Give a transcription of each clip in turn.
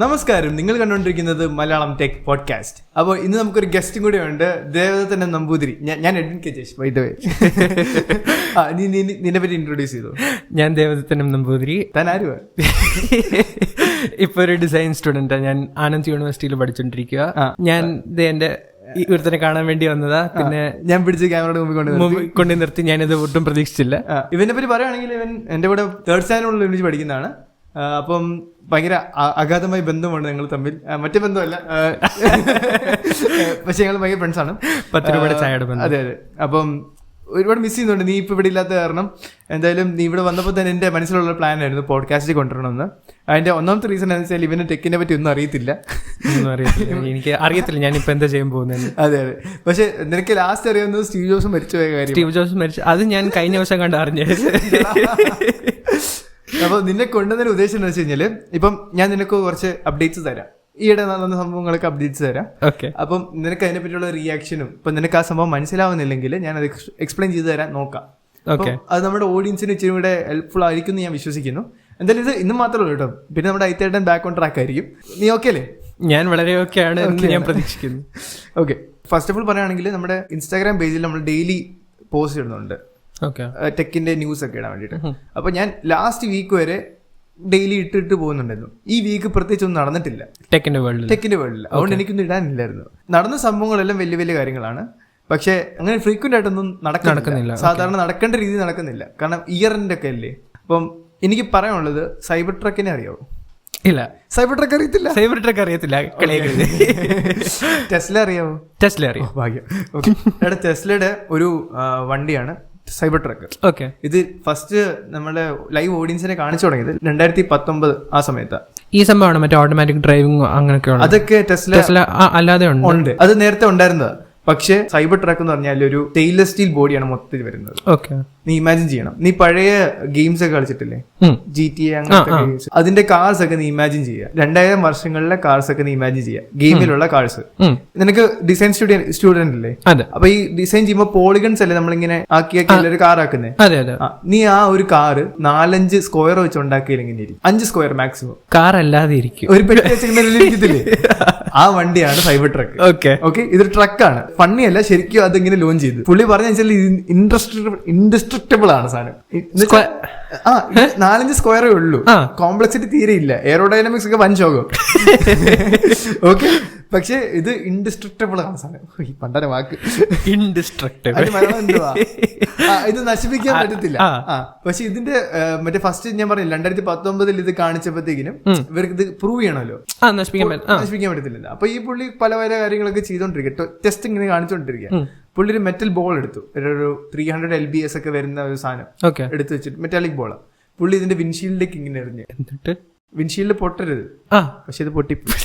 നമസ്കാരം, നിങ്ങൾ കണ്ടുകൊണ്ടിരിക്കുന്നത് മലയാളം ടെക് പോഡ്കാസ്റ്റ്. അപ്പോൾ ഇന്ന് നമുക്കൊരു ഗസ്റ്റും കൂടെ ഉണ്ട്, ദേവദത്തൻ നമ്പൂതിരി. ഞാൻ എഡ്വിൻ കെ ജേഷ്. നിന്നെ പറ്റി ഇൻട്രൊഡ്യൂസ് ചെയ്തു. ഞാൻ ദേവദത്തൻ നമ്പൂതിരി. താൻ ആരുവാ? ഇപ്പൊ ഒരു ഡിസൈൻ സ്റ്റുഡന്റ്. ഞാൻ ആനന്ദ് യൂണിവേഴ്സിറ്റിയിൽ പഠിച്ചോണ്ടിരിക്കുക. ഞാൻ എന്റെ ഇവരത്തിനെ കാണാൻ വേണ്ടി വന്നതാ. പിന്നെ ഞാൻ പിടിച്ച് ക്യാമറയുടെ മുമ്പിൽ കൊണ്ടു നിർത്തി. ഞാനിത് ഒട്ടും പ്രതീക്ഷിച്ചില്ല. ഇവനെ പറ്റി പറയുകയാണെങ്കിൽ ഇവൻ എന്റെ കൂടെ തേർഡ് സ്റ്റാൻഡേർഡിൽ വിളിച്ച് പഠിക്കുന്നതാണ്. അപ്പം ഭയങ്കര അഗാധമായ ബന്ധമുണ്ട് ഞങ്ങൾ തമ്മിൽ. മറ്റേ ബന്ധമല്ല, പക്ഷെ ഞങ്ങൾ ഭയങ്കര ഫ്രണ്ട്സാണ്. 10 രൂപയുടെ ചായയുടെ ബന്ധം. അതെ. അപ്പം ഒരുപാട് മിസ് ചെയ്യുന്നുണ്ട്. നീ ഇപ്പം ഇവിടെ ഇല്ലാത്ത കാരണം എന്തായാലും നീ ഇവിടെ വന്നപ്പോൾ തന്നെ എൻ്റെ മനസ്സിലുള്ള പ്ലാൻ ആയിരുന്നു പോഡ്കാസ്റ്റിൽ കൊണ്ടുവരണമെന്ന്. അതിൻ്റെ ഒന്നാമത്തെ റീസൺ എന്ന് വെച്ചാൽ ഇവന് ടെക്കിനെ പറ്റി ഒന്നും അറിയത്തില്ല. എനിക്ക് അറിയത്തില്ല ഞാനിപ്പോൾ എന്താ ചെയ്യാൻ പോകുന്നത്. അതെ. പക്ഷെ നിനക്ക് ലാസ്റ്റ് അറിയാവുന്നത് സ്റ്റീവ് ജോബ്സ് മരിച്ചുപോയ കാര്യം. സ്റ്റീവ് ജോബ്സ് മരിച്ചു, അത് ഞാൻ കഴിഞ്ഞ ദിവസം കണ്ട് അറിഞ്ഞത്. അപ്പോൾ നിന്നെ കൊണ്ടുവന്നൊരു ഉദ്ദേശം എന്ന് വെച്ച് കഴിഞ്ഞാല്, ഇപ്പം ഞാൻ നിനക്ക് കുറച്ച് അപ്ഡേറ്റ്സ് തരാം, ഈയിടെ നടന്ന സംഭവങ്ങളൊക്കെ അപ്ഡേറ്റ്സ് തരാം. ഓക്കെ. അപ്പം നിനക്ക് അതിനെ പറ്റിയുള്ള റിയാക്ഷനും ഇപ്പം നിനക്ക് ആ സംഭവം മനസ്സിലാവുന്നില്ലെങ്കിൽ ഞാൻ അത് എക്സ്പ്ലെയിൻ ചെയ്ത് തരാൻ നോക്കാം. ഓക്കെ. അത് നമ്മുടെ ഓഡിയൻസിന് ഇച്ചിരി കൂടെ ഹെൽപ്ഫുൾ ആയിരിക്കും എന്ന് ഞാൻ വിശ്വസിക്കുന്നു. എന്തായാലും ഇത് ഇന്ന് മാത്രമല്ല കേട്ടോ, പിന്നെ നമ്മുടെ ഐത്തേട്ടൻ ബാക്ക് ഓൺ ട്രാക്ക് ആയിരിക്കും. നീ ഓക്കെ അല്ലേ? ഞാൻ വളരെ ഓക്കെ ആണ് എന്ന് ഞാൻ പ്രതീക്ഷിക്കുന്നു. ഓക്കെ. ഫസ്റ്റ് ഓഫ് ഓൾ പറയുകയാണെങ്കിൽ നമ്മുടെ ഇൻസ്റ്റാഗ്രാം പേജിൽ നമ്മൾ ഡെയിലി പോസ്റ്റ് ഇടുന്നുണ്ട് ടെക്കിന്റെ ന്യൂസ് ഒക്കെ ഇടാൻ വേണ്ടിയിട്ട്. അപ്പൊ ഞാൻ ലാസ്റ്റ് വീക്ക് വരെ ഡെയിലി ഇട്ടിട്ട് പോകുന്നുണ്ടായിരുന്നു. ഈ വീക്ക് പ്രത്യേകിച്ച് ഒന്നും നടന്നിട്ടില്ല ടെക്കിന്റെ വേൾഡിൽ. അതുകൊണ്ട് എനിക്കൊന്നും ഇടാനില്ലായിരുന്നു. നടന്ന സംഭവങ്ങളെല്ലാം വലിയ വലിയ കാര്യങ്ങളാണ്, പക്ഷെ അങ്ങനെ ഫ്രീക്വന്റ് ആയിട്ടൊന്നും നടക്കുന്നില്ല. സാധാരണ നടക്കേണ്ട രീതി നടക്കുന്നില്ല, കാരണം ഇയർ എൻഡ് ഒക്കെ അല്ലേ. അപ്പം എനിക്ക് പറയാനുള്ളത്, സൈബർ ട്രക്കിനെ അറിയാവോ? ഇല്ല, സൈബർ ട്രക്ക് അറിയത്തില്ല. ടെസ്ല അറിയാവോ? ടെസ്ല അറിയാം. ഭാഗ്യം. ഓക്കെ. ടെസ്ലയുടെ ഒരു വണ്ടിയാണ് സൈബർ ട്രക്ക്. ഓക്കെ. ഇത് ഫസ്റ്റ് നമ്മുടെ ലൈവ് ഓഡിയൻസിനെ കാണിച്ചു തുടങ്ങിയത് 2019 ആ സമയത്ത്. ഈ സംഭവമാണ് മറ്റേ ഓട്ടോമാറ്റിക് ഡ്രൈവിംഗ് അങ്ങനെയൊക്കെ. അതൊക്കെ ടെസ്ല അല്ലാതെ ഉണ്ട്. അത് നേരത്തെ ഉണ്ടായിരുന്നത്. പക്ഷേ സൈബർ ട്രക്ക് എന്ന് പറഞ്ഞാൽ ഒരു സ്റ്റെയിൻലെസ് സ്റ്റീൽ ബോഡിയാണ് മൊത്തത്തിൽ വരുന്നത്. ഓക്കെ. നീ ഇമാജിൻ ചെയ്യണം, നീ പഴയ ഗെയിംസ് ഒക്കെ കളിച്ചിട്ടില്ലേ, GTA അങ്ങനത്തെ ഗെയിംസ്, അതിന്റെ കാർസ് ഒക്കെ നീ ഇമാജിൻ ചെയ്യുക. 2000 വർഷങ്ങളിലെ കാർസ് ഒക്കെ നീ ഇമാജിൻ ചെയ്യുക, ഗെയിമിലുള്ള കാർസ്. നിനക്ക് ഡിസൈൻ സ്റ്റുഡന്റ് അല്ലേ? അപ്പൊ ഈ ഡിസൈൻ ചെയ്യുമ്പോൾ പോളിഗൺസ് അല്ലേ നമ്മളിങ്ങനെ ആക്കിയാക്കി ഒരു കാർ ആക്കുന്നത്. നീ ആ ഒരു കാറ് 4-5 സ്ക്വയർ വെച്ച് ഉണ്ടാക്കിയില്ലെങ്കിൽ 5 സ്ക്വയർ മാക്സിമം കാർ അല്ലാതെ ഇരിക്കും, ഒരു പെട്ടി വെച്ചിരിക്കത്തില്ലേ. ആ വണ്ടിയാണ് സൈബർ ട്രക്ക്. ഓക്കെ. ഇതൊരു ട്രക്കാണ്, ഫണ്ണി അല്ല, ശരിക്കും അതിങ്ങനെ ലോഞ്ച് ചെയ്തു. പുള്ളി പറഞ്ഞ വെച്ചാൽ ഇൻഡസ്ട്രക്റ്റബിൾ ആണ് സാധനം. 4-5 സ്ക്വയറേ ഉള്ളൂ, കോംപ്ലക്സിറ്റി തീരെ ഇല്ല, എയറോഡൈനാമിക്സ് ഒക്കെ വൻ ശോകം. ഓക്കെ. പക്ഷെ ഇത് ഇൻഡിസ്ട്രക്റ്റബിൾ ആണ് സാധനം. പണ്ടര വാക്ക് എന്തുവാ, ഇത് നശിപ്പിക്കാൻ പറ്റത്തില്ല. പക്ഷെ ഇതിന്റെ മറ്റേ ഫസ്റ്റ് ഞാൻ പറഞ്ഞു 2019 ഇത് കാണിച്ചപ്പോഴത്തേക്കിനും ഇവർക്ക് ഇത് പ്രൂവ് ചെയ്യണമല്ലോ, നശിപ്പിക്കാൻ പറ്റത്തില്ല. അപ്പൊ ഈ പുള്ളി പല പല കാര്യങ്ങളൊക്കെ ചെയ്തോണ്ടിരിക്കുക, ടെസ്റ്റ് ഇങ്ങനെ കാണിച്ചോണ്ടിരിക്കുക. പുള്ളി ഒരു മെറ്റൽ ബോൾ എടുത്തു, ഒരു 300 LBS ഒക്കെ വരുന്ന ഒരു സാധനം എടുത്തു വെച്ചിട്ട്, മെറ്റാലിക് ബോളാ. പുള്ളി ഇതിന്റെ വിൻഷീൽഡിലേക്ക് ഇങ്ങനെ എറിഞ്ഞ്, എന്നിട്ട് വിൻഷീൽഡ് പൊട്ടരുത്, പക്ഷെ ഇത് പൊട്ടിപ്പോയി.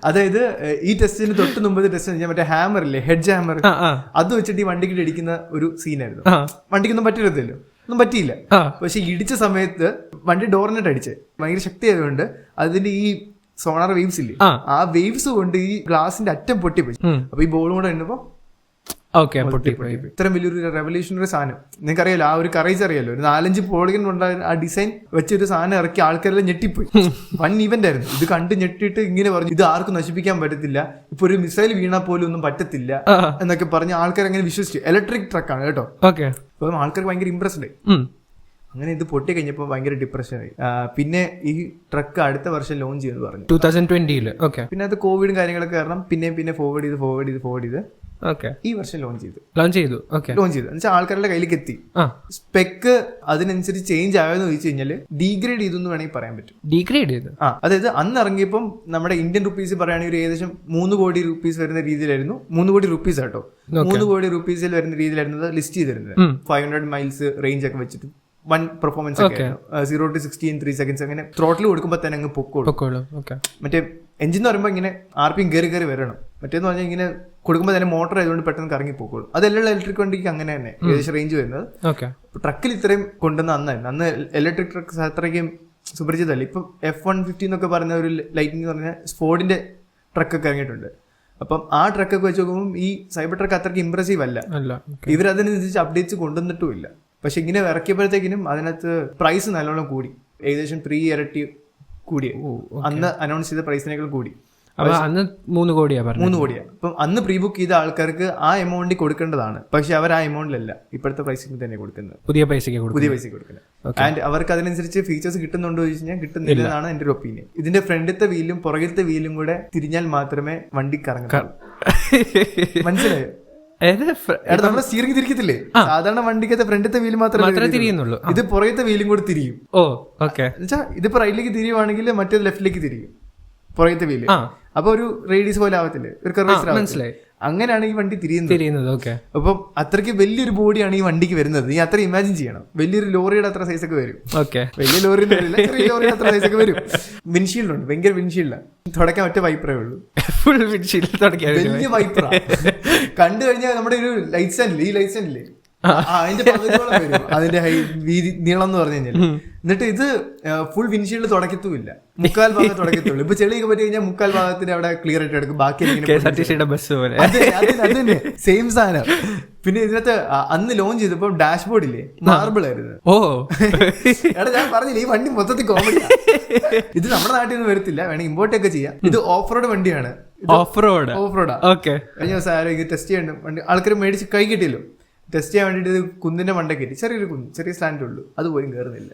അതായത് ഈ ടെസ്റ്റിന് തൊട്ട് മുമ്പത്തെ ടെസ്റ്റ് ഞാൻ മറ്റേ ഹാമർ ഇല്ലേ, ഹെഡ്ജ് ഹാമർ, അത് വെച്ചിട്ട് ഈ വണ്ടിക്ക് ഇടിക്കുന്ന ഒരു സീനായിരുന്നു. വണ്ടിക്കൊന്നും പറ്റരുതല്ലോ, ഒന്നും പറ്റിയില്ല. പക്ഷെ ഇടിച്ച സമയത്ത് വണ്ടി ഡോറിനെട്ട് അടിച്ച് ഭയങ്കര ശക്തി ആയതുകൊണ്ട് അതിന്റെ ഈ സോണാർ വേവ്സ് ഇല്ലേ, ആ വേവ്സ് കൊണ്ട് ഈ ഗ്ലാസിന്റെ അറ്റം പൊട്ടിപ്പോയി. അപ്പൊ ഈ ബോളും കൂടെ എണ്ണുമ്പോ ഇത്രയും വലിയൊരു റെവല്യൂഷണറി സാധനം. നിനക്കറിയാലോ, ആ ഒരു കറേജ് അറിയാലോ, ഒരു 4-5 പോളിഗൺ ഉണ്ടായിരുന്ന ആ ഡിസൈൻ വെച്ചൊരു സാധനം ഇറക്കി ആൾക്കാരെല്ലാം ഞെട്ടിപ്പോയി. വൺ ഇവന്റ് ആയിരുന്നു. ഇത് കണ്ട് ഞെട്ടിയിട്ട് ഇങ്ങനെ പറഞ്ഞു, ഇത് ആർക്കും നശിപ്പിക്കാൻ പറ്റത്തില്ല, ഇപ്പൊ ഒരു മിസൈൽ വീണാൽ പോലും ഒന്നും പറ്റത്തില്ല എന്നൊക്കെ പറഞ്ഞ് ആൾക്കാർ അങ്ങനെ വിശ്വസിച്ചു. ഇലക്ട്രിക് ട്രക്കാണ് കേട്ടോ. അപ്പം ആൾക്കാർക്ക് ഭയങ്കര ഇംപ്രസ്ഡ് ആയി. അങ്ങനെ ഇത് പൊട്ടി കഴിഞ്ഞപ്പോൾ ഭയങ്കര ഡിപ്രഷനായി. പിന്നെ ഈ ട്രക്ക് അടുത്ത വർഷം ലോഞ്ച് ചെയ്യുന്നു പറഞ്ഞു, 2020. പിന്നെ അത് കോവിഡും കാര്യങ്ങളൊക്കെ കാരണം പിന്നെ ഫോർവേഡ് ചെയ്ത് ഈ വർഷം ലോഞ്ച് ചെയ്തു. എന്നുവെച്ചാൽ ആൾക്കാരുടെ കയ്യിലേക്ക് എത്തി. സ്പെക്ക് അതിനനുസരിച്ച് ചേഞ്ച് ആയോന്ന് ചോദിച്ചു കഴിഞ്ഞാൽ ഡീഗ്രേഡ് ചെയ്തെന്ന് വേണമെങ്കിൽ പറയാൻ പറ്റും. ഡീഗ്രേഡ് ചെയ്ത് അതായത് അന്ന് ഇറങ്ങിയപ്പം നമ്മുടെ ഇന്ത്യൻ റുപ്പീസ് പറയുകയാണെങ്കിൽ ഒരു ഏകദേശം 3 കോടി റുപ്പീസ് വരുന്ന രീതിയിലായിരുന്നു. 3 കോടി റുപ്പീസ് ആട്ടോ, 3 കോടി റുപ്പീസിൽ വരുന്ന രീതിയിലായിരുന്നു ലിസ്റ്റ് ചെയ്തിരുന്നത്. 500 മൈൽസ് റേഞ്ച് ഒക്കെ വെച്ചിട്ട് വൺ പെർഫോമൻസ് ഒക്കെ 0 to 60 in 3 seconds. അങ്ങനെ ത്രോട്ടിൽ കൊടുക്കുമ്പോൾ തന്നെ അങ്ങ് പൊക്കോളും. മറ്റേ എഞ്ചിൻ എന്ന് പറയുമ്പോൾ ഇങ്ങനെ RPM കയറി വരണം. മറ്റേന്ന് പറഞ്ഞാൽ ഇങ്ങനെ കൊടുക്കുമ്പോൾ തന്നെ മോട്ടർ ആയതുകൊണ്ട് പെട്ടെന്ന് കറങ്ങി പോക്കോളും. അതെല്ലാം ഇലക്ട്രിക് വണ്ടിക്ക് അങ്ങനെ തന്നെ ഏകദേശം റേഞ്ച് വരുന്നത്. ട്രക്കിൽ ഇത്രയും കൊണ്ടുവന്ന അന്ന് ഇലക്ട്രിക് ട്രക്ക് അത്രയ്ക്കും സുപരിചിതല്ല. ഇപ്പം F-150 എന്നൊക്കെ പറഞ്ഞ ഒരു ലൈറ്റിംഗ് എന്ന് പറഞ്ഞാൽ സ്പോർട്ടിന്റെ ട്രക്കൊക്കെ ഇറങ്ങിയിട്ടുണ്ട്. അപ്പം ആ ട്രക്കൊക്കെ വെച്ച് നോക്കുമ്പോൾ ഈ സൈബർ ട്രക്ക് അത്രയ്ക്ക് ഇംപ്രസീവ് അല്ല. ഇവരതിനനുസരിച്ച് അപ്ഡേറ്റ്സ് കൊണ്ടുവന്നിട്ടുമില്ല. പക്ഷെ ഇങ്ങനെ ഇറക്കിയപ്പോഴത്തേക്കിനും അതിനകത്ത് പ്രൈസ് നല്ലോണം കൂടി, ഏകദേശം 3 ഇരട്ടി കൂടി, അന്ന് അനൗൺസ് ചെയ്ത പ്രൈസിനേക്കാൾ കൂടി. അപ്പൊ അന്ന് 3 കോടിയാ പറഞ്ഞു. 3 കോടിയാണ്. അപ്പം അന്ന് പ്രീ ബുക്ക് ചെയ്ത ആൾക്കാർക്ക് ആ എമൗണ്ട് കൊടുക്കേണ്ടതാണ്. പക്ഷെ അവർ ആ എമൗണ്ടിലല്ല, ഇപ്പോഴത്തെ പ്രൈസിന് തന്നെ കൊടുക്കുന്നത്, പുതിയ പൈസക്ക് കൊടുക്കുന്നത്. ആൻഡ് അവർക്ക് അതിനനുസരിച്ച് ഫീച്ചേഴ്സ് കിട്ടുന്നുണ്ടോ ചോദിച്ചു കഴിഞ്ഞാൽ കിട്ടുന്നില്ല എന്നാണ് എന്റെ ഒരു ഒപ്പീനിയൻ. ഇതിന്റെ ഫ്രണ്ടിലത്തെ വീലും പുറകിലത്തെ വീലും കൂടെ തിരിഞ്ഞാൽ മാത്രമേ വണ്ടി കറങ്ങുള്ളൂ. മനസ്സിലായോ? നമ്മുടെ സ്റ്റിയറിംഗ് തിരിക്കത്തില്ലേ, സാധാരണ വണ്ടിക്കത്തെ ഫ്രണ്ടിലത്തെ വീല് മാത്രമേ തിരിയുന്നുള്ളൂ, ഇത് പുറകത്തെ വീലും കൂടെ തിരിയും. എന്നുവെച്ചാൽ ഇതിപ്പോ റൈറ്റിലേക്ക് തിരിയുവാണെങ്കിൽ മറ്റേത് ലെഫ്റ്റിലേക്ക് തിരിയും, പുറകത്തെ വീല്. അപ്പൊ ഒരു റേഡിയസ് പോലെ ആവത്തില്ലേ, ഒരു കർവേച്ചർ. മനസ്സിലായി. അങ്ങനെയാണ് ഈ വണ്ടി തിരിയുന്നത്. അപ്പം അത്രയ്ക്ക് വലിയൊരു ബോഡിയാണ് ഈ വണ്ടിക്ക് വരുന്നത്. നീ അത്ര ഇമാജിൻ ചെയ്യണം. വലിയൊരു ലോറിയുടെ അത്ര സൈസ് ഒക്കെ വരും. വലിയ ലോറിയുടെ ലോറിയുടെ അത്ര സൈസ് ഒക്കെ വരും. വിൻഷീൽഡ് ഉണ്ട്, ഭയങ്കര വിൻഷീൽഡാണ്. തുടക്കാൻ ഒറ്റ വൈപ്പറേ ഉള്ളൂ, ഫുൾ വിൻഷീൽഡ് തുടക്കാൻ വലിയ വൈപ്പറ. കണ്ടു കഴിഞ്ഞാൽ നമ്മുടെ ഒരു ലൈറ്റ് സ്റ്റാൻഡില്ലേ, ഈ ലൈറ്റ് സ്റ്റാൻഡില്ലേ, അതിന്റെ പകുതിയോളം വരും അതിന്റെ വീതി നീളം എന്ന് പറഞ്ഞു കഴിഞ്ഞാൽ. എന്നിട്ട് ഇത് ഫുൾ വിൻഷീൽഡ് തുടക്കത്തുമില്ല, 3/4 ഭാഗം തുടക്കത്തുള്ളൂ. ഇപ്പൊ ചെളിയൊക്കെ പറ്റി കഴിഞ്ഞാൽ 3/4 ഭാഗത്തിന് അവിടെ ക്ലിയർ ആയിട്ട് എടുക്കും, ബാക്കി സെയിം സാധനം. പിന്നെ ഇതിനകത്ത് അന്ന് ലോഞ്ച് ചെയ്തപ്പോ ഡാഷ്ബോർഡ് ഇല്ലേ, മാർബിൾ ആയിരുന്നു. എടാ ഞാൻ പറഞ്ഞില്ല, ഈ വണ്ടി മൊത്തത്തിൽ കോമഡി. ഇത് നമ്മുടെ നാട്ടിൽ നിന്ന് വരത്തില്ല, വേണമെങ്കിൽ ഇമ്പോർട്ട് ഒക്കെ ചെയ്യാം. ഇത് ഓഫ് റോഡ് വണ്ടിയാണ്. ഓഫ് റോഡാ. കഴിഞ്ഞ ദിവസം ആരോ ഇത് ടെസ്റ്റ് ചെയ്യണ്ട വണ്ടി ആൾക്കാർ മേടിച്ച് കൈ കിട്ടിയല്ലോ. ടെസ്റ്റ് ചെയ്യാൻ വേണ്ടിട്ട് കുന്നിന്റെ മണ്ട കയറ്റി, ചെറിയൊരു കുന്ന്, ചെറിയ സ്റ്റാൻഡേ ഉള്ളൂ, അതുപോലും കയറുന്നില്ല.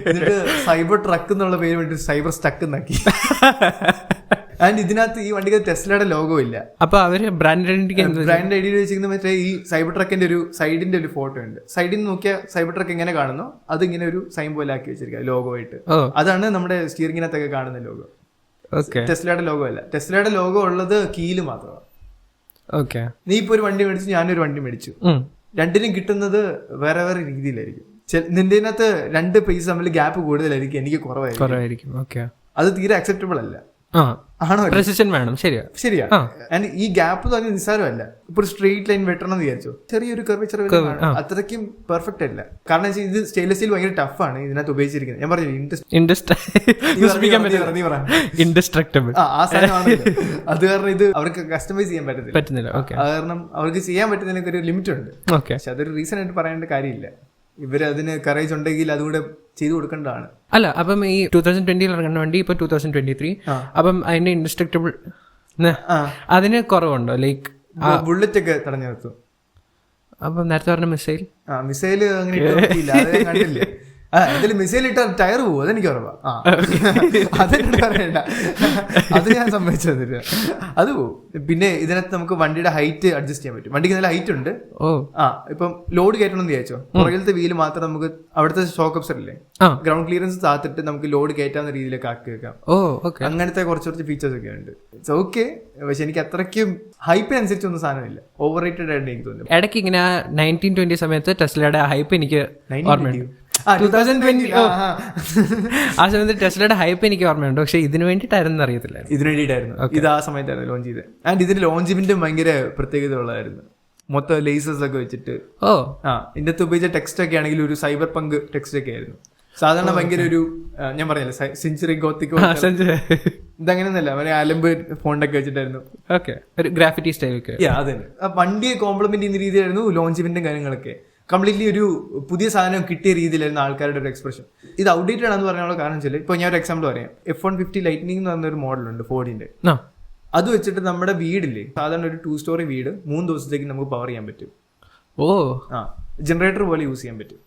എന്നിട്ട് സൈബർ ട്രക്ക് എന്നുള്ള പേര് വേണ്ടി സൈബർ സ്റ്റക്ക് എന്നാക്കി. ആൻഡ് ഇതിനകത്ത് ഈ വണ്ടിക്ക് ടെസ്ലയുടെ ലോഗോ ഇല്ല. അപ്പൊ അവര് ബ്രാൻഡ് ഐഡി വെച്ചിരിക്കുന്ന മറ്റേ ഈ സൈബർ ട്രക്കിന്റെ ഒരു സൈഡിന്റെ ഒരു ഫോട്ടോ ഉണ്ട്. സൈഡിൽ നിന്ന് നോക്കിയാൽ സൈബർ ട്രക്ക് എങ്ങനെ കാണുന്നോ അത് ഇങ്ങനെ ഒരു സൈൻ പോലെ ആക്കി വെച്ചിരിക്കുക, ലോഗോ ആയിട്ട്. അതാണ് നമ്മുടെ സ്റ്റിയറിംഗിനകത്തൊക്കെ കാണുന്ന ലോഗോ. ടെസ്ലയുടെ ലോഗോ അല്ല. ടെസ്ലയുടെ ലോഗോ ഉള്ളത് കീല് മാത്രമാണ്. നീ ഇപ്പൊ ഒരു വണ്ടി മേടിച്ചു, ഞാനൊരു വണ്ടി മേടിച്ചു, രണ്ടിനും കിട്ടുന്നത് വേറെ വേറെ രീതിയിലായിരിക്കും. നിന്റെ അതിനകത്ത് 2 പൈസ തമ്മിൽ ഗ്യാപ്പ് കൂടുതലായിരിക്കും, എനിക്ക് കുറവായിരിക്കും. അത് തീരെ അക്സെപ്റ്റബിൾ അല്ല. ആണോ? പ്രെസിഷൻ വേണം. ശരിയാ. ആൻഡ് ഈ ഗ്യാപ്പ് തന്നെ നിസ്സാരമല്ല. ഇപ്പൊ ഒരു സ്ട്രെയിറ്റ് ലൈൻ വെട്ടണം എന്ന് വിചാരിച്ചോ, ചെറിയൊരു കർവേച്ചർ അത്രയ്ക്കും പെർഫെക്റ്റ് അല്ല. കാരണം ഇത് സ്റ്റെയിൻലെസ് സ്റ്റീൽ ഭയങ്കര ടഫാണ് ഇതിനകത്ത് ഉപയോഗിച്ചിരിക്കുന്നത്. ഞാൻ പറഞ്ഞു ഇൻഡസ്ട്രക്റ്റബിൾ. ആ സാധനമാണ്. അത് കാരണം ഇത് അവർക്ക് കസ്റ്റമൈസ് ചെയ്യാൻ പറ്റുന്നില്ല. അത് കാരണം അവർക്ക് ചെയ്യാൻ പറ്റുന്നതിനൊക്കെ ഒരു ലിമിറ്റ് ഉണ്ട്. പക്ഷെ അതൊരു റീസൺ ആയിട്ട് പറയേണ്ട കാര്യമില്ല. ഇവര് അതിന് കറേജ് ഉണ്ടെങ്കിൽ അതുകൂടെ ചെയ്തു കൊടുക്കേണ്ടതാണ്. അല്ല, അപ്പം ഈ 2020 ഇറങ്ങുന്ന വണ്ടി ഇപ്പൊ 2023, അപ്പം അതിന്റെ ഇൻഡസ്ട്രക്റ്റബിൾ അതിന് കുറവുണ്ടോ? ലൈക്ക് ബുള്ളറ്റ് ഒക്കെ തടഞ്ഞു നിർത്തും. അപ്പം നേരത്തെ പറഞ്ഞ മിസൈൽ അങ്ങനെ കണ്ടില്ലേ? എന്തായാലും മിസൈൽ ഇട്ട ടയർ പോവും, അതെനിക്ക് ഉറപ്പാ. അതെന്നോട് പറയണ്ട, അത് ഞാൻ സമ്മതിച്ചതില്ല, അത് പോവും. പിന്നെ ഇതിനകത്ത് നമുക്ക് വണ്ടിയുടെ ഹൈറ്റ് അഡ്ജസ്റ്റ് ചെയ്യാൻ പറ്റും. വണ്ടിക്ക് നല്ല ഹൈറ്റ് ഉണ്ട്. ഇപ്പം ലോഡ് കയറ്റണം എന്ന് വിചാരിച്ചോ, പുറകിലത്തെ വീല് മാത്രം നമുക്ക് അവിടുത്തെ ഷോക്ക് അബ്സർ ഇല്ലേ, ഗ്രൗണ്ട് ക്ലിയറൻസ് താത്തിട്ട് നമുക്ക് ലോഡ് കയറ്റാവുന്ന രീതിയിലൊക്കെ ആക്കി വെക്കാം. അങ്ങനത്തെ കുറച്ച് ഫീച്ചേഴ്സ് ഒക്കെ ഉണ്ട്. It's okay. പക്ഷെ എനിക്ക് അത്രയ്ക്കും ഹൈപ്പിനനുസരിച്ചൊന്നും സാധനമില്ല, ഓവർ റേറ്റഡ് ആയിട്ട് എനിക്ക് തോന്നുന്നു. ഇടയ്ക്ക് ഇങ്ങനെ 1920 സമയത്ത് ടെസ്ലയുടെ ഹൈപ്പ് എനിക്ക് ഓർമ്മയുണ്ട്. 2020 ആ സമയത്ത് ടെസ്ലയുടെ ഹൈപ്പ് എനിക്ക് ഓർമ്മയുണ്ട്. പക്ഷെ ഇതിനു വേണ്ടിയിട്ടായിരുന്നു അറിയത്തില്ല. ഇതിനു വേണ്ടിയിട്ടായിരുന്നു. ഇത് ആ സമയത്തായിരുന്നു ലോഞ്ച് ചെയ്തത്. ആൻഡ് ഇതിന്റെ ലോഞ്ച് ഇവന്റ് ഭയങ്കര പ്രത്യേകത ഉള്ളതായിരുന്നു. മൊത്തം ലേസേഴ്സ് ഒക്കെ വെച്ചിട്ട് ഇതിന്റെ അകത്ത് ഉപയോഗിച്ച ടെക്സ്റ്റ് ഒക്കെ ആണെങ്കിൽ ഒരു സൈബർ പങ്ക് ടെക്സ്റ്റ് ഒക്കെ ആയിരുന്നു. സാധാരണ ഭയങ്കര ഒരു ഞാൻ പറഞ്ഞില്ല സെഞ്ചുറി ഗോത്തിക് ഇതങ്ങനെയൊന്നല്ല, അവരെ അലമ്പ് ഫോണ്ടൊക്കെ വെച്ചിട്ടായിരുന്നു. ഒരു ഗ്രാഫിറ്റി സ്റ്റൈൽ. അതെ, വണ്ടിയെ കോംപ്ലിമെന്റ് ചെയ്യുന്ന രീതിയിലായിരുന്നു ലോഞ്ച് ഇവന്റും കാര്യങ്ങളൊക്കെ. കംപ്ലീറ്റ്ലി ഒരു പുതിയ സാധനം കിട്ടിയ രീതിയിലായിരുന്നു ആൾക്കാരുടെ ഒരു എക്സ്പ്രഷൻ. ഇത് ഔട്ട്ഡേറ്റഡ് ആണെന്ന് പറയാനുള്ള കാരണം വെച്ചാൽ, ഇപ്പൊ ഞാൻ ഒരു എക്സാമ്പിൾ പറയാം. F-150 ലൈറ്റ്നിങ് എന്ന് പറഞ്ഞൊരു മോഡലുണ്ട് ഫോർഡിന്റെ. അത് വെച്ചിട്ട് നമ്മുടെ വീടില്ലേ, സാധാരണ ഒരു 2 സ്റ്റോറി വീട് 3 ദിവസത്തേക്ക് നമുക്ക് പവർ ചെയ്യാൻ പറ്റും. ജനറേറ്റർ പോലെ യൂസ് ചെയ്യാൻ പറ്റും.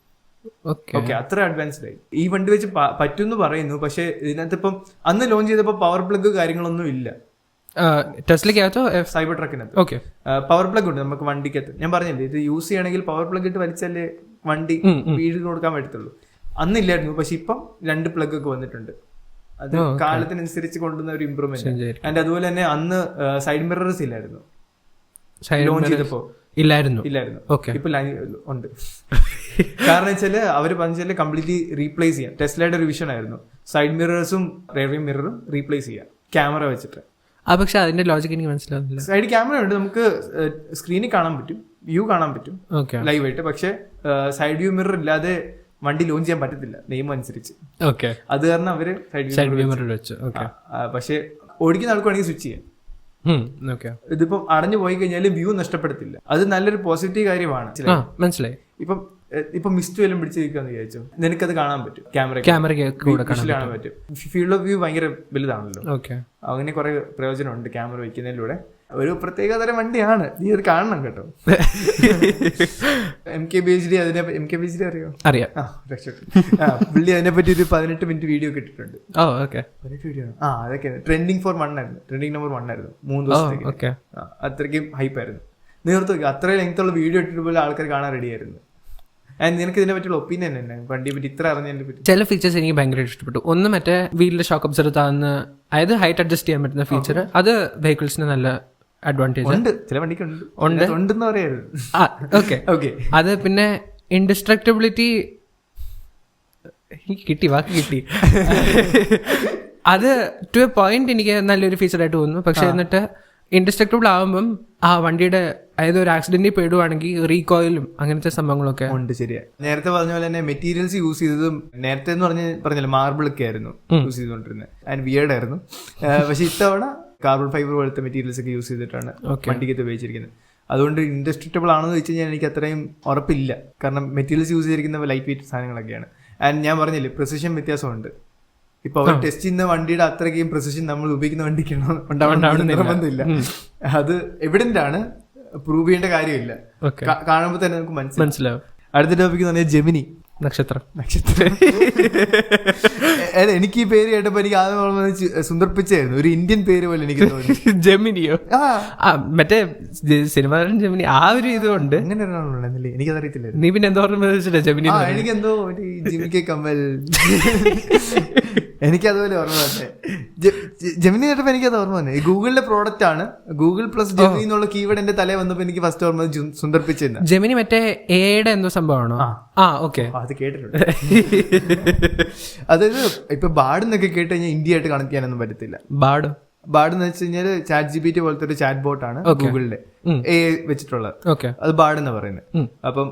ഓക്കെ, അത്ര അഡ്വാൻസ്ഡ് ആയി. ഈ വണ്ടി വെച്ച് പറ്റുമെന്ന് പറയുന്നു. പക്ഷെ ഇതിനകത്ത് ഇപ്പം അന്ന് ലോഞ്ച് ചെയ്തപ്പോൾ പവർ പ്ലഗ് കാര്യങ്ങളൊന്നും ഇല്ല. ടെസ്ലയ്ക്കകത്തോ സൈബർ ട്രക്കിനകത്ത് പവർ പ്ലഗ് ഉണ്ട് നമുക്ക് വണ്ടിക്കകത്ത്. ഞാൻ പറഞ്ഞില്ലേ, ഇത് യൂസ് ചെയ്യണമെങ്കിൽ പവർ പ്ലഗ് ഇട്ട് വലിച്ചാലേ വണ്ടി വീടിന് കൊടുക്കാൻ പറ്റത്തുള്ളൂ. അന്നില്ലായിരുന്നു. പക്ഷെ ഇപ്പം 2 പ്ലഗ് ഒക്കെ വന്നിട്ടുണ്ട്. അത് കാലത്തിനനുസരിച്ച് കൊണ്ടുവന്ന ഒരു ഇമ്പ്രൂവ്മെന്റ്. ആൻഡ് അതുപോലെ തന്നെ അന്ന് സൈഡ് മിറേഴ്സ് ഇല്ലായിരുന്നു ലോഞ്ച് ചെയ്തപ്പോ. ഇല്ലായിരുന്നു. ഇപ്പൊ ഉണ്ട്. കാരണം വെച്ചാല് അവര് പറഞ്ഞാല് കംപ്ലീറ്റ്ലി റീപ്ലേസ് ചെയ്യാം. ടെസ്ലയുടെ ഒരു വിഷൻ ആയിരുന്നു സൈഡ് മിറേഴ്സും റിയർ മിററും റീപ്ലേസ് ചെയ്യാം ക്യാമറ വെച്ചിട്ട്. പക്ഷെ അതിന്റെ ലോജിക് എനിക്ക് മനസ്സിലാവുന്നില്ല. സൈഡ് ക്യാമറ ഉണ്ട്, നമുക്ക് സ്ക്രീനിൽ കാണാൻ പറ്റും, വ്യൂ കാണാൻ പറ്റും ലൈവ് ആയിട്ട്. പക്ഷെ സൈഡ് വ്യൂ മിറർ ഇല്ലാതെ വണ്ടി ലോഞ്ച് ചെയ്യാൻ പറ്റത്തില്ല നിയമം അനുസരിച്ച്. അത് കാരണം അവര് സൈഡ് വ്യൂ മിറർ വെച്ചു. പക്ഷെ ഓടിക്കുന്ന ആൾക്കാണെങ്കിൽ സ്വിച്ച് ചെയ്യാം. ഇതിപ്പം അടഞ്ഞു പോയി കഴിഞ്ഞാൽ വ്യൂ നഷ്ടപ്പെടത്തില്ല. അത് നല്ലൊരു പോസിറ്റീവ് കാര്യമാണ്. മനസ്സിലായി. ഇപ്പം ഇപ്പൊ മിസ്റ്റ് വല്ലതും പിടിച്ചിരിക്കാന്ന് വിചാരിച്ചു, നിനക്കത് കാണാൻ പറ്റും, ക്യാമറ കാണാൻ പറ്റും. ഫീൽഡ് ഓഫ് വ്യൂ ഭയങ്കര വലുതാണല്ലോ. ഓക്കെ, അങ്ങനെ കുറെ പ്രയോജനമുണ്ട് ക്യാമറ വെക്കുന്നതിലൂടെ. ഒരു പ്രത്യേക തരം വണ്ടിയാണ്, നീ അത് കാണണം കേട്ടോ. MKBHD അറിയോ? അറിയാം. പുള്ളി അതിനെപ്പറ്റി ഒരു 18 മിനിറ്റ് വീഡിയോ കിട്ടിയിട്ടുണ്ട്. 18 വീഡിയോ അതൊക്കെ ട്രെൻഡിങ് ഫോർ 1 ആയിരുന്നു, ട്രെൻഡിങ് നമ്പർ 1 ആയിരുന്നു 3 ദിവസത്തേക്ക്. അത്രയ്ക്കും ഹൈപ്പായിരുന്നു. നേരത്തെ അത്രയും ലെങ്ത്തുള്ള വീഡിയോ ഇട്ടിട്ട് പോലെ ആൾക്കാർ കാണാൻ റെഡി ആയിരുന്നു. നിനക്ക് ഇതിനെ പറ്റിയുള്ള ഒപ്പീനിയൻ തന്നെ, വണ്ടിയെ പറ്റി ഇത്ര അറിഞ്ഞതിനെ പറ്റി? ചില ഫീച്ചേഴ്സ് എനിക്ക് ഭയങ്കര ഇഷ്ടപ്പെട്ടു. ഒന്ന് മറ്റേ വീലിന്റെ ഷോക്ക് അബ്സർവ് താന്ന്, അതായത് ഹൈറ്റ് അഡ്ജസ്റ്റ് ചെയ്യാൻ പറ്റുന്ന ഫീച്ചർ, അത് വെഹിക്കിൾസിന് നല്ല അഡ്വാൻറ്റേജ് ഉണ്ട്. ചില വണ്ടിക്ക് ഉണ്ടെന്ന് പറയരുത്. ഓക്കെ. അത് പിന്നെ ഇൻഡിസ്ട്രക്റ്റബിലിറ്റി കിട്ടി, വാക്ക് കിട്ടി. അത് ടു എ പോയിന്റ് എനിക്ക് നല്ലൊരു ഫീച്ചറായിട്ട് തോന്നുന്നു. പക്ഷെ എന്നിട്ട് ഇൻഡിസ്ട്രക്റ്റബിൾ ആകുമ്പം ആ വണ്ടിയുടെ അതായത് ഒരു ആക്സിഡന്റിൽ പെടുവാണെങ്കിൽ റീകോയിലും അങ്ങനത്തെ സംഭവങ്ങളൊക്കെ ഉണ്ട്. ശരിയാ, നേരത്തെ പറഞ്ഞ പോലെ തന്നെ മെറ്റീരിയൽസ് യൂസ് ചെയ്തതും നേരത്തെ എന്ന് പറഞ്ഞല്ലോ മാർബിൾ ഒക്കെ ആയിരുന്നു യൂസ് ചെയ്തുകൊണ്ടിരുന്നത്. ആൻഡ് വിയേർഡ് ആയിരുന്നു. പക്ഷെ ഇത്തവണ കാർബൺ ഫൈബർ പോലത്തെ മെറ്റീരിയൽസ് ഒക്കെ യൂസ് ചെയ്തിട്ടാണ് വണ്ടിക്കകത്ത് ഉപയോഗിച്ചിരിക്കുന്നത്. അതുകൊണ്ട് ഇൻഡസ്ട്രക്റ്റബിൾ ആണെന്ന് വെച്ച് കഴിഞ്ഞാൽ എനിക്ക് അത്രയും ഉറപ്പില്ല. കാരണം മെറ്റീരിയൽസ് യൂസ് ചെയ്തിരിക്കുന്ന ലൈറ്റ് വെയിറ്റ് സാധനങ്ങളൊക്കെയാണ്. ആൻഡ് ഞാൻ പറഞ്ഞില്ലേ, പ്രിസിഷൻ വ്യത്യാസമുണ്ട്. ഇപ്പൊ അവർ ടെസ്റ്റ് ചെയ്യുന്ന വണ്ടിയുടെ അത്രയ്ക്കും പ്രിസിഷൻ നമ്മൾ ഉപയോഗിക്കുന്ന വണ്ടിക്ക് നിർബന്ധമില്ല. അത് എവിഡന്റ് ആണ്, പ്രൂവ് ചെയ്യേണ്ട കാര്യമില്ല. കാണുമ്പോൾ തന്നെ നമുക്ക് മനസ്സിലാവും. അടുത്ത ടോപ്പിക് എന്ന് പറഞ്ഞാൽ ജെമിനി നക്ഷത്രം. എനിക്ക് ഈ പേര് കേട്ടപ്പോ എനിക്ക് ആദ്യം സുന്ദർപ്പിച്ചായിരുന്നു, ഒരു ഇന്ത്യൻ പേര് പോലെ എനിക്ക് തോന്നി. ജെമിനിയോ? മറ്റേ സിനിമ ജെമിനി, ആ ഒരു ഇതുകൊണ്ട്. അങ്ങനെ ഒരാളുണ്ടല്ലേ, എനിക്കതറിയത്തില്ല. നീ പിന്നെ എന്തോ ഓർമ്മ ജെമിനി? എനിക്കെന്തോ ജിമിക്ക് കമ്മൽ, എനിക്കതുപോലെ ഓർമ്മ തന്നെ. ജെമിനി കേട്ടപ്പോ എനിക്കത് ഓർമ്മ തന്നെ. ഗൂഗിളിന്റെ പ്രോഡക്റ്റ് ആണ്. ഗൂഗിൾ പ്ലസ് ജെമിനി എന്നുള്ള കീവേഡ് എന്റെ തലേ വന്നപ്പോ എനിക്ക് ഫസ്റ്റ് ഓർമ്മ സുന്ദർപ്പിച്ചിരുന്നു. ജെമിനി മറ്റേ എയുടെ എന്തോ സംഭവമാണോ? ഓക്കെ, അത് കേട്ടിട്ടുണ്ട്. അതായത് ഇപ്പൊ ബാഡ് എന്നൊക്കെ കേട്ട് കഴിഞ്ഞാൽ ഇന്ത്യയായിട്ട് കണക്ട് ചെയ്യാനൊന്നും പറ്റത്തില്ല. ബാഡ് എന്ന് വെച്ച് കഴിഞ്ഞാൽ ചാറ്റ് GPT പോലത്തെ ഒരു ചാറ്റ് ബോട്ട് ആണ് ഗൂഗിളിന്റെ AI വെച്ചിട്ടുള്ളത്. അത് ബാഡ് എന്ന് പറയുന്നത്. അപ്പം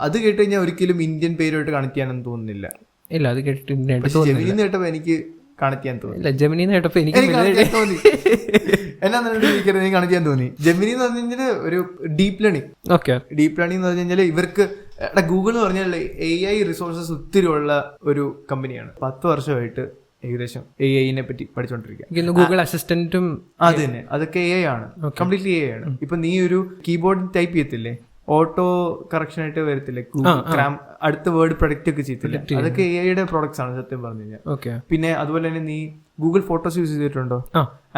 അത് കേട്ട് കഴിഞ്ഞാൽ ഒരിക്കലും ഇന്ത്യൻ പേരുമായിട്ട് കണക്ട് ചെയ്യാനൊന്നും തോന്നുന്നില്ല. ഇല്ല, അത് കേട്ടിട്ട് ജെമിനി കേട്ടപ്പോ എനിക്ക് കണക്ട് ചെയ്യാൻ തോന്നി. ജെമിനി കേട്ടപ്പോ എനിക്ക് തോന്നി എന്നാ നീ കണക്ട് ചെയ്യാൻ തോന്നി. ജെമിനി എന്ന് പറഞ്ഞു കഴിഞ്ഞാൽ ഒരു ഡീപ് ലേണിംഗ്. ഡീപ് ലേണിംഗ് എന്ന് പറഞ്ഞു കഴിഞ്ഞാൽ ഇവർക്ക് ഗൂഗിൾ എന്ന് പറഞ്ഞാൽ AI റിസോഴ്സസ് ഒത്തിരി ഉള്ള ഒരു കമ്പനിയാണ്. 10 വർഷമായിട്ട് ഏകദേശം AI പറ്റി പഠിച്ചോണ്ടിരിക്കുക. ഗൂഗിൾ അസിസ്റ്റന്റും അത് തന്നെ, അതൊക്കെ AI ആണ്, കംപ്ലീറ്റ്ലി AI ആണ്. ഇപ്പൊ നീ ഒരു കീബോർഡ് ടൈപ്പ് ചെയ്യത്തില്ലേ, ഓട്ടോ കറക്ഷൻ ആയിട്ട് വരത്തില്ലേ, അടുത്ത വേർഡ് പ്രൊഡക്റ്റ് ഒക്കെ ചെയ്യത്തില്ലേ, അതൊക്കെ AI പ്രോഡക്ട്സ് ആണ് സത്യം പറഞ്ഞു കഴിഞ്ഞാൽ. പിന്നെ അതുപോലെ തന്നെ നീ ഗൂഗിൾ ഫോട്ടോസ് യൂസ് ചെയ്തിട്ടുണ്ടോ?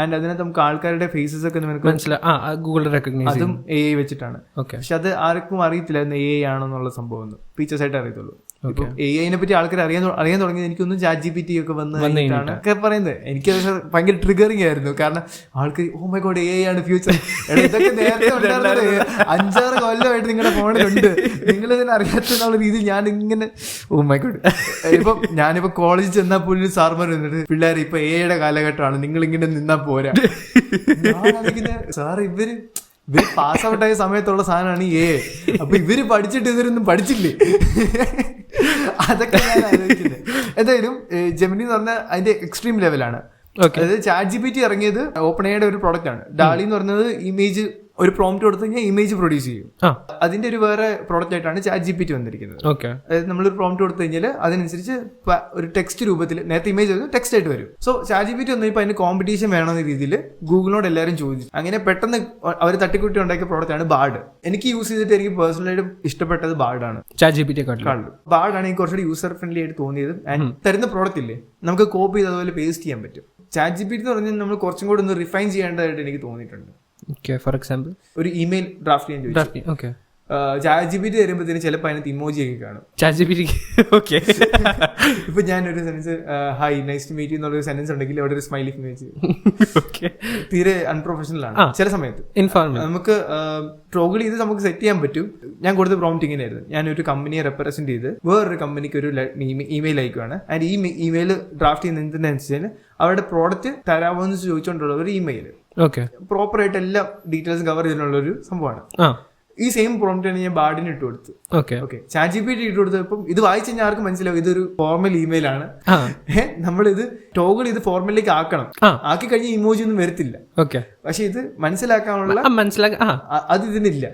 ആൻഡ് അതിനകത്ത് നമുക്ക് ആൾക്കാരുടെ ഫേസസ് ഒക്കെ ഗൂഗിൾ റെക്കഗ്നൈസ്, അതും AI വെച്ചിട്ടാണ്. പക്ഷെ അത് ആർക്കും അറിയത്തില്ല AI ആണെന്നുള്ള സംഭവം, ഫീച്ചേഴ്സ് ആയിട്ട് അറിയത്തുള്ളൂ. ഇപ്പൊ AI പറ്റി ആൾക്കാർ അറിയാൻ തുടങ്ങിയത് എനിക്കൊന്നും ചാറ്റ് GPT ഒക്കെ വന്നിട്ടാണ് ഒക്കെ പറയുന്നത്. എനിക്കത് ഭയങ്കര ട്രിഗറിങ് ആയിരുന്നു. കാരണം ആൾക്ക് ഓ മൈ ഗോഡ് AI ആണ് ഫ്യൂച്ചർ. ഇതൊക്കെ നേരത്തെ ഉണ്ടായിരുന്നത് 5-6 കൊല്ലമായിട്ട് നിങ്ങളുടെ ഫോണിലുണ്ട്, നിങ്ങളിതിനെ അറിയാത്ത രീതിയിൽ ഞാൻ ഇങ്ങനെ ഓ മൈ ഗോഡ്. ഇപ്പൊ ഞാനിപ്പോ കോളേജിൽ ചെന്നാൽ പോലും സാർമാർ വന്നിട്ട് പിള്ളേർ ഇപ്പൊ AI കാലഘട്ടമാണ്, നിങ്ങൾ ഇങ്ങനെ നിന്നാ പോരാ. സാർ ഇവര് പാസ് ഔട്ട് ആയ സമയത്തുള്ള സാധനമാണ് ഈ AI. അപ്പൊ ഇവര് പഠിച്ചിട്ട് ഇവരൊന്നും പഠിച്ചില്ലേ? അതൊക്കെ ഞാൻ ആലോചിക്കുന്നത്. എന്തായാലും ജെമിനി എന്ന് പറഞ്ഞാൽ അതിന്റെ എക്സ്ട്രീം ലെവലാണ്. അതായത് ചാറ്റ് GPT ഇറങ്ങിയത് ഓപ്പൺ എയുടെ ഒരു പ്രോഡക്റ്റ് ആണ്. ഡാലി എന്ന് പറയുന്നത് ഇമേജ് ഒരു പ്രോംപ്റ്റ് കൊടുത്തു കഴിഞ്ഞാൽ ഇമേജ് പ്രൊഡ്യൂസ് ചെയ്യും. അതിന്റെ ഒരു വേറെ പ്രോഡക്റ്റ് ആയിട്ടാണ് ചാറ്റ് GPT വന്നിരിക്കുന്നത്. അതായത് നമ്മളൊരു പ്രോംപ്റ്റ് കൊടുത്തു കഴിഞ്ഞാൽ അതിനനുസരിച്ച് ഒരു ടെക്സ്റ്റ് രൂപത്തിൽ, നേരത്തെ ഇമേജ് ടെക്സ്റ്റ് ആയിട്ട് വരും. സോ ചാറ്റ് GPT വന്നപ്പോൾ അതിന് കോമ്പറ്റീഷൻ വേണമെന്ന രീതിയിൽ ഗൂഗിളിനോട് എല്ലാവരും ചോദിച്ചു. അങ്ങനെ പെട്ടെന്ന് അവർ തട്ടിക്കുട്ടി ഉണ്ടാക്കിയ പ്രോഡക്റ്റ് ആണ് ബാഡ്. എനിക്ക് യൂസ് ചെയ്തിട്ട് എനിക്ക് പേഴ്സണലായിട്ട് ഇഷ്ടപ്പെട്ടത് ബാഡാണ്. ചാറ്റ് GPT ബാഡാണ് എനിക്ക് കുറച്ചുകൂടി യൂസർ ഫ്രണ്ട്ലി ആയിട്ട് തോന്നിയത്. ആൻഡ് തരുന്ന പ്രോഡക്റ്റ് ഇല്ലേ, നമുക്ക് കോപ്പി ചെയ്ത് അതുപോലെ പേസ്റ്റ് ചെയ്യാൻ പറ്റും. ചാറ്റ് GPT എന്ന് പറഞ്ഞാൽ നമ്മൾ കുറച്ചും കൂടി ഒന്ന് റിഫൈൻ ചെയ്യേണ്ടതായിട്ട് എനിക്ക് തോന്നിയിട്ടുണ്ട്. ഫോർ എക്സാമ്പിൾ ഒരു ഇമെയിൽ ഡ്രാഫ്റ്റ് ചെയ്യാൻ ചോദിച്ചു. ചാറ്റ് GPT വരുമ്പോഴത്തേന് ചിലപ്പോൾ അതിനകത്ത് ഇമോജി ഒക്കെ കാണും. ഇപ്പൊ ഞാനൊരു sense hi nice to meet എന്നുള്ളൊരു സെൻസ് ഉണ്ടെങ്കിൽ അവിടെ ഒരു സ്മൈലി ഇമേജ് തീരെ അൺപ്രൊഫഷണൽ ആണ് ചില സമയത്ത്. നമുക്ക് ട്രോഗിൾ ചെയ്ത് നമുക്ക് സെറ്റ് ചെയ്യാൻ പറ്റും. ഞാൻ കൊടുത്ത പ്രോംപ്റ്റ് ഇങ്ങനെയായിരുന്നു, ഞാനൊരു കമ്പനിയെ റെപ്രസെന്റ് ചെയ്ത് വേറൊരു കമ്പനിക്ക് ഒരു ഇമെയിൽ അയക്കുവാണ്. ആൻഡ് ഈ ഇമെയിൽ ഡ്രാഫ്റ്റ് ചെയ്യുന്നതിനനുസരിച്ച് അവരുടെ പ്രോഡക്റ്റ് തരാമോ എന്ന് ചോദിച്ചുകൊണ്ടുള്ള ഒരു ഇമെയിൽ, പ്രോപ്പർ ആയിട്ട് എല്ലാ ഡീറ്റെയിൽസും കവർ ചെയ്തിട്ടുള്ള ഒരു സംഭവമാണ്. ഈ സെയിം പ്രോംപ്റ്റ് ഞാൻ ബാർഡിന് ഇട്ട് കൊടുത്തു. ഓക്കെ ChatGPT ഇട്ട് കൊടുത്തപ്പം ഇത് വായിച്ച് കഴിഞ്ഞാൽ ആർക്കും മനസ്സിലാവും ഇതൊരു ഫോർമൽ ഇമെയിൽ ആണ്. നമ്മളിത് ടോഗിൾ ഇത് ഫോർമലിലേക്ക് ആക്കണം. ആക്കി കഴിഞ്ഞാൽ ഇമോജി ഒന്നും വരത്തില്ല. പക്ഷെ ഇത് മനസ്സിലാക്കാനുള്ള അത് ഇതിനില്ല.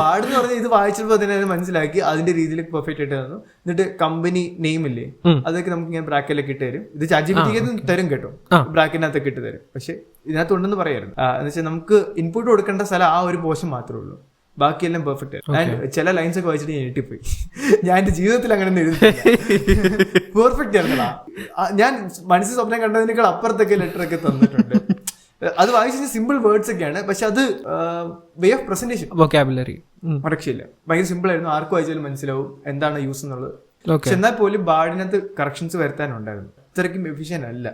ബാർഡ് എന്ന് പറഞ്ഞാൽ ഇത് വായിച്ചപ്പോൾ തന്നെ മനസ്സിലാക്കി അതിന്റെ രീതിയിൽ പെർഫെക്റ്റ് ആയിട്ട് തന്നു. എന്നിട്ട് കമ്പനി നെയിം ഇല്ലേ അതൊക്കെ നമുക്ക് ഇങ്ങനെ ബ്രാക്കറ്റിലൊക്കെ ഇട്ട് തരും. ഇത് ChatGPT തരും കേട്ടോ, ബ്രാക്കറ്റിനകത്തൊക്കെ ഇട്ട് തരും. പക്ഷെ ഇതിനകത്തുണ്ടെന്ന് പറയായിരുന്നു. എന്ന് വെച്ചാൽ നമുക്ക് ഇൻപുട്ട് കൊടുക്കേണ്ട സ്ഥലം ആ ഒരു പോർഷൻ മാത്രമേ ഉള്ളൂ, ബാക്കിയെല്ലാം പെർഫെക്റ്റ് ആണ്. ആൻഡ് ചില ലൈൻസ് ഒക്കെ വായിച്ചിട്ട് ഞാൻ ഞെട്ടിപ്പോയി. ഞാൻ എന്റെ ജീവിതത്തിൽ അങ്ങനെ എഴുതി പെർഫെക്റ്റ് ആയിരുന്നടാ. ഞാൻ മനസ്സിൽ സ്വപ്നം കണ്ടതിനേക്കാൾ അപ്പുറത്തൊക്കെ ലെറ്റർ ഒക്കെ തന്നിട്ടുണ്ട്. അത് വായിച്ച സിമ്പിൾ വേർഡ്സ് ഒക്കെയാണ്, പക്ഷെ അത് വേ ഓഫ് പ്രസന്റേഷൻ വൊക്കാബുലറി രക്ഷയില്ല. ഭയങ്കര സിമ്പിൾ ആയിരുന്നു, ആർക്കും വായിച്ചാലും മനസ്സിലാവും എന്താണ് യൂസ് എന്നുള്ളത്. പക്ഷെ എന്നാൽ പോലും ബാർഡിനകത്ത് കറക്ഷൻസ് വരുത്താനുണ്ടായിരുന്നു, ഇത്രയ്ക്കും എഫിഷ്യന്റ് അല്ല.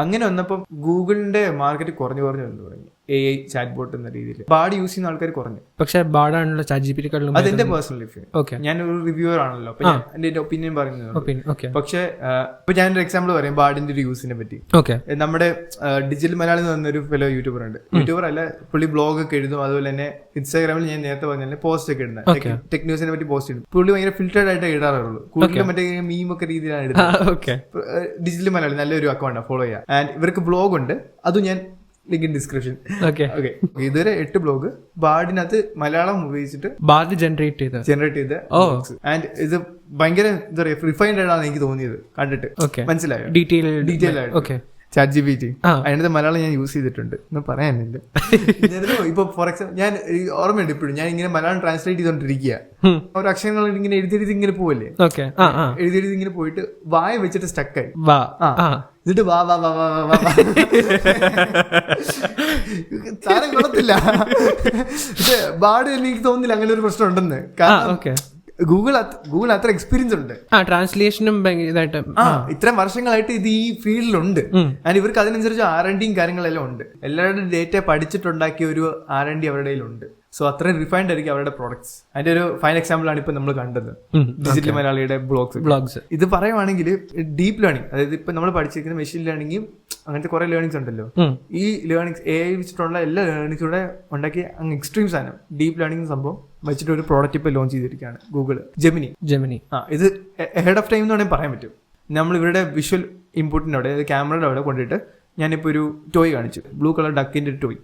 അങ്ങനെ വന്നപ്പം ഗൂഗിളിന്റെ മാർക്കറ്റ് കുറഞ്ഞു വന്നു തുടങ്ങി. AI ചാറ്റ് ബോട്ട് എന്ന രീതിയിൽ ബാർഡ് യൂസ് ചെയ്യുന്ന ആൾക്കാർ കുറഞ്ഞു. പക്ഷെ ബാർഡാണല്ലോ ChatGPT. അതെന്റെ പേഴ്സണൽ ഒപ്പീനിയൻ. ഞാനൊരു റിവ്യൂവർ ആണല്ലോ, അപ്പൊ എന്റെ ഒപ്പീനിയൻ പറയുന്നത്. പക്ഷെ ഇപ്പൊ ഞാനൊരു എക്സാമ്പിൾ പറയാം ബാർഡിന്റെ ഒരു യൂസിനെ പറ്റി. നമ്മുടെ ഡിജിറ്റൽ മലയാളി എന്ന് പറഞ്ഞൊരു ഫെലോ യൂട്യൂബർ ഉണ്ട്. യൂട്യൂബർ അല്ല, പുള്ളി ബ്ലോഗ് ഒക്കെ എഴുതും. അതുപോലെ തന്നെ ഇൻസ്റ്റാഗ്രാമിൽ ഞാൻ നേരത്തെ പറഞ്ഞ പോസ്റ്റ് ഒക്കെ ഇടുന്നത്, ടെക് ന്യൂസിനെ പറ്റി പോസ്റ്റ് ഇടും. പുള്ളി ഭയങ്കര ഫിൽറ്റേഡ് ആയിട്ട് ഇടാറുള്ളൂ. കൂടുതലും മറ്റേ മീം ഒക്കെ രീതിയിലാണ് ഇടുന്നത്. ഡിജിറ്റൽ മലയാളി നല്ലൊരു അക്കൗണ്ടാണ്, ഫോളോ ചെയ്യാം. ആൻഡ് ഇവർക്ക് ബ്ലോഗ് ഉണ്ട്, അതും ഞാൻ ലിങ്ക് ഇൻ ഡിസ്ക്രിപ്ഷൻ. ഇതുവരെ 8 ബ്ലോഗ് ബാർഡിനകത്ത് മലയാളം ഉപയോഗിച്ചിട്ട് ബാർഡ് ജനറേറ്റ് ചെയ്ത്. ആൻഡ് ഇത് ഭയങ്കര എന്താ പറയാ റിഫൈൻഡ് ആയിട്ടാണ് എനിക്ക് തോന്നിയത് കണ്ടിട്ട്. മനസ്സിലായോ? ഡീറ്റെയിൽ ആയിട്ട് ChatGPT അതിനകത്ത് മലയാളം ഞാൻ യൂസ് ചെയ്തിട്ടുണ്ട് എന്ന് പറയാനില്ല. ഇപ്പൊ ഫോർ എക്സാമ്പിൾ ഞാൻ ഓർമ്മയുണ്ട് ഇപ്പോഴും, ഞാൻ ഇങ്ങനെ മലയാളം ട്രാൻസ്ലേറ്റ് ചെയ്തോണ്ടിരിക്കുക. ഒരു അക്ഷരങ്ങൾ ഇങ്ങനെ എഴുതി ഇങ്ങനെ പോവല്ലേ, എഴുതി ഇങ്ങനെ പോയിട്ട് വായ വെച്ചിട്ട് സ്റ്റക്കായി. എന്നിട്ട് വാ വാ വാ വാ വാ സാധനം കൊള്ളത്തില്ല. പക്ഷെ ബാർഡ് എനിക്ക് തോന്നുന്നില്ല അങ്ങനെ ഒരു പ്രശ്നം ഉണ്ടെന്ന്. കാരണം ഗൂഗിൾ അത്ര എക്സ്പീരിയൻസ് ഉണ്ട് ട്രാൻസ്ലേഷനും ഇത്രയും വർഷങ്ങളായിട്ട് ഇത് ഈ ഫീൽഡിലുണ്ട്. ആൻഡ് ഇവർക്ക് അതിനനുസരിച്ച് R&D കാര്യങ്ങളെല്ലാം ഉണ്ട്. എല്ലാവരുടെ ഡേറ്റ പഠിച്ചിട്ടുണ്ടാക്കിയ ഒരു R&D അവരുടെ കയ്യിലുണ്ട്. സോ അത്രയും റിഫൈൻഡ് ആയിരിക്കും അവരുടെ പ്രോഡക്ട്സ്. അതിന്റെ ഒരു ഫൈൻ എക്സാമ്പിൾ ആണ് ഇപ്പൊ നമ്മൾ കണ്ടത്, ഡിജിറ്റൽ മലയാളിയുടെ ബ്ലോഗ്സ്. ഇത് പറയുവാണെങ്കിൽ ഡീപ്പ് ലേണിംഗ്, അതായത് ഇപ്പൊ നമ്മൾ പഠിച്ചിരിക്കുന്ന മെഷീൻ ലേണിംഗും അങ്ങനത്തെ കുറെ ലേണിംഗ്സ് ഉണ്ടല്ലോ. ഈ ലേണിംഗ്സ് AI വെച്ചിട്ടുള്ള എല്ലാ ലേണിംഗ്സൂടെ ഉണ്ടാക്കി അങ്ങ് എക്സ്ട്രീം സാധനം ഡീപ്പ് ലേണിംഗ് സംഭവം വെച്ചിട്ട് ഒരു പ്രോഡക്റ്റ് ഇപ്പൊ ലോഞ്ച് ചെയ്തിരിക്കുകയാണ് ഗൂഗിൾ, ജെമിനി. ഇത് ഹെഡ് ഓഫ് ടൈം എന്ന് വേണമെങ്കിൽ പറയാൻ പറ്റും. നമ്മൾ ഇവരുടെ വിഷ്വൽ ഇൻപുട്ടിന്റെ അവിടെ, അതായത് ക്യാമറയുടെ അവിടെ കൊണ്ടിട്ട് ഞാനിപ്പോ ഒരു ടോയ് കാണിച്ചു, ബ്ലൂ കളർ ഡക്കിന്റെ ടോയ്.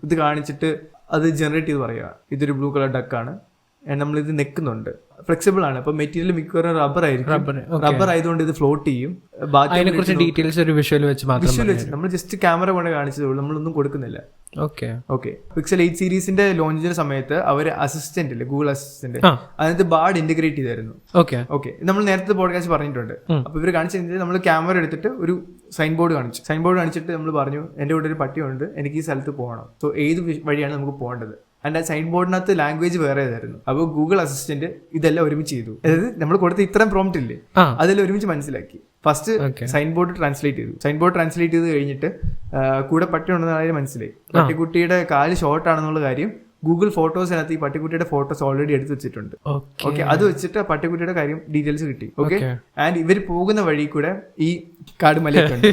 ഇത് കാണിച്ചിട്ട് അത് ജനറേറ്റ് ചെയ്ത് പറയുക ഇതൊരു ബ്ലൂ കളർ ഡക്കാണ്, നമ്മളിത് നെക്കുന്നുണ്ട്, ഫ്ലെക്സിബിൾ ആണ്. അപ്പൊ മെറ്റീരിയൽ മിക്കവാറും റബ്ബർ ആയിരിക്കും. റബ്ബർ ആയതുകൊണ്ട് ഇത് ഫ്ലോട്ട് ചെയ്യും. ഡീറ്റെയിൽസ് ഒരു വിഷ്വൽ വെച്ച് നമ്മൾ ജസ്റ്റ് ക്യാമറ കൊണ്ട് കാണിച്ചതേ ഉള്ളൂ, നമ്മളൊന്നും കൊടുക്കുന്നില്ല. പിക്സൽ 8 സീരീസിന്റെ ലോഞ്ചിന്റെ സമയത്ത് അവർ അസിസ്റ്റന്റ് ഇല്ലേ, ഗൂഗിൾ അസിസ്റ്റന്റ്, അതിനകത്ത് ബാർഡ് ഇന്റഗ്രേറ്റ് ചെയ്തായിരുന്നു. നമ്മൾ നേരത്തെ പോഡ്കാസ്റ്റ് പറഞ്ഞിട്ടുണ്ട്. അപ്പൊ ഇവർ കാണിച്ചു, നമ്മൾ ക്യാമറ എടുത്തിട്ട് ഒരു സൈൻ ബോർഡ് കാണിച്ചിട്ട് നമ്മൾ പറഞ്ഞു എന്റെ കൂടെ ഒരു പട്ടിയുണ്ട്, എനിക്ക് ഈ സ്ഥലത്ത് പോകണം. സോ ഏത് വഴിയാണ് നമുക്ക് പോകേണ്ടത്? അതിന്റെ സൈൻ ബോർഡിനകത്ത് ലാംഗ്വേജ് വേറെ ഏതായിരുന്നു. അപ്പോൾ ഗൂഗിൾ അസിസ്റ്റന്റ് ഇതെല്ലാം ഒരുമിച്ച് ചെയ്തു. അതായത് നമ്മൾ കൊടുത്ത ഇത്രയും പ്രോംപ്റ്റ് ഇല്ലേ, അതെല്ലാം ഒരുമിച്ച് മനസ്സിലാക്കി. ഫസ്റ്റ് സൈൻ ബോർഡ് ട്രാൻസ്ലേറ്റ് ചെയ്ത് കഴിഞ്ഞിട്ട് കൂടെ പട്ടി ഉണ്ടെന്ന കാര്യം മനസ്സിലായി. പട്ടിക്കുട്ടിയുടെ കാല് ഷോർട്ട് ആണെന്നുള്ള കാര്യം ഗൂഗിൾ ഫോട്ടോസിനകത്ത് ഈ പട്ടിക്കുട്ടിയുടെ ഫോട്ടോസ് ഓൾറെഡി എടുത്ത് വെച്ചിട്ടുണ്ട്. അത് വെച്ചിട്ട് പട്ടിക്കുട്ടിയുടെ കാര്യം ഡീറ്റെയിൽസ് കിട്ടി. ആൻഡ് ഇവർ പോകുന്ന വഴി കൂടെ ഈ കാട് മലയുണ്ട്,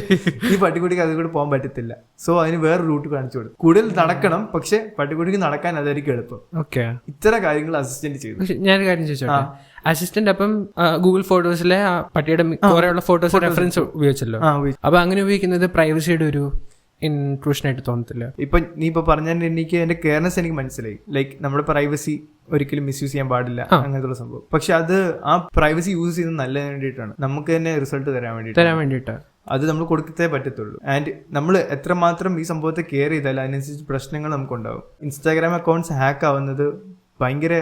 ഈ പട്ടിക്കുട്ടിക്ക് അത് കൂടെ പോകാൻ പറ്റത്തില്ല. സോ അതിന് വേറെ റൂട്ട് കാണിച്ചു കൊടുക്കും. കൂടുതൽ നടക്കണം, പക്ഷെ പട്ടിക്കുട്ടിക്ക് നടക്കാൻ അതായിരിക്കും എളുപ്പം. ഇത്തരം കാര്യങ്ങൾ അസിസ്റ്റന്റ് ചെയ്തു. ഞാനൊരു കാര്യം ചോദിച്ചോട്ടെ, അസിസ്റ്റന്റ് അപ്പം ഗൂഗിൾ ഫോട്ടോസിലെ പട്ടിയുടെ കുറെയുള്ള ഫോട്ടോസ് റെഫറൻസ് ഉപയോഗിച്ചല്ലോ. അപ്പൊ അങ്ങനെ ഉപയോഗിക്കുന്നത് പ്രൈവസിയുടെ ഒരു ഇൻട്രൂഷൻ ആയിട്ട് തോന്നത്തില്ല? ഇപ്പൊ നീ ഇപ്പൊ പറഞ്ഞാൽ എനിക്ക് എന്റെ കെയർനെസ് എനിക്ക് മനസ്സിലായി. ലൈക്ക് നമ്മുടെ പ്രൈവസി ഒരിക്കലും മിസ്യൂസ് ചെയ്യാൻ പാടില്ല അങ്ങനത്തെ സംഭവം. പക്ഷെ അത് ആ പ്രൈവസി യൂസ് ചെയ്യുന്നത് നല്ലതിന് വേണ്ടിയിട്ടാണ്, നമുക്ക് തന്നെ റിസൾട്ട് തരാൻ വേണ്ടിയിട്ട്. അത് നമ്മൾ കൊടുക്കത്തേ പറ്റത്തുള്ളൂ. ആൻഡ് നമ്മൾ എത്രമാത്രം ഈ സംഭവത്തെ കെയർ ചെയ്താൽ അതിനനുസരിച്ച് പ്രശ്നങ്ങൾ നമുക്കുണ്ടാവും. ഇൻസ്റ്റാഗ്രാം അക്കൗണ്ട്സ് ഹാക്ക് ആവുന്നത് ഭയങ്കര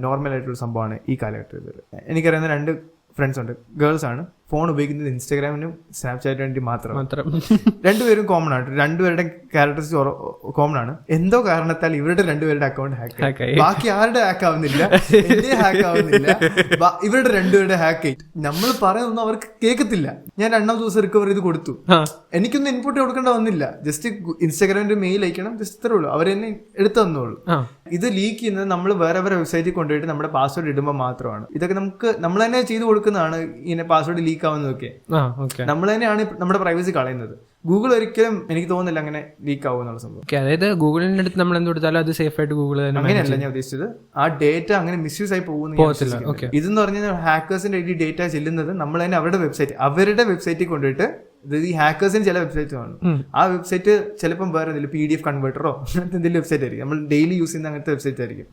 നോർമൽ ആയിട്ടുള്ള സംഭവമാണ് ഈ കാലഘട്ടത്തിൽ. എനിക്കറിയുന്ന 2 ഫ്രണ്ട്സ് ഉണ്ട്, ഗേൾസ് ആണ്. ഫോൺ ഉപയോഗിക്കുന്നത് ഇൻസ്റ്റാഗ്രാമിനും സ്നാപ്ചാറ്റിനും വേണ്ടി മാത്രം. രണ്ടുപേരും കോമൺ ആണ്, രണ്ടുപേരുടെ ക്യാരക്ടറിസ്റ്റിക്സ് കോമൺ ആണ്. എന്തോ കാരണത്താൽ ഇവരുടെ രണ്ടുപേരുടെ അക്കൗണ്ട് ഹാക്ക് ആയി. ബാക്കി ആരുടെ ഹാക്ക് ആവുന്നില്ല, എന്റെ ഹാക്ക് ആവുന്നില്ല, ഇവരുടെ രണ്ടുപേരുടെ ഹാക്ക് ആയി. നമ്മൾ പറയുന്നൊന്നും അവർക്ക് കേൾക്കത്തില്ല. ഞാൻ 2ാം ദിവസം റിക്കവർ ചെയ്ത് കൊടുത്തു. എനിക്കൊന്നും ഇൻപുട്ട് കൊടുക്കേണ്ട വന്നില്ല. ജസ്റ്റ് ഇൻസ്റ്റാഗ്രാമിന്റെ മെയിൽ അയക്കണം, ജസ്റ്റ് ഇത്രേ ഉള്ളൂ. അവരെന്നെ എടുത്തു തന്നോളൂ. ഇത് ലീക്ക് ചെയ്യുന്നത് നമ്മൾ വേറെ വെബ്സൈറ്റിൽ കൊണ്ടുപോയിട്ട് നമ്മുടെ പാസ്വേഡ് ഇടുമ്പോൾ മാത്രമാണ്. ഇതൊക്കെ നമ്മൾ തന്നെ ചെയ്ത് കൊടുക്കുന്നതാണ്. ഇങ്ങനെ പാസ്വേഡ് ലീക്ക് ആവുന്നതൊക്കെ നമ്മൾ തന്നെയാണ് നമ്മുടെ പ്രൈവസി കളയുന്നത്. ഗൂഗിൾ ഒരിക്കലും എനിക്ക് തോന്നുന്നില്ല അങ്ങനെ ലീക്ക് ആവും എന്നുള്ള സംഭവം. അതായത് ഗൂഗിളിന്റെ അടുത്ത് നമ്മൾ എന്ത് കൊടുത്താലും അത് സേഫ് ആയിട്ട് ഗൂഗിൾ തന്നെ അങ്ങനെയല്ല ഞാൻ ഉദ്ദേശിച്ചത്, ആ ഡേറ്റ അങ്ങനെ മിസ്യൂസ് ആയി പോകുന്നു. ഇതെന്ന് പറഞ്ഞാൽ ഹാക്കേഴ്സിന്റെ ഈ ഡേറ്റ ചെല്ലുന്നത് നമ്മൾ തന്നെ അവരുടെ വെബ്സൈറ്റിൽ കൊണ്ടുപോയിട്ട്, ഈ ഹാക്കേഴ്സിന് ചില വെബ്സൈറ്റ് കാണും, ആ വെബ്സൈറ്റ് ചിലപ്പം വേറെ എന്തെങ്കിലും PDF കൺവേർട്ടറോ അങ്ങനത്തെ എന്തെങ്കിലും വെബ്സൈറ്റ് ആയിരിക്കും, നമ്മൾ ഡെയിലി യൂസ് ചെയ്യുന്ന അങ്ങനത്തെ വെബ്സൈറ്റ് ആയിരിക്കും.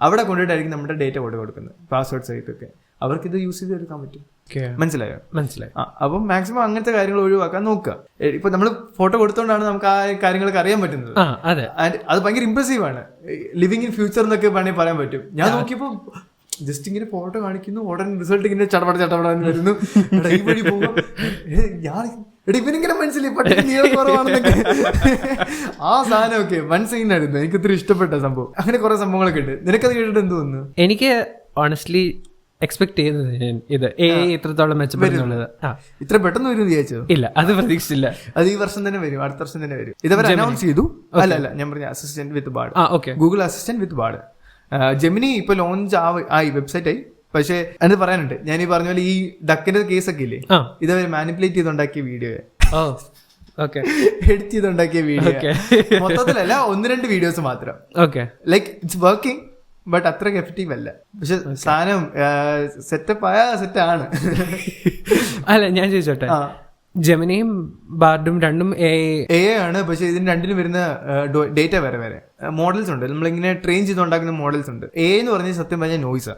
അവിടെ കൊണ്ടുപോയിട്ടായിരിക്കും നമ്മുടെ ഡേറ്റ കൊടുക്കുന്നത്, പാസ്വേഡ് സൈറ്റൊക്കെ. അവർക്ക് ഇത് യൂസ് ചെയ്ത് എടുക്കാൻ പറ്റും. മനസ്സിലായോ? മനസ്സിലായി. അപ്പം മാക്സിമം അങ്ങനത്തെ കാര്യങ്ങൾ ഒഴിവാക്കാൻ നോക്കുക. ഇപ്പൊ നമ്മൾ ഫോട്ടോ കൊടുത്തോണ്ടാണ് നമുക്ക് ആ കാര്യങ്ങളൊക്കെ അറിയാൻ പറ്റുന്നത്. അത് ഭയങ്കര ഇംപ്രസീവ് ആണ്. ലിവിങ് ഇൻ ഫ്യൂച്ചർ എന്നൊക്കെ വേണമെങ്കിൽ പറയാൻ പറ്റും. ഞാൻ നോക്കിയപ്പോ ജസ്റ്റ് ഇങ്ങനെ ഫോട്ടോ കാണിക്കുന്നു, ഉടനെ റിസൾട്ട് ഇങ്ങനെ ചടപടാന്ന് വരുന്നു, ഈ വഴി പോകും. ഞാൻ ഇവനിങ്ങനെ മനസ്സിലായി പട്ടി നീളം കുറവാണെന്നൊക്കെ. ആ സാധനമൊക്കെ മനസ്സിലായിരുന്നു. എനിക്ക് ഇത്തിരി ഇഷ്ടപ്പെട്ട സംഭവം. അങ്ങനെ കുറെ സംഭവങ്ങളൊക്കെ ഉണ്ട്. നിനക്കത് കേട്ടിട്ട് എന്ത് തോന്നുന്നു? എനിക്ക് ഓണസ്റ്റ്ലി എക്സ്പെക്ട് ചെയ്തത് ഇത് ഇത്രത്തോളം മെച്ചപ്പെടുന്നുള്ളത്. ഇത്ര പെട്ടെന്ന് വരും വിചാരിച്ചോ? ഇല്ല, അത് പ്രതീക്ഷിച്ചില്ല. അത് ഈ വർഷം തന്നെ വരും, അടുത്ത വർഷം തന്നെ വരും. ഇതവരെ അനൗൺസ് ചെയ്തു. അല്ല ഞാൻ പറഞ്ഞ അസിസ്റ്റന്റ് വിത്ത് ബാർഡ്, ഗൂഗിൾ അസിസ്റ്റന്റ് വിത്ത് ബാർഡ്. ജെമിനി ഇപ്പൊ ലോഞ്ച് ആയി, വെബ്സൈറ്റ് ആയി. പക്ഷെ അത് പറയാനുണ്ട്, ഞാൻ ഈ പറഞ്ഞ പോലെ ഈ ഡക്കിന്റെ കേസൊക്കെ ഇല്ലേ, ഇതവരെ മാനിപ്പുലേറ്റ് ചെയ്തുണ്ടാക്കിയ വീഡിയോ, എഡിറ്റ് ചെയ്തുണ്ടാക്കിയ വീഡിയോ, മൊത്തത്തിലല്ല 1-2 വീഡിയോസ് മാത്രം. ലൈക്ക് ഇറ്റ്സ് വർക്കിംഗ്, ബട്ട് അത്രയ്ക്ക് എഫക്റ്റീവ് അല്ല. പക്ഷെ സാധനം സെറ്റപ്പ് ആയ സെറ്റാണ്. അല്ല ഞാൻ ചോദിച്ചോട്ടെ, ജെമിനിയും ബാർഡും രണ്ടും AI ആണ്. പക്ഷെ ഇതിന് രണ്ടിനും വരുന്ന ഡേറ്റ വേറെ മോഡൽസ് ഉണ്ട്. നമ്മളിങ്ങനെ ട്രെയിൻ ചെയ്തുണ്ടാക്കുന്ന മോഡൽസ് ഉണ്ട്. AI എന്ന് പറഞ്ഞാൽ സത്യം പറഞ്ഞാൽ നോയ്സ്.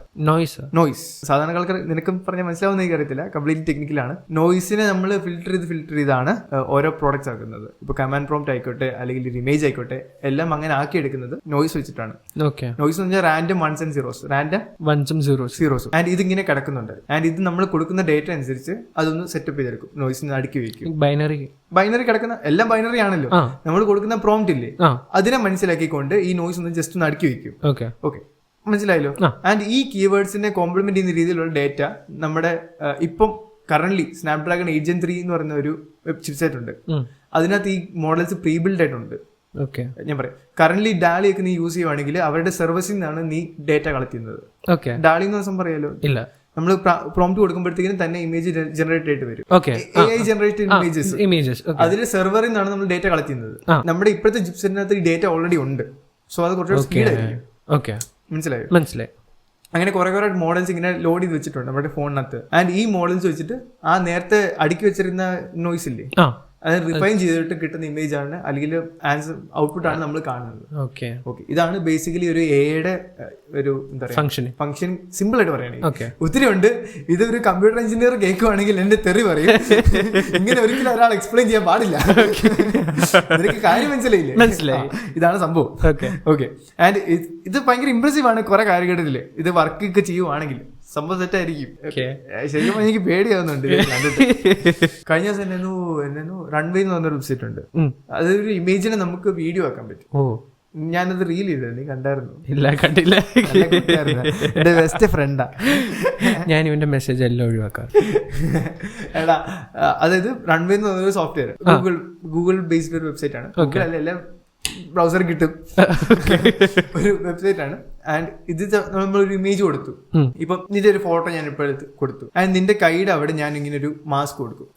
സാധാരണ ആൾക്കാർ നിനക്കും പറഞ്ഞാൽ മനസ്സിലാവുന്ന എനിക്ക് അറിയത്തില്ല, കംപ്ലീറ്റ് ടെക്നിക്കലാണ്. നോയ്സിനെ നമ്മൾ ഫിൽറ്റർ ചെയ്താണ് ഓരോ പ്രോഡക്ട്സ് ആക്കുന്നത്. ഇപ്പൊ കമാൻഡ് പ്രോംപ്റ്റ് ആയിക്കോട്ടെ, അല്ലെങ്കിൽ ഒരു ഇമേജ് ആയിക്കോട്ടെ, എല്ലാം അങ്ങനെ ആക്കി എടുക്കുന്നത് നോയ്സ് വെച്ചിട്ടാണ്. നോയ്സ് എന്ന് പറഞ്ഞാൽ random 1s and 0s. And ഇതിങ്ങനെ കിടക്കുന്നുണ്ട്. ആൻഡ് ഇത് നമ്മൾ കൊടുക്കുന്ന ഡേറ്റ അനുസരിച്ച് അതൊന്ന് സെറ്റപ്പ് ചെയ്തെടുക്കും, നോയ്സിന് അടുക്കി വെക്കും. ബൈനറി കിടക്കുന്ന എല്ലാം ബൈനറി ആണല്ലോ. നമ്മൾ കൊടുക്കുന്ന പ്രോംപ്റ്റ് ഇല്ലേ, അതിനെ മനസ്സിലാക്കിക്കൊണ്ട് ഈ നോയ്സ് ഒന്ന് ജസ്റ്റ് ഒന്ന് അടുക്കി വെക്കും. ഓക്കെ, മനസ്സിലായല്ലോ. ആൻഡ് ഈ കീവേഡ്സിനെ കോംപ്ലിമെന്റ് ചെയ്യുന്ന രീതിയിലുള്ള ഡേറ്റ നമ്മുടെ ഇപ്പം കറന്റ് സ്നാപ്ഡ്രാഗൺ 8 എന്ന് പറയുന്ന ഒരു ചിപ്സെറ്റ് ഉണ്ട്. അതിനകത്ത് ഈ മോഡൽസ് പ്രീ ബിൽഡ് ആയിട്ടുണ്ട്. ഞാൻ പറയാം, കറന്റ് ഡാലി ഒക്കെ നീ യൂസ് ചെയ്യുവാണെങ്കിൽ അവരുടെ സർവീസിൽ നിന്നാണ് നീ ഡേറ്റ കളക്ട് ചെയ്യുന്നത്. ഡാലി എന്ന് സംഭവം പറയാലോ, നമ്മൾ പ്രോംപ്റ്റ് കൊടുക്കുമ്പോഴത്തേക്കും തന്നെ ഇമേജ് ജനറേറ്റ് ആയിട്ട് വരും. AI ജനറേറ്റഡ് ഇമേജസ് അതിന്റെ സെർവറിൽ നിന്നാണ് നമ്മൾ ഡേറ്റ കളക്ട് ചെയ്യുന്നത്. നമ്മുടെ ഇപ്പോഴത്തെ ചിപ്സെറ്റിനകത്ത് ഈ ഡേറ്റ ഓൾറെഡി ഉണ്ട്. സോ അത് കുറച്ചുകൂടെ സ്പീഡ് ആയിരിക്കും. മനസ്സിലായി. അങ്ങനെ കുറെ മോഡൽസ് ഇങ്ങനെ ലോഡ് ചെയ്ത് വെച്ചിട്ടുണ്ട് നമ്മുടെ ഫോണിനകത്ത്. ആൻഡ് ഈ മോഡൽസ് വെച്ചിട്ട് ആ നേരത്തെ അടുക്കി വെച്ചിരുന്ന നോയ്സ് ഇല്ലേ, അത് റിഫൈൻ ചെയ്തിട്ട് കിട്ടുന്ന ഇമേജ് ആണ്, അല്ലെങ്കിൽ ആൻസർ ഔട്ട്പുട്ട് ആണ് നമ്മൾ കാണുന്നത്. ഓക്കെ, ഇതാണ് ബേസിക്കലി ഒരു എയുടെ ഒരു എന്താ പറയുക ഫംഗ്ഷൻ. സിമ്പിൾ ആയിട്ട് പറയുകയാണെങ്കിൽ ഒത്തിരി ഉണ്ട്. ഇതൊരു കമ്പ്യൂട്ടർ എഞ്ചിനീയർ കേൾക്കുവാണെങ്കിൽ എന്റെ തെറി പറയും, ഇങ്ങനെ ഒരിക്കലും ഒരാൾ എക്സ്പ്ലെയിൻ ചെയ്യാൻ പാടില്ല. നിനക്ക് കാര്യം മനസ്സിലായി? ഇതാണ് സംഭവം. ഓക്കെ, ആൻഡ് ഇത് ഭയങ്കര ഇംപ്രസീവ് ആണ് കുറെ കാര്യങ്ങളില്. ഇത് വർക്ക് ഒക്കെ ചെയ്യുവാണെങ്കിൽ സംഭവം സെറ്റ് ആയിരിക്കും. ശരിക്കും എനിക്ക് പേടിയാവുന്നുണ്ട്. കഴിഞ്ഞ ദിവസം എന്നു റൺവേ എന്ന് പറഞ്ഞൊരു വെബ്സൈറ്റ് ഉണ്ട്. അതൊരു ഇമേജിനെ നമുക്ക് വീഡിയോ ആക്കാൻ പറ്റും. ഞാനത് റീൽ ചെയ്തത്, നീ കണ്ടായിരുന്നു? ഇല്ല, കണ്ടില്ല. എന്റെ ബെസ്റ്റ് ഫ്രണ്ടാ. ഞാൻ ഇവന്റെ മെസ്സേജ് എല്ലാം ഒഴിവാക്കാം. എടാ, അതായത് റൺവേ എന്ന് പറഞ്ഞൊരു സോഫ്റ്റ്വെയർ ഗൂഗിൾ ബേസ്ഡ് ഒരു വെബ്സൈറ്റ് ആണ്. എല്ലാം ബ്രൗസർ കിട്ടും ഒരു വെബ്സൈറ്റ് ആണ്. ആൻഡ് ഇത് നമ്മളൊരു ഇമേജ് കൊടുത്തു. ഇപ്പൊ നിന്റെ ഒരു ഫോട്ടോ ഞാൻ ഇപ്പോൾ കൊടുത്തു. ആൻഡ് നിന്റെ കൈയുടെ അവിടെ ഞാൻ ഇങ്ങനെ ഒരു മാസ്ക് കൊടുക്കും.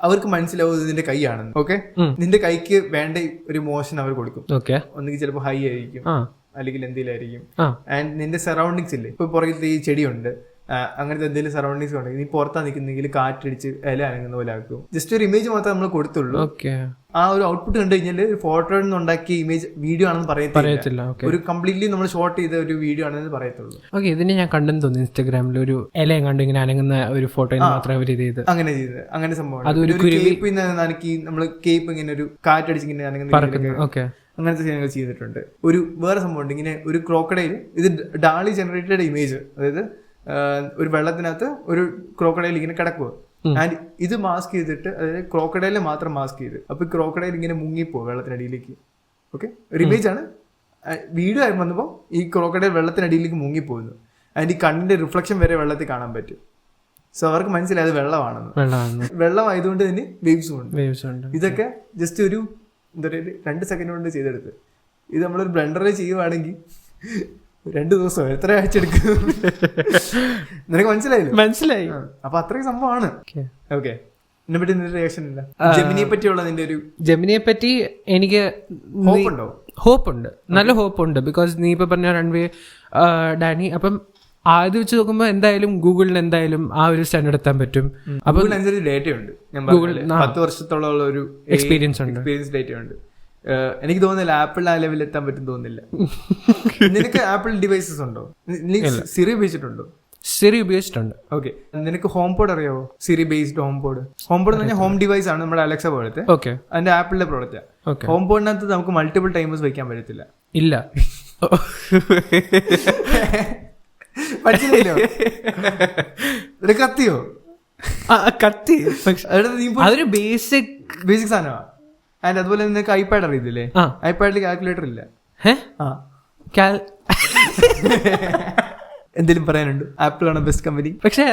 അവർക്ക് മനസ്സിലാവും ഇതിന്റെ കൈയാണെന്ന്. ഓക്കെ, നിന്റെ കൈക്ക് വേണ്ട ഒരു മോഷൻ അവർ കൊടുക്കും. ഒന്നുകിൽ ചിലപ്പോൾ ഹൈ ആയിരിക്കും, അല്ലെങ്കിൽ എന്തെങ്കിലായിരിക്കും. ആൻഡ് നിന്റെ സറൗണ്ടിങ്സ് ഇല്ലേ, ഇപ്പൊ പുറകിലത്തെ ഈ ചെടിയുണ്ട്, അങ്ങനത്തെ എന്തെങ്കിലും സറൗണ്ടിങ്സ് ഉണ്ടെങ്കിൽ നീ പുറത്താ നിൽക്കുന്നെങ്കിൽ കാറ്റടിച്ച് ഇല അനങ്ങുന്ന പോലെ ആക്കും. ജസ്റ്റ് ഒരു ഇമേജ് മാത്രമേ നമ്മൾ കൊടുത്തുള്ളൂ. ആ ഒരു ഔട്ട്പുട്ട് കണ്ടു കഴിഞ്ഞാൽ ഫോട്ടോ ഉണ്ടാക്കിയ ഇമേജ് വീഡിയോ ആണെന്ന് പറയത്തില്ല. ഒരു കംപ്ലീറ്റ്ലി നമ്മൾ ഷോട്ട് ചെയ്ത ഒരു വീഡിയോ ആണെന്ന് പറയത്തുള്ളൂ. ഓക്കെ, ഇതിന് ഞാൻ കണ്ടെന്ന് തോന്നുന്നു ഇൻസ്റ്റാഗ്രാമിൽ ഒരു ഇലയും കണ്ട് ഇങ്ങനെ അനങ്ങുന്ന ഒരു ഫോട്ടോ മാത്രമേ അവർ ചെയ്ത് അങ്ങനെ സംഭവം. നമ്മൾ കേപ്പ് ഇങ്ങനെ ഒരു കാറ്റടിച്ച് ഇങ്ങനെ അനങ്ങുന്ന അങ്ങനത്തെ കാര്യങ്ങൾ ചെയ്തിട്ടുണ്ട്. ഒരു വേറെ സംഭവം ഉണ്ട്, ഇങ്ങനെ ഒരു ക്രോക്കഡൈൽ, ഇത് ഡാളി ജനറേറ്റഡ് ഇമേജ്, അതായത് ഒരു വെള്ളത്തിനകത്ത് ഒരു ക്രോക്കഡൈൽ ഇങ്ങനെ കിടക്കുക. ആൻഡ് ഇത് മാസ്ക് ചെയ്തിട്ട്, അതായത് ക്രോക്കഡൈലിനെ മാത്രം മാസ്ക് ചെയ്ത്, അപ്പൊ ക്രോക്കഡൈൽ ഇങ്ങനെ മുങ്ങിപ്പോവും വെള്ളത്തിനടിയിലേക്ക്. ഓക്കെ, ഒരു ഇമേജ് ആണ്. വീഡിയോ ആയി വന്നപ്പോൾ ഈ ക്രോക്കഡൈൽ വെള്ളത്തിനടിയിലേക്ക് മുങ്ങിപ്പോകുന്നു. ആൻഡ് ഈ കണ്ണിന്റെ റിഫ്ലക്ഷൻ വരെ വെള്ളത്തിൽ കാണാൻ പറ്റും. സോ അവർക്ക് മനസ്സിലായത് വെള്ളമാണെന്ന്. വെള്ളമായതുകൊണ്ട് തന്നെ വേവ്സും ഉണ്ട്. ഇതൊക്കെ ജസ്റ്റ് ഒരു എന്താ പറയുക 2 സെക്കൻഡ് കൊണ്ട് ചെയ്തെടുത്ത്. ഇത് നമ്മളൊരു ബ്ലെൻഡറിൽ ചെയ്യുവാണെങ്കിൽ 2 ദിവസം എത്ര ആഴ്ച എടുക്കും? നിനക്ക് മനസ്സിലായി? മനസ്സിലായി. അപ്പൊ അത്രയും സംഭവമാണ്. ഓക്കെ, ഇതിനെ പറ്റി നിന്റെ റിയാക്ഷൻ ഇല്ല? ജെമിനിയെ പറ്റിയുള്ള നിന്റെ ഒരു ജെമിനിയെ പറ്റി എനിക്ക് hope ഉണ്ടോ? ഹോപ്പുണ്ട്, നല്ല ഹോപ്പുണ്ട്. ബിക്കോസ് നീ ഇപ്പൊ പറഞ്ഞ റൺവേ ഡാനി, അപ്പം ആദ്യം വെച്ച് നോക്കുമ്പോൾ എന്തായാലും ഗൂഗിളിന് എന്തായാലും ആ ഒരു സ്റ്റാൻഡേർഡ് എത്താൻ പറ്റും. അപ്പൊ ഡേറ്റ ഉണ്ട്, 10 വർഷത്തോളം ഒരു എക്സ്പീരിയൻസ് ഡേറ്റ ഉണ്ട്. എനിക്ക് തോന്നുന്നില്ല ആപ്പിൾ ആ ലെവലിൽ എത്താൻ പറ്റും തോന്നുന്നില്ല. നിനക്ക് ആപ്പിൾ ഡിവൈസസ് ഉണ്ടോ? സിറി ഉപയോഗിച്ചിട്ടുണ്ടോ? സിറി ഉപയോഗിച്ചിട്ടുണ്ട്. ഓക്കെ, നിനക്ക് ഹോം പോഡ് അറിയാവോ? Siri based home pod. Home pod എന്ന് പറഞ്ഞാൽ ഹോം ഡിവൈസ് ആണ്, നമ്മുടെ അലക്സ പോലത്തെ. ഓക്കെ, അതിന്റെ ആപ്പിളിന്റെ പ്രോഡക്റ്റ്. ഹോം പോഡിനകത്ത് നമുക്ക് മൾട്ടിപ്പിൾ ടൈമേഴ്സ് വെക്കാൻ പറ്റത്തില്ല. ഇല്ല, പഠിച്ചില്ലല്ലോ? കത്തിയോ? കത്തി. അതൊരു ബേസിക് സാധനമാണ്. ആൻഡ് അതുപോലെ നിനക്ക് ഐപാഡ് അറിയത്തില്ലേ? ഐപാഡിൽ കാൽക്കുലേറ്റർ ഇല്ല. എന്തെങ്കിലും പറയാനുണ്ട്? ആപ്പിൾ ആണ് ബെസ്റ്റ് കമ്പനി, പക്ഷേ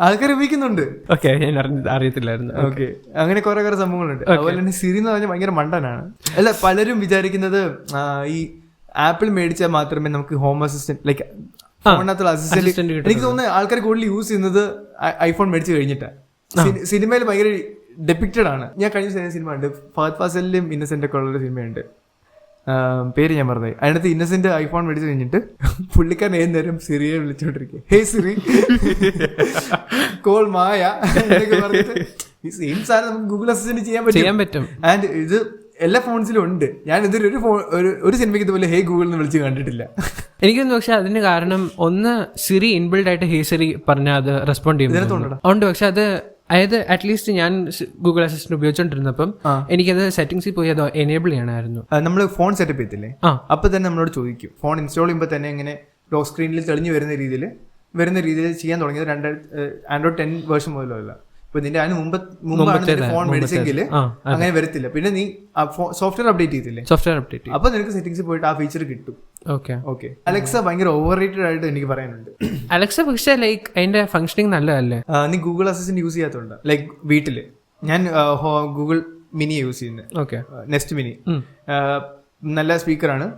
ആൾക്കാർ ഉപയോഗിക്കുന്നുണ്ട്. ഓക്കെ, ഞാൻ അറിയത്തില്ലായിരുന്നു. ഓക്കെ, അങ്ങനെ കുറെ സംഭവങ്ങളുണ്ട്. അതുപോലെ തന്നെ സിറി എന്ന് പറഞ്ഞാൽ ഭയങ്കര മണ്ടനാണ്. അല്ല, പലരും വിചാരിക്കുന്നത് ഈ ആപ്പിൾ മേടിച്ചാൽ മാത്രമേ നമുക്ക് ഹോം അസിസ്റ്റന്റ്, ലൈക്ക് ഫോണിനകത്തുള്ള അസിസ്റ്റന്റ്. എനിക്ക് തോന്നുന്നത് ആൾക്കാർ കൂടുതൽ യൂസ് ചെയ്യുന്നത് ഐഫോൺ മേടിച്ച് കഴിഞ്ഞിട്ടാണ്. സിനിമയിൽ ഭയങ്കര ഡെപിക്റ്റഡ് ആണ്. ഞാൻ കഴിഞ്ഞ സിനിമ ഉണ്ട്, ഫഹദ് ഫാസിലും ഇന്നസെന്റ് ഒക്കെ ഉള്ള സിനിമയുണ്ട്, പേര് ഞാൻ പറഞ്ഞത്. അതിനകത്ത് ഇന്നസെന്റ് ഐഫോൺ മേടിച്ച് കഴിഞ്ഞിട്ട് പുള്ളിക്കാരൻ ഏത് നേരം സിറിയെ വിളിച്ചോണ്ടിരിക്കുക, ഹേ സിറി കോൾ മായ എന്നൊക്കെ പറഞ്ഞിട്ട്. ഈ സെയിം സാധനം നമുക്ക് ഗൂഗിൾ അസിസ്റ്റന്റ് ചെയ്യാൻ പറ്റും. ആൻഡ് ഇത് എല്ലാ ഫോൺസിലും ഉണ്ട്. ഞാൻ ഇതൊരു ഒരു സിനിമയ്ക്ക് ഇതുപോലെ ഹേ ഗൂഗിൾ എന്ന് വിളിച്ച് കണ്ടിട്ടില്ല. എനിക്കൊന്നും. പക്ഷെ അതിന് കാരണം ഒന്ന്, സിറി ഇൻബിൽഡ് ആയിട്ട് ഹേ സിറി പറഞ്ഞാൽ അത് റെസ്പോണ്ട് ചെയ്യുന്നുണ്ട്. പക്ഷെ അത് അതായത് അറ്റ്ലീസ്റ്റ് ഞാൻ ഗൂഗിൾ അസിസ്റ്റന്റ് ഉപയോഗിച്ചോണ്ടിരുന്നപ്പം എനിക്കത് സെറ്റിംഗ്സിൽ പോയി അത് എനേബിൾ ചെയ്യണമായിരുന്നു. നമ്മൾ ഫോൺ സെറ്റപ്പ് ചെയ്തില്ലേ, അപ്പൊ തന്നെ നമ്മളോട് ചോദിക്കും. ഫോൺ ഇൻസ്റ്റാൾ ചെയ്യുമ്പോൾ തന്നെ ഇങ്ങനെ ലോക്ക് സ്ക്രീനിൽ തെളിഞ്ഞു വരുന്ന രീതിയിൽ ചെയ്യാൻ തുടങ്ങിയത് ആൻഡ്രോയിഡ് 10 വേർഷൻ മുതലല്ല. ഇപ്പൊ നിന്റെ അതിന് മുമ്പാണ് ഫോൺ മേടിച്ചെങ്കിൽ അങ്ങനെ വരത്തില്ല. പിന്നെ നീ സോഫ്റ്റ്വെയർ അപ്ഡേറ്റ് ചെയ്തില്ലേ, അപ്പൊ നിനക്ക് സെറ്റിംഗ്സിൽ പോയിട്ട് ആ ഫീച്ചർ കിട്ടും. ഓക്കെ, അലക്സ ഭയങ്കര ഓവർ റേറ്റഡ് ആയിട്ട് എനിക്ക് പറയാനുണ്ട്. അലക്സ പക്ഷേ ലൈക്ക് അതിന്റെ ഫംഗ്ഷനിങ് നല്ലതല്ലേ? നീ ഗൂഗിൾ അസിസ്റ്റന്റ് യൂസ് ചെയ്യാത്തതുകൊണ്ട്. ലൈക്ക് വീട്ടില് ഞാൻ ഗൂഗിൾ മിനി യൂസ് ചെയ്യുന്നത്. ഓക്കെ, നെക്സ്റ്റ് മിനി നല്ല സ്പീക്കറാണ്,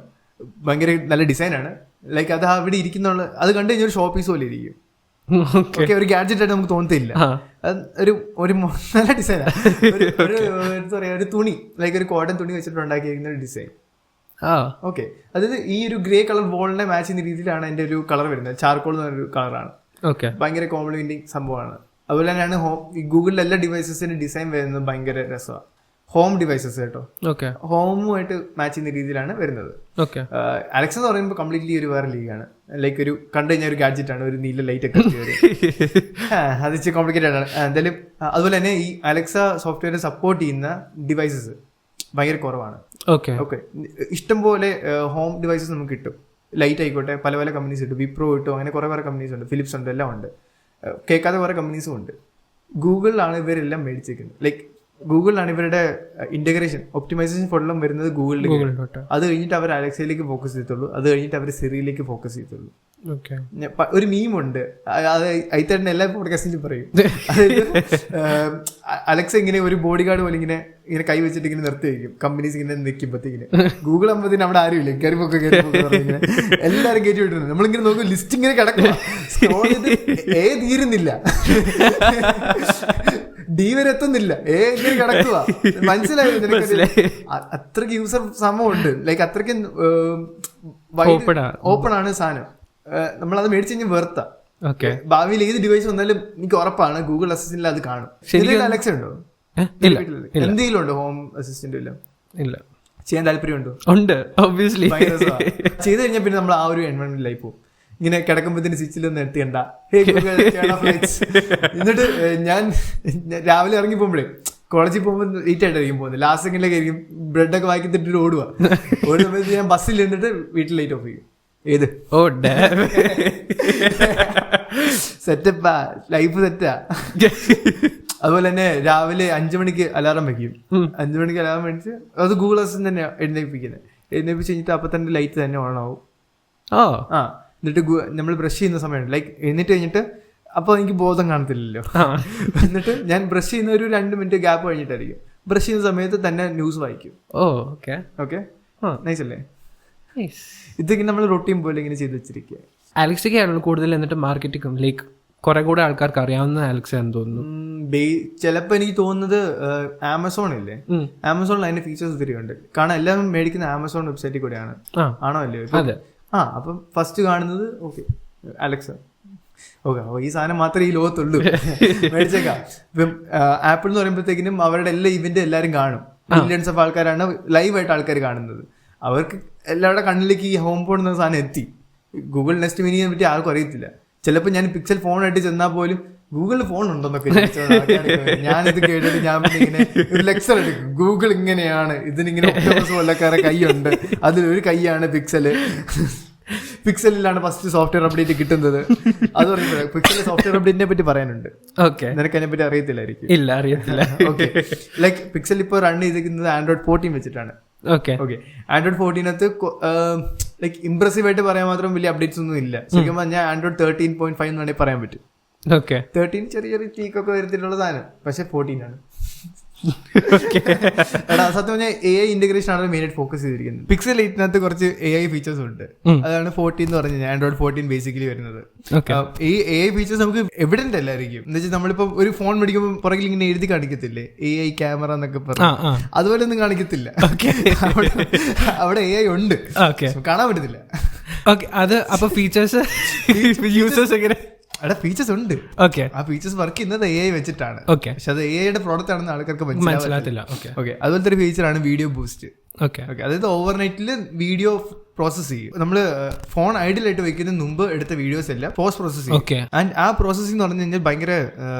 ഭയങ്കര നല്ല ഡിസൈനാണ്. ലൈക്ക് അത് അവിടെ ഇരിക്കുന്ന, അത് കണ്ടു കഴിഞ്ഞാൽ ഒരു ഷോ പീസ് പോലെ ഇരിക്കും. ഓക്കെ, ഒരു ഗാഡ്ജറ്റ് ആയിട്ട് നമുക്ക് തോന്നത്തില്ല. ഒരു നല്ല ഡിസൈനാണ്. എന്താ പറയാ, ഒരു തുണി, ലൈക്ക് ഒരു കോട്ടൺ തുണി വെച്ചിട്ട് ഉണ്ടാക്കിയിരിക്കുന്ന ഒരു ഡിസൈൻ. ഓക്കെ, അതായത് ഈ ഒരു ഗ്രേ കളർ വോളിനെ മാച്ച് ചെയ്യുന്ന രീതിയിലാണ് അതിന്റെ ഒരു കളർ വരുന്നത്. ചാർക്കോൾ എന്ന് പറഞ്ഞൊരു കളറാണ്. ഓക്കെ, ഭയങ്കര കോംപ്ലിമെന്റിങ് സംഭവമാണ്. അതുപോലെ തന്നെയാണ് ഗൂഗിളിലെ എല്ലാ ഡിവൈസസിന്റെ ഡിസൈൻ വരുന്നത് ഭയങ്കര രസമാണ്. ഹോം ഡിവൈസസ് കേട്ടോ, ഹോമുമായിട്ട് മാച്ച് ചെയ്യുന്ന രീതിയിലാണ് വരുന്നത്. അലക്സ എന്ന് പറയുമ്പോൾ കംപ്ലീറ്റ്ലി ഒരു വേറെ ലീഗാണ്. ലൈക്ക് ഒരു കണ്ടു കഴിഞ്ഞാൽ ഒരു ഗാഡ്ജറ്റ് ആണ്, ഒരു നീല ലൈറ്റ് ഒക്കെ അത് ഇച്ചിരി കോംപ്ലിക്കേറ്റഡ് ആണ് എന്തായാലും. അതുപോലെ തന്നെ ഈ അലക്സ സോഫ്റ്റ്വെയർ സപ്പോർട്ട് ചെയ്യുന്ന ഡിവൈസസ് ഭയങ്കര കുറവാണ്. ഓക്കെ, ഇഷ്ടംപോലെ ഹോം ഡിവൈസസ് നമുക്ക് കിട്ടും. ലൈറ്റ് ആയിക്കോട്ടെ, പല പല കമ്പനീസ് കിട്ടും. വിപ്രോ കിട്ടും, അങ്ങനെ കുറെ കമ്പനീസ് ഉണ്ട്, ഫിലിപ്സ് ഉണ്ട്, എല്ലാം ഉണ്ട്. കേൾക്കാത്ത കുറെ കമ്പനീസും ഉണ്ട്. ഗൂഗിളിലാണ് ഇവരെല്ലാം മേടിച്ചേക്കുന്നത്. ലൈക്ക് ഗൂഗിളിലാണ് ഇവരുടെ ഇന്റഗ്രേഷൻ, ഒപ്റ്റിമൈസേഷൻ ഫുള്ളും വരുന്നത് ഗൂഗിളിലോട്ട്. അത് കഴിഞ്ഞിട്ട് അവർ അലക്സയിലേക്ക് ഫോക്കസ് ചെയ്യത്തുള്ളൂ, അത് കഴിഞ്ഞിട്ട് അവർ സിറിയിലേക്ക് ഫോക്കസ് ചെയ്യത്തുള്ളൂ. ഒരു മീമുണ്ട്, അത് ഐത്തേട്ടൻ എല്ലാ പോഡ്കാസ്റ്റിലും പറയും. അലക്സ ഇങ്ങനെ ഒരു ബോഡി ഗാർഡ് പോലെ ഇങ്ങനെ കൈ വെച്ചിട്ട് ഇങ്ങനെ നിർത്തി വയ്ക്കും കമ്പനീസ് ഇങ്ങനെ നിൽക്കുമ്പോഴത്തേക്കിന്. ഗൂഗിൾ ആകുമ്പോഴത്തേന് അവിടെ ആരുമില്ല, കയറിപ്പൊക്കെ ഇങ്ങനെ എല്ലാവരും കയറ്റി വിട്ടിട്ടുണ്ട്. നമ്മളിങ്ങനെ നോക്കും, ലിസ്റ്റ് ഇങ്ങനെ കിടക്കുക, തീരുന്നില്ല, ഡി വരെ എത്തുന്നില്ല, ഇങ്ങനെ കിടക്കുക. മനസ്സിലായി? അത്രയ്ക്ക് യൂസർ സമയമുണ്ട്. ലൈക്ക് അത്രയ്ക്ക് ഓപ്പൺ ആണ് സാധനം. നമ്മളത് മേടിച്ചു കഴിഞ്ഞാൽ വെറുത്ത. ഭാവിയിൽ ഏത് ഡിവൈസ് വന്നാലും എനിക്ക് ഉറപ്പാണ് ഗൂഗിൾ അസിസ്റ്റന്റിൽ അത് കാണും. അലക്സ ഉണ്ടോ? എന്തെങ്കിലും ഉണ്ടോ ഹോം അസിസ്റ്റന്റ്? ഇല്ല. ചെയ്യാൻ താല്പര്യമുണ്ടോ? ഉണ്ട്, ഒബ്വിയസ്ലി. ചെയ്ത് കഴിഞ്ഞാൽ പിന്നെ നമ്മൾ ആ ഒരു എൻവയോൺമെന്റിലായി പോകും. ഇങ്ങനെ കിടക്കുമ്പോഴത്തേന് സ്വിച്ചിലൊന്നും എടുത്തിണ്ട. എന്നിട്ട് ഞാൻ രാവിലെ ഇറങ്ങി പോകുമ്പോഴേ, കോളേജിൽ പോകുമ്പോൾ ലേറ്റ് ആയിട്ടായിരിക്കും പോകുന്നത്, ലാസ്റ്റ് സെക്കൻഡിലേക്ക് ആയിരിക്കും ബ്രെഡൊക്കെ വാക്കി തിട്ടിട്ട് ഓടുക. സമയത്ത് ഞാൻ ബസ്സിൽ ഇരുന്നിട്ട് വീട്ടിൽ ലൈറ്റ് ഓഫ് ചെയ്യും. ഏത് സെറ്റപ്പാ, ലൈഫ് സെറ്റാ. അതുപോലെ തന്നെ രാവിലെ 5 മണിക്ക് അലാറം വെക്കും. 5 മണിക്ക് അലാറം വെച്ച് അത് ഗൂഗിൾ അസിസ്റ്റന്റ് തന്നെ എഴുന്നേൽപ്പിക്കുന്നത്. എഴുന്നേൽപ്പിച്ച് കഴിഞ്ഞിട്ട് അപ്പൊ തന്നെ ലൈറ്റ് തന്നെ ഓൺ ആവും. എന്നിട്ട് നമ്മൾ ബ്രഷ് ചെയ്യുന്ന സമയമുണ്ട്, ലൈക്ക് എന്നിട്ട് കഴിഞ്ഞിട്ട് അപ്പോൾ എനിക്ക് ബോധം കാണത്തില്ലല്ലോ. എന്നിട്ട് ഞാൻ ബ്രഷ് ചെയ്യുന്ന ഒരു 2 മിനിറ്റ് ഗ്യാപ്പ് കഴിഞ്ഞിട്ടായിരിക്കും ബ്രഷ് ചെയ്യുന്ന സമയത്ത് തന്നെ ന്യൂസ് വായിക്കും. ഓക്കെ, നൈസ് അല്ലേ? ഇതൊക്കെ നമ്മൾ റൊട്ടീൻ പോലെ ഇങ്ങനെ ചെയ്ത് വെച്ചിരിക്കുക. അലക്സയ്ക്കാണല്ലോ കൂടുതൽ എന്നിട്ട് മാർക്കറ്റിംഗ്, ലൈക്ക് കുറെ കൂടെ ആൾക്കാർക്ക് അറിയാവുന്ന അലക്സ എന്ന് തോന്നുന്നു. ചിലപ്പോ എനിക്ക് തോന്നുന്നത് ആമസോൺ ഇല്ലേ, ആമസോണിൽ അതിന്റെ ഫീച്ചേഴ്സ് ഒത്തിരി ഉണ്ട്. കാരണം എല്ലാം മേടിക്കുന്ന ആമസോൺ വെബ്സൈറ്റിൽ കൂടെയാണ്. ആണോ അല്ലേ? അപ്പം ഫസ്റ്റ് കാണുന്നത് ഓക്കെ അലക്സ. ഓക്കെ, അപ്പൊ ഈ സാധനം മാത്രമേ ഈ ലോകത്തുള്ളൂ, മേടിച്ചേക്കാം. ഇപ്പം ആപ്പിൾ എന്ന് പറയുമ്പോഴത്തേക്കിനും അവരുടെ എല്ലാ ഇവന്റ് എല്ലാവരും കാണും. മില്യൺസ് ഓഫ് ആൾക്കാരാണ് ലൈവായിട്ട് ആൾക്കാർ കാണുന്നത്. അവർക്ക് എല്ലാവരുടെ കണ്ണിലേക്ക് ഈ ഹോം ഫോൺ എന്ന സാധനം എത്തി. ഗൂഗിൾ നെക്സ്റ്റ് മിനിയെ പറ്റി ആർക്കും അറിയത്തില്ല. ചിലപ്പോൾ ഞാൻ പിക്സൽ ഫോണായിട്ട് ചെന്നാൽ പോലും ഗൂഗിളിൽ ഫോൺ ഉണ്ടോന്നൊക്കെ ഞാനിത് കേട്ടിട്ട് ഞാൻ പിന്നെ ഇങ്ങനെ ഒരു ലെക്ചർ എടുക്കും. ഗൂഗിൾ ഇങ്ങനെയാണ്, ഇതിനിങ്ങനെ കൊല്ലക്കാരെ കൈയുണ്ട്, അതിലൊരു കൈയാണ് പിക്സല്. പിക്സലിലാണ് ഫസ്റ്റ് സോഫ്റ്റ്വെയർ അപ്ഡേറ്റ് കിട്ടുന്നത്. അത് പറയുമ്പോൾ പിക്സൽ സോഫ്റ്റ്വെയർ അപ്ഡേറ്റിനെ പറ്റി പറയാനുണ്ട്. ഓക്കെ, നിനക്ക് അതിനെ പറ്റി അറിയത്തില്ലായിരിക്കും. ഇല്ല, അറിയത്തില്ല. ഓക്കെ, ലൈക്ക് പിക്സൽ ഇപ്പോൾ റൺ ചെയ്തിരിക്കുന്നത് Android 14 വെച്ചിട്ടാണ്. ഓക്കെ, Android 14 ലൈക്ക് ഇംപ്രസീവ് ആയിട്ട് പറയാൻ മാത്രം വലിയ അപ്ഡേറ്റ്സ് ഒന്നും ഇല്ല. ശരിക്കും പറഞ്ഞാൽ Android 13.5 എന്ന് വേണമെങ്കിൽ പറയാൻ പറ്റും. 13 ചെറിയ ടീക്കൊക്കെ വരുത്തിയിട്ടുള്ള സാധനം, പക്ഷെ 14 ആണ്. എടാ സത്യം പറഞ്ഞാൽ AI ഇന്റഗ്രേഷൻ ആണ് മെയിനായിട്ട് ഫോക്കസ് ചെയ്തിരിക്കുന്നത്. പിക്സൽ 8 കുറച്ച് AI ഫീച്ചേഴ്സ് ഉണ്ട്. അതാണ് 14 എന്ന് പറഞ്ഞാൽ Android 14 ബേസിക്കലി വരുന്നത്. ഈ AI ഫീച്ചേഴ്സ് നമുക്ക് എവിഡന്റ് അല്ലായിരിക്കും. എന്ന് വെച്ചാൽ നമ്മളിപ്പോ ഒരു ഫോൺ മേടിക്കുമ്പോൾ പുറകിൽ ഇങ്ങനെ എഴുതി കാണിക്കത്തില്ലേ AI ക്യാമറ എന്നൊക്കെ പറഞ്ഞു, അതുപോലെ ഒന്നും കാണിക്കത്തില്ല. അവിടെ AI ഉണ്ട്, കാണാൻ പറ്റത്തില്ല. അത് അപ്പൊ ഫീച്ചേഴ്സ് യൂസേഴ്സ് എങ്ങനെ? അവിടെ ഫീച്ചേഴ്സ് ഉണ്ട്. ഓക്കെ, ആ ഫീച്ചേഴ്സ് വർക്ക് ചെയ്യുന്നത് AI വെച്ചിട്ടാണ്. ഓക്കെ, പക്ഷെ അത് AI-യുടെ പ്രോഡക്റ്റ് ആണെന്ന് ആൾക്കാർക്ക് മനസ്സിലാകത്തില്ല. ഓക്കെ, അതുപോലത്തെ ഒരു ഫീച്ചറാണ് വീഡിയോ ബൂസ്റ്റ്. ഓക്കെ, അതായത് ഓവർനൈറ്റിൽ വീഡിയോ പ്രോസസ് ചെയ്യും. നമ്മള് ഫോൺ ഐഡിയലായിട്ട് വെക്കുന്നതിന് മുമ്പ് എടുത്ത വീഡിയോസ് എല്ലാം പോസ്റ്റ് പ്രോസസ് ചെയ്യും. ആൻഡ് ആ പ്രോസസ്സിംഗ് എന്ന് പറഞ്ഞു കഴിഞ്ഞാൽ ഭയങ്കര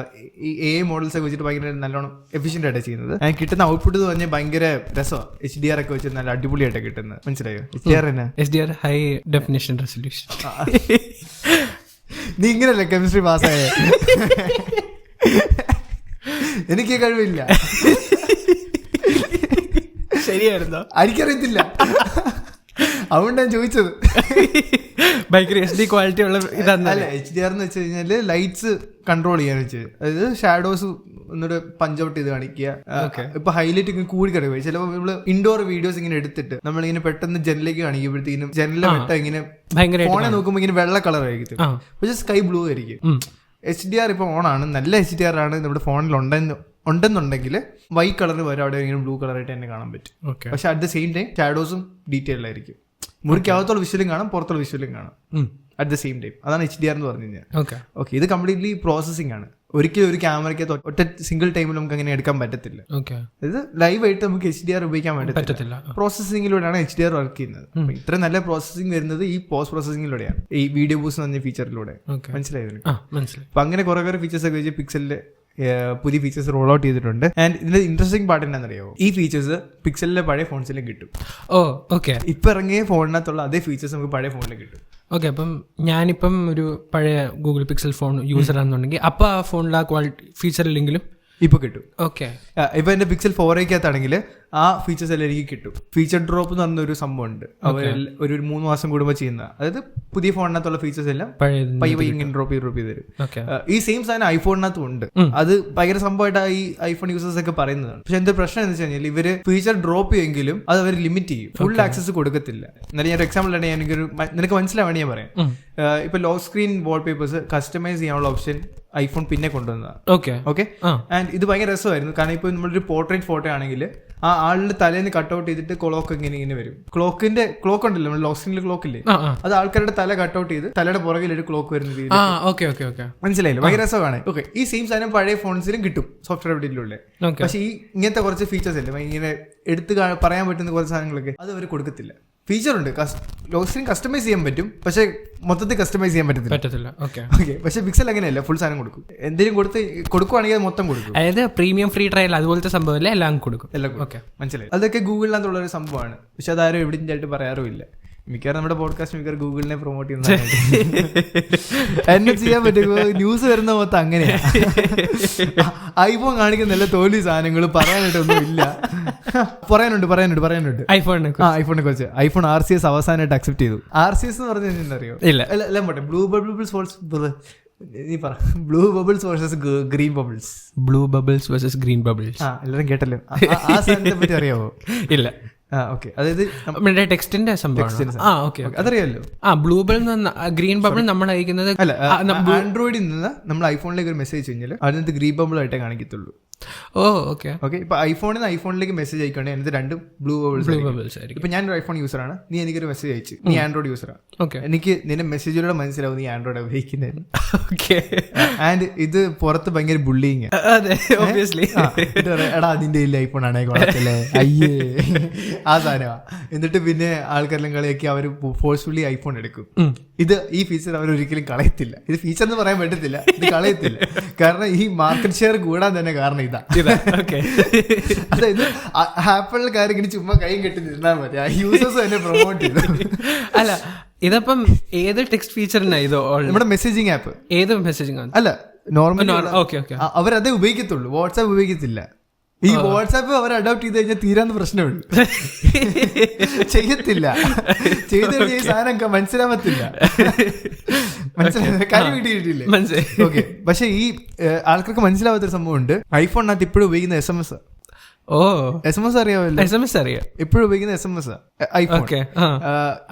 ഈ AI മോഡൽസ് ഒക്കെ വെച്ചിട്ട് ഭയങ്കര നല്ലോണം എഫിഷ്യന്റ് ആയിട്ട് ചെയ്യുന്നത്. ആൻഡ് കിട്ടുന്ന ഔട്ട്പുട്ട് എന്ന് പറഞ്ഞാൽ ഭയങ്കര രസമാണ്. HDR ഒക്കെ വെച്ച് നല്ല അടിപൊളിയായിട്ട് കിട്ടുന്നത്. മനസ്സിലായോ? HDR high definition resolution. നീ ഇങ്ങനല്ലേ കെമിസ്ട്രി പാസ്സായ? എനിക്ക് കഴിവില്ല. ശരിയായിരുന്നോ? എനിക്കറിയത്തില്ല, അതുകൊണ്ട് ഞാൻ ചോദിച്ചത്. ഭയങ്കര HD ക്വാളിറ്റി ഉള്ള ഇതല്ല. HDR എന്ന് വെച്ച് കഴിഞ്ഞാല് ലൈറ്റ്സ് കൺട്രോൾ ചെയ്യാൻ വെച്ച്, അതായത് ഷാഡോസ് ഒന്നൂടെ പഞ്ച് ഔട്ട് ചെയ്ത് കാണിക്കുക. ഇപ്പൊ ഹൈലൈറ്റ് ഇങ്ങനെ കൂടി കിടക്കുക. ചിലപ്പോൾ നമ്മള് ഇൻഡോർ വീഡിയോസ് ഇങ്ങനെ എടുത്തിട്ട് നമ്മളിങ്ങനെ പെട്ടെന്ന് ജനലിലേക്ക് കാണിക്കുമ്പോഴത്തേക്കും ജനലിലെ വെട്ട ഇങ്ങനെ ഫോണെ നോക്കുമ്പോൾ ഇങ്ങനെ വെള്ള കളർ ആയിരിക്കും, പക്ഷെ സ്കൈ ബ്ലൂ ആയിരിക്കും. HDR ഇപ്പൊ ഓണാണ്, നല്ല HDR ആണ് നമ്മുടെ ഫോണിൽ ഉണ്ടെന്നുണ്ടെങ്കിൽ വൈറ്റ് കളർ വരെ അവിടെ ഇങ്ങനെ ബ്ലൂ കളറായിട്ട് തന്നെ കാണാൻ പറ്റും. പക്ഷെ അറ്റ് ദ സെയിം ടൈം ഷാഡോസും ഡീറ്റെയിൽ ആയിരിക്കും. മുറിക്കകത്തുള്ള വിഷ്വലും കാണാം, പുറത്തുള്ള വിഷ്വലും കാണാം അറ്റ് ദ സെയിം ടൈം. അതാണ് HDR എന്ന് പറഞ്ഞു കഴിഞ്ഞാൽ. ഓക്കെ, ഇത് കംപ്ലീറ്റ്ലി പ്രോസസിംഗ് ആണ്. ഒരിക്കലും ഒരു ക്യാമറയ്ക്ക് ഒറ്റ സിംഗിൾ ടൈമിൽ നമുക്ക് അങ്ങനെ എടുക്കാൻ പറ്റത്തില്ല. ഇത് ലൈവായിട്ട് നമുക്ക് HDR ഉപയോഗിക്കാൻ പറ്റത്തില്ല. പ്രോസസിംഗിലൂടെയാണ് HDR വർക്ക് ചെയ്യുന്നത്. ഇത്ര നല്ല പ്രോസസിംഗ് വരുന്നത് ഈ പോസ്റ്റ് പ്രോസസിംഗിലൂടെയാണ്, ഈ വീഡിയോ ബൂസ്റ്റ് എന്ന് പറഞ്ഞ ഫീച്ചറിലൂടെ. മനസ്സിലായിരുന്നു? അപ്പൊ അങ്ങനെ കുറെ ഫീച്ചേഴ്സ് ഒക്കെ വെച്ച് പിക്സലിന്റെ പുതിയ ഫീച്ചേഴ്സ് റോൾ ഔട്ട് ചെയ്തിട്ടുണ്ട്. ആൻഡ് ഇതിന്റെ ഇൻട്രസ്റ്റിംഗ് പാർട്ട് എന്താണെന്നറിയാമോ? ഈ ഫീച്ചേഴ്സ് പിക്സലിലെ പഴയ ഫോൺസിലും കിട്ടും. ഇപ്പൊ ഇറങ്ങിയ ഫോണിനകത്തുള്ള അതേ ഫീച്ചേഴ്സ് നമുക്ക് പഴയ ഫോണിൽ കിട്ടും. ഓക്കെ, അപ്പം ഞാനിപ്പം ഒരു പഴയ ഗൂഗിൾ പിക്സൽ ഫോൺ യൂസർ ആണെന്നുണ്ടെങ്കിൽ അപ്പൊ ആ ഫോണിൽ ആ ക്വാളിറ്റി ഫീച്ചർ ഇല്ലെങ്കിലും ഇപ്പൊ കിട്ടും. ഓക്കെ, ഇപ്പൊ എന്റെ പിക്സൽ 4a ആ ഫീച്ചേഴ്സ് എല്ലാം എനിക്ക് കിട്ടും. ഫീച്ചർ ഡ്രോപ്പ് എന്ന് പറഞ്ഞൊരു സംഭവം ഉണ്ട്, ഒരു 3 മാസം കൂടുമ്പോൾ ചെയ്യുന്ന. അതായത് പുതിയ ഫോണിനകത്തുള്ള ഫീച്ചേഴ്സ് എല്ലാം പയ്യെ ഇങ്ങനെ ഡ്രോപ്പ് ചെയ്ത് തരും. ഈ സെയിം സാധനം ഐഫോണിനകത്തും ഉണ്ട്. അത് ഭയങ്കര സംഭവമായിട്ട് ഈ ഐഫോൺ യൂസേഴ്സ് ഒക്കെ പറയുന്നതാണ്. പക്ഷെ എന്താ പ്രശ്നം എന്ന് വെച്ച് കഴിഞ്ഞാൽ ഇവര് ഫീച്ചർ ഡ്രോപ്പ് ചെയ്യുമെങ്കിലും അത് അവർ ലിമിറ്റ് ചെയ്യും, ഫുൾ ആക്സസ് കൊടുക്കത്തില്ല. എന്നാലും ഞാൻ ഒരു എക്സാമ്പിൾ ആണ്, നിനക്ക് മനസ്സിലാവേണ്ടി ഞാൻ പറയാം. ഇപ്പൊ ലോക്ക് സ്ക്രീൻ വാൾപേപ്പേഴ്സ് കസ്റ്റമൈസ് ചെയ്യാനുള്ള ഓപ്ഷൻ ഐഫോൺ പിന്നെ കൊണ്ടുവന്നതാണ്. ഓക്കെ, ആൻഡ് ഇത് ഭയങ്കര രസമായിരുന്നു. കാരണം ഇപ്പൊ നമ്മളൊരു പോർട്രേറ്റ് ഫോട്ടോ ആണെങ്കിൽ ആ ആളുടെ തലേന്ന് കട്ടൗട്ട് ചെയ്തിട്ട് ക്ലോക്ക് ഇങ്ങനെ വരും. ക്ലോക്ക് ഉണ്ടല്ലോ, നമ്മൾ ലോക്ക് സ്ക്രീനിൽ ക്ലോക്ക് ഇല്ലേ, അത് ആൾക്കാരുടെ തല കട്ടൗട്ട് ചെയ്ത് തലയുടെ പുറകിൽ ഒരു ക്ലോക്ക് വരുന്ന രീതി. മനസ്സിലായില്ലേ? ഭയങ്കര രസമാണ്. ഓക്കെ, ഈ സെയിം സാധനം പഴയ ഫോൺസിലും കിട്ടും സോഫ്റ്റ്വെയർ അപ്ഡേറ്റിലൂടെ. പക്ഷെ ഈ ഇങ്ങനത്തെ കുറച്ച് ഫീച്ചേഴ്സ് അല്ലേ, ഇങ്ങനെ എടുത്ത് പറയാൻ പറ്റുന്ന കുറച്ച് സാധനങ്ങളൊക്കെ അത് അവർ കൊടുക്കത്തില്ല. ഫീച്ചർ ഉണ്ട്, ലോക്ക് സ്ക്രീൻ കസ്റ്റമൈസ് ചെയ്യാൻ പറ്റും, പക്ഷെ മൊത്തത്തിൽ കസ്റ്റമൈസ് ചെയ്യാൻ പറ്റത്തില്ല. ഓക്കെ, പക്ഷെ പിക്സൽ അങ്ങനെയല്ല, ഫുൾ സാധനം കൊടുക്കും. എന്തെങ്കിലും കൊടുക്കുവാണെങ്കിൽ അത് മൊത്തം കൊടുക്കും. അതായത് പ്രീമിയം ഫ്രീ ട്രയൽ അതുപോലത്തെ സംഭവം എല്ലാം കൊടുക്കും. ഓക്കെ, മനസ്സിലായി. അതൊക്കെ ഗൂഗിളിനകത്തുള്ള ഒരു സംഭവമാണ്, പക്ഷെ അതാരും എവിടെയും ആയിട്ട് പറയാറുമില്ല. മിക്കവാറും നമ്മുടെ പോഡ്കാസ്റ്റ് മിക്കവാറും ഗൂഗിളിനെ പ്രൊമോട്ട് ചെയ്യുന്ന എന്നെ ചെയ്യാൻ പറ്റുമോ? ന്യൂസ് വരുന്ന മൊത്തം അങ്ങനെയാ. ഐഫോൺ കാണിക്കുന്ന നല്ല തോൽവി സാധനങ്ങൾ പറയാനായിട്ടൊന്നും ഇല്ല. പറയാനുണ്ട് ഐഫോണിനെ കുറിച്ച്. ഐഫോൺ RCS അവസാനമായിട്ട് അക്സെപ്റ്റ് ചെയ്തു. RCS എന്ന് പറഞ്ഞു കഴിഞ്ഞാൽ അറിയോ? എല്ലാം പോട്ടെ. Blue bubbles versus green bubbles. Blue bubbles versus green bubbles. എല്ലാവരും കേട്ടല്ലോ. ആ സാധനത്തെ പറ്റി അറിയാവോ? ഇല്ല. ഓക്കെ, അതായത് നമ്മുടെ ടെക്സ്റ്റിന്റെ സംഭവം. ആ ഓക്കെ, അതറിയാലോ. ബ്ലൂ ബബിൾ ഗ്രീൻ ബബിൾ നമ്മൾ അയക്കുന്നത് അല്ല, ആൻഡ്രോയിഡിൽ നിന്ന് നമ്മൾ ഐഫോണിലേക്ക് ഒരു മെസ്സേജ് കഴിഞ്ഞാൽ അതിനകത്ത് ഗ്രീൻ ബബിൾ ആയിട്ടേ കാണിക്കത്തുള്ളൂ. ഓ ഓക്കെ ഓക്കെ. ഇപ്പൊ ഐഫോണിൽ നിന്ന് ഐഫോണിലേക്ക് മെസ്സേജ് അയക്കുകയാണെങ്കിൽ അതിനകത്ത് രണ്ടും ബ്ലൂ ബബിൾസ് ആയിരിക്കും. ഇപ്പൊ ഞാനൊരു ഐഫോൺ യൂസറാണ്, നീ എനിക്കൊരു മെസ്സേജ് അയച്ചു, നീ ആൻഡ്രോയിഡ് യൂസറാണ്. ഓക്കെ, എനിക്ക് നിന്റെ മെസ്സേജിലൂടെ മനസ്സിലാവും നീ ആൻഡ്രോയിഡ് ഉപയോഗിക്കുന്നത്. ഓക്കെ. ആൻഡ് ഇത് പുറത്ത് ഭയങ്കര ബുള്ളിങ്. അതെ, ഒബ്വിയസ്ലി. എടാ നിന്റെ ഇല്ല ഐഫോൺ ആണേ കുഴപ്പമില്ലേ, അയ്യേ ആ സാധനമാ. എന്നിട്ട് പിന്നെ ആൾക്കാരെല്ലാം കളിയാക്കി അവർ ഫോഴ്സ്ഫുള്ളി ഐഫോൺ എടുക്കും. ഈ ഫീച്ചർ അവർ ഒരിക്കലും കളയത്തില്ല. ഇത് ഫീച്ചർ എന്ന് പറയാൻ പറ്റത്തില്ല, ഇത് കളയത്തില്ല. കാരണം ഈ മാർക്കറ്റ് ഷെയർ കൂടാൻ തന്നെ കാരണം ഇതാ. അതായത് ആപ്പിളിൽ ഇങ്ങനെ ചുമ്മാ കൈയും കെട്ടി നിന്നാൽ മതി, യൂസേഴ്സ് തന്നെ പ്രൊമോട്ട് ചെയ്തു. അല്ല, ഇതപ്പം ഏത് ടെക്സ്റ്റ് ഫീച്ചറിനാ ഇത്? നമ്മുടെ മെസ്സേജിങ് ആപ്പ്. ഏത് മെസ്സേജിങ്? അല്ല, നോർമൽ. Okay, okay. അവരതേ ഉപയോഗിക്കത്തുള്ളൂ, വാട്സാപ്പ് ഉപയോഗിക്കത്തില്ല. ഈ വാട്സാപ്പ് അവർ അഡോപ്റ്റ് ചെയ്ത് കഴിഞ്ഞാൽ തീരാന്ന് പ്രശ്നമുള്ളൂ. ചെയ്യത്തില്ല, ചെയ്ത് കഴിഞ്ഞാൽ ഈ സാധനം മനസ്സിലാവത്തില്ല. മനസ്സിലായി, കാര്യം കിട്ടിയിട്ടില്ലേ? ഓക്കെ. പക്ഷെ ഈ ആൾക്കാർക്ക് മനസ്സിലാവാത്തൊരു സംഭവം ഉണ്ട്. ഐഫോണിനകത്ത് ഇപ്പോഴും ഉപയോഗിക്കുന്ന SMS. SMS അറിയാമല്ലോ. SMS അറിയാം, എപ്പോഴും ഉപയോഗിക്കുന്ന SMS ഐഫോൺ.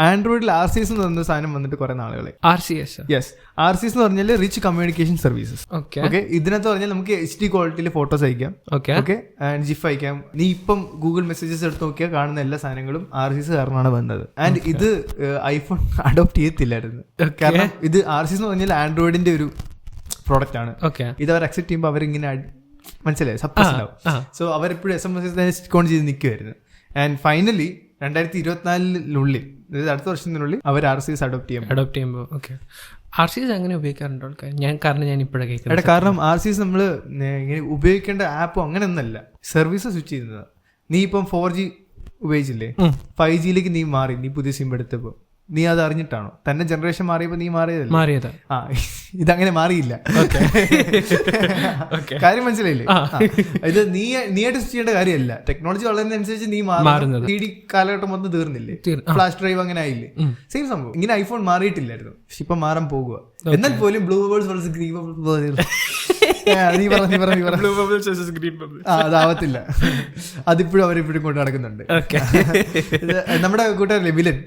ആൻഡ്രോയിഡിൽ RCS എന്ന് പറയുന്ന സാധനം വന്നിട്ട് കുറെ നാളുകളെ. യെസ്, RCS എന്ന് പറഞ്ഞാൽ റിച്ച് കമ്മ്യൂണിക്കേഷൻ സർവീസസ്. ഓക്കെ, ഇതിനകത്ത് പറഞ്ഞാൽ നമുക്ക് HD ക്വാളിറ്റിയിൽ ഫോട്ടോസ് അയക്കാം, ഓക്കെ, ആൻഡ് ജിഫ് അയക്കാം. നീ ഇപ്പം ഗൂഗിൾ മെസ്സേജസ് എടുത്ത് നോക്കിയാൽ കാണുന്ന എല്ലാ സാധനങ്ങളും RCS കാരണമാണ് വന്നത്. ആൻഡ് ഇത് ഐഫോൺ അഡോപ്റ്റ് ചെയ്യത്തില്ലായിരുന്നു. കാരണം ഇത് RCS എന്ന് പറഞ്ഞാൽ ആൻഡ്രോയിഡിന്റെ ഒരു പ്രോഡക്റ്റ് ആണ്. ഇത് അവർ അക്സെപ്റ്റ് ചെയ്യുമ്പോൾ അവരിങ്ങനെ മനസ്സിലായി സപ്പോസ് ഉണ്ടാവും. സോ അവരെപ്പോഴും SMS കോൺ ചെയ്ത് നിൽക്കുമായിരുന്നു. ആൻഡ് ഫൈനലി 2024 അതായത് അടുത്ത വർഷത്തിനുള്ളിൽ അവർ RCS അഡോപ്റ്റ് ചെയ്യുമ്പോൾ. RCS അങ്ങനെ ഉപയോഗിക്കാറുണ്ടോ ആൾക്കാർ? കാരണം ഞാൻ ഇപ്പോഴേ കേൾക്കുന്നത്. കാരണം RCS നമ്മൾ ഇങ്ങനെ ഉപയോഗിക്കേണ്ട ആപ്പോ അങ്ങനെ ഒന്നല്ല, സർവീസ് സ്വിച്ച് ചെയ്യുന്നത്. നീ ഇപ്പം 4G ഉപയോഗിച്ചില്ലേ, 5Gയിലേക്ക് നീ മാറി, നീ പുതിയ സിം എടുത്തപ്പോ നീ അത് അറിഞ്ഞിട്ടാണോ? തന്നെ ജനറേഷൻ മാറിയപ്പോ നീ മാറിയത്. ഇതങ്ങനെ മാറിയില്ല. കാര്യം മനസ്സിലായില്ലേ? ഇത് നീയായിട്ട് സ്വിച്ച് ചെയ്യേണ്ട കാര്യമല്ല. ടെക്നോളജി വളരുന്നതനുസരിച്ച് നീ മാറുന്നത്. 3D കാലഘട്ടം മൊത്തം തീർന്നില്ലേ, ഫ്ലാഷ് ഡ്രൈവ് അങ്ങനെ ആയില്ലേ, സെയിം സംഭവം. ഇങ്ങനെ ഐഫോൺ മാറിയിട്ടില്ലായിരുന്നു, പക്ഷെ ഇപ്പൊ മാറാൻ പോകുക. എന്നാൽ പോലും blue bubbles versus green bubbles അതാവത്തില്ല. അതിപ്പോഴും അവരിപ്പോഴും കൊണ്ട് നടക്കുന്നുണ്ട്. നമ്മുടെ കൂട്ടുകാരല്ലേ വിലൻ,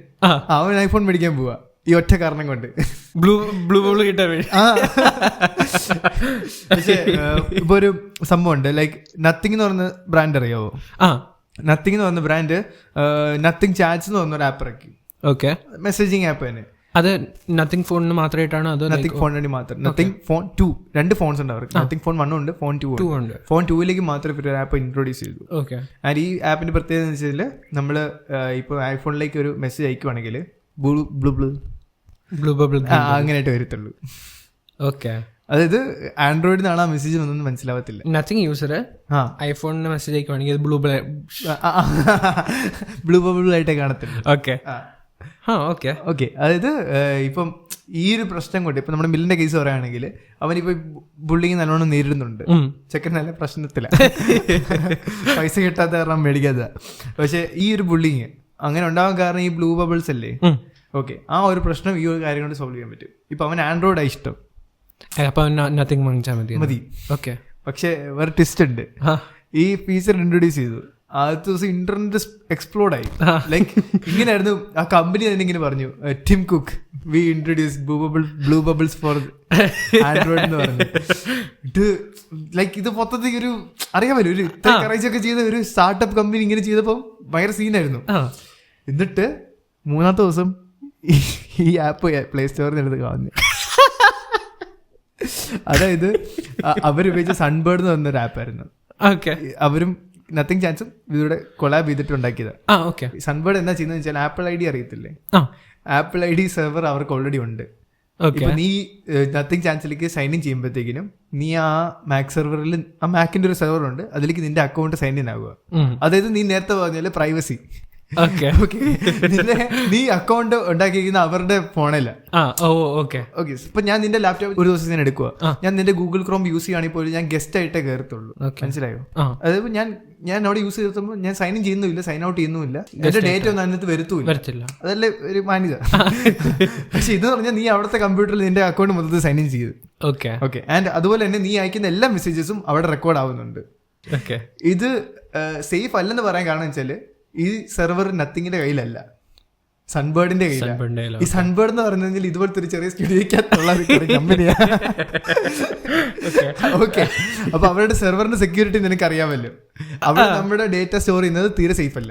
അവൻ ഐഫോൺ മേടിക്കാൻ പോവാ ഈ ഒറ്റ കാരണം കൊണ്ട്. ബ്ലൂ ബബിൾ കിട്ടാൻ വേണ്ടി. പക്ഷേ ഇപ്പൊ ഒരു സംഭവം ഉണ്ട്, ലൈക്ക് നത്തിങ് എന്ന് പറഞ്ഞ ബ്രാൻഡ് അറിയാവോ? നത്തിങ് എന്ന് പറഞ്ഞ ബ്രാൻഡ് നത്തിങ് ചാറ്റ്സ് എന്ന് പറഞ്ഞ ഒരു ആപ്പ് ഇറക്കി. ഓക്കെ, മെസ്സേജിങ് ആപ്പ് തന്നെ. അത് നത്തിങ് ഫോണിന് മാത്രമായിട്ടാണ്? അത് നത്തിങ് ഫോണിന് മാത്രം. നത്തിങ് ഫോൺ 2, 2 ഫോൺസ് ഉണ്ട് അവർക്ക്. നത്തിങ് ഫോൺ 1 ഉണ്ട്, ഫോൺ 2 ഉണ്ട്. ഫോൺ 2ലേക്ക് മാത്രം ഒരു ആപ്പ് ഇൻട്രൊഡ്യൂസ് ചെയ്തു. ആൻഡ് ഈ ആപ്പിന്റെ പ്രത്യേകത എന്ന് വെച്ചാൽ നമ്മള് ഇപ്പൊ ഐഫോണിലേക്ക് ഒരു മെസ്സേജ് അയക്കുവാണെങ്കിൽ ബ്ലൂ ബബിൾ അങ്ങനെയായിട്ട് വരത്തുള്ളൂ. ഓക്കെ, അതായത് ആൻഡ്രോയിഡിൽ നിന്നാണ് ആ മെസ്സേജ് വന്നൊന്നും മനസ്സിലാവത്തില്ല. നത്തിങ് യൂസർ ഐഫോണിന് മെസ്സേജ് അയക്കുവാണെങ്കിൽ ബ്ലൂ ബബിൾ ആയിട്ടേ കാണത്തില്ല. ഓക്കെ, അതായത് ഇപ്പം ഈ ഒരു പ്രശ്നം കൊണ്ട് ഇപ്പൊ നമ്മുടെ മില്ലിന്റെ കേസ് പറയുകയാണെങ്കിൽ അവനിപ്പോ ബുള്ളിങ് നല്ലോണം നേരിടുന്നുണ്ട്. ചെക്കൻ നല്ല പ്രശ്നത്തില, പൈസ കിട്ടാത്ത കാരണം മേടിക്കാത്ത. പക്ഷെ ഈ ഒരു ബുള്ളിങ് അങ്ങനെ ഉണ്ടാവാൻ കാരണം ഈ ബ്ലൂ ബബിൾസ് അല്ലേ. ഓക്കെ, ആ ഒരു പ്രശ്നം ഈ ഒരു കാര്യം കൊണ്ട് സോൾവ് ചെയ്യാൻ പറ്റും. ഇപ്പൊ അവൻ ആൻഡ്രോയിഡ് ഇഷ്ടം മതി. ഓക്കെ, പക്ഷെ വേറെ ട്വിസ്റ്റ് ഉണ്ട്. ഈ ഫീച്ചർ ഇൻട്രൊഡ്യൂസ് ചെയ്തു, ആദ്യത്തെ ദിവസം ഇന്റർനെറ്റ് എക്സ്പ്ലോർഡ് ആയി. ലൈക്ക് ഇങ്ങനെയായിരുന്നു. ആ കമ്പനി തന്നെ ഇങ്ങനെ പറഞ്ഞു, Tim Cook we introduce blue bubbles for Android എന്ന് പറഞ്ഞു. ഇത് ലൈക്ക് ഇത് മൊത്തത്തിൽ ഒരു അറിയാമല്ലോ, ഒരു ഇത്ര കറേജൊക്കെ ചെയ്ത ഒരു സ്റ്റാർട്ടപ്പ് കമ്പനി ഇങ്ങനെ ചെയ്തപ്പോ ഭയങ്കര സീനായിരുന്നു. എന്നിട്ട് 3ാമത്തെ ദിവസം ഈ ആപ്പ് പ്ലേ സ്റ്റോറിൽ എടുത്ത് കളഞ്ഞു. അതായത് അവരുപയോഗിച്ച സൺബേർഡ് എന്ന് പറഞ്ഞൊരു ആപ്പായിരുന്നു. അവരും നത്തിങ് ചാൻസും ഇതിലൂടെ കൊളാബ് ചെയ്തിട്ട് ഉണ്ടാക്കിയത്. സൺബേർഡ് എന്താ ചെയ്യുന്നത് വെച്ചാൽ ആപ്പിൾ ID അറിയത്തില്ലേ, ആപ്പിൾ ID സെർവർ അവർക്ക് ഓൾറെഡി ഉണ്ട്. ഇപ്പൊ നീ നത്തിങ് ചാൻസിലേക്ക് സൈൻ ഇൻ ചെയ്യുമ്പോഴത്തേക്കിനും നീ ആ മാക് സെർവറിൽ, ആ മാക്കിന്റെ ഒരു സെർവർ ഉണ്ട്, അതിലേക്ക് നിന്റെ അക്കൗണ്ട് സൈൻ ഇൻ ആവുക. അതായത് നീ നേരത്തെ പറഞ്ഞാല് പ്രൈവസി. നീ അക്കൗണ്ട് ഉണ്ടാക്കിയിരിക്കുന്ന അവരുടെ ഫോണില്ല. ഇപ്പൊ ഞാൻ നിന്റെ ലാപ്ടോപ്പ് ഒരു ദിവസം ഞാൻ എടുക്കുക, ഞാൻ നിന്റെ ഗൂഗിൾ ക്രോം യൂസ് ചെയ്യുകയാണെങ്കിൽ പോലും ഞാൻ ഗസ്റ്റ് ആയിട്ടേ കയറത്തുള്ളൂ. മനസ്സിലായോ? അതായത് ഞാൻ അവിടെ യൂസ് ചെയ്തിട്ടുമ്പോൾ ഞാൻ സൈൻ ഇൻ ചെയ്യുന്നില്ല, സൈൻ ഔട്ട് ചെയ്യുന്നില്ല, എന്റെ ഡേറ്റ ഒന്നും അതിനകത്ത് വരുത്തില്ല. അതല്ലേ ഒരു മാന്യത. പക്ഷെ ഇത് പറഞ്ഞാൽ നീ അവിടുത്തെ കമ്പ്യൂട്ടറിൽ നിന്റെ അക്കൗണ്ട് മൊത്തത്തിൽ സൈൻ ഇൻ ചെയ്തു. ഓക്കെ, ആൻഡ് അതുപോലെ തന്നെ നീ അയക്കുന്ന എല്ലാ മെസ്സേജസും അവിടെ റെക്കോർഡ് ആവുന്നുണ്ട്. ഇത് സേഫ് അല്ലെന്ന് പറയാൻ കാരണം വെച്ചാല് ഈ സെർവർ നത്തിങ്ങിന്റെ കയ്യിലല്ല, സൺബേർഡിന്റെ കയ്യിലാണ്. ഈ സൺബേർഡ് എന്ന് പറഞ്ഞാൽ ഇതുപോലത്തെ ഒരു ചെറിയ സ്റ്റുഡിയോക്കകത്തുള്ള കമ്പനിയാണ്. ഓക്കെ, അപ്പൊ അവരുടെ സെർവറിന്റെ സെക്യൂരിറ്റി നിനക്ക് അറിയാമല്ലോ. അവിടെ നമ്മുടെ ഡേറ്റ സ്റ്റോർ ചെയ്യുന്നത് തീരെ സേഫ് അല്ല.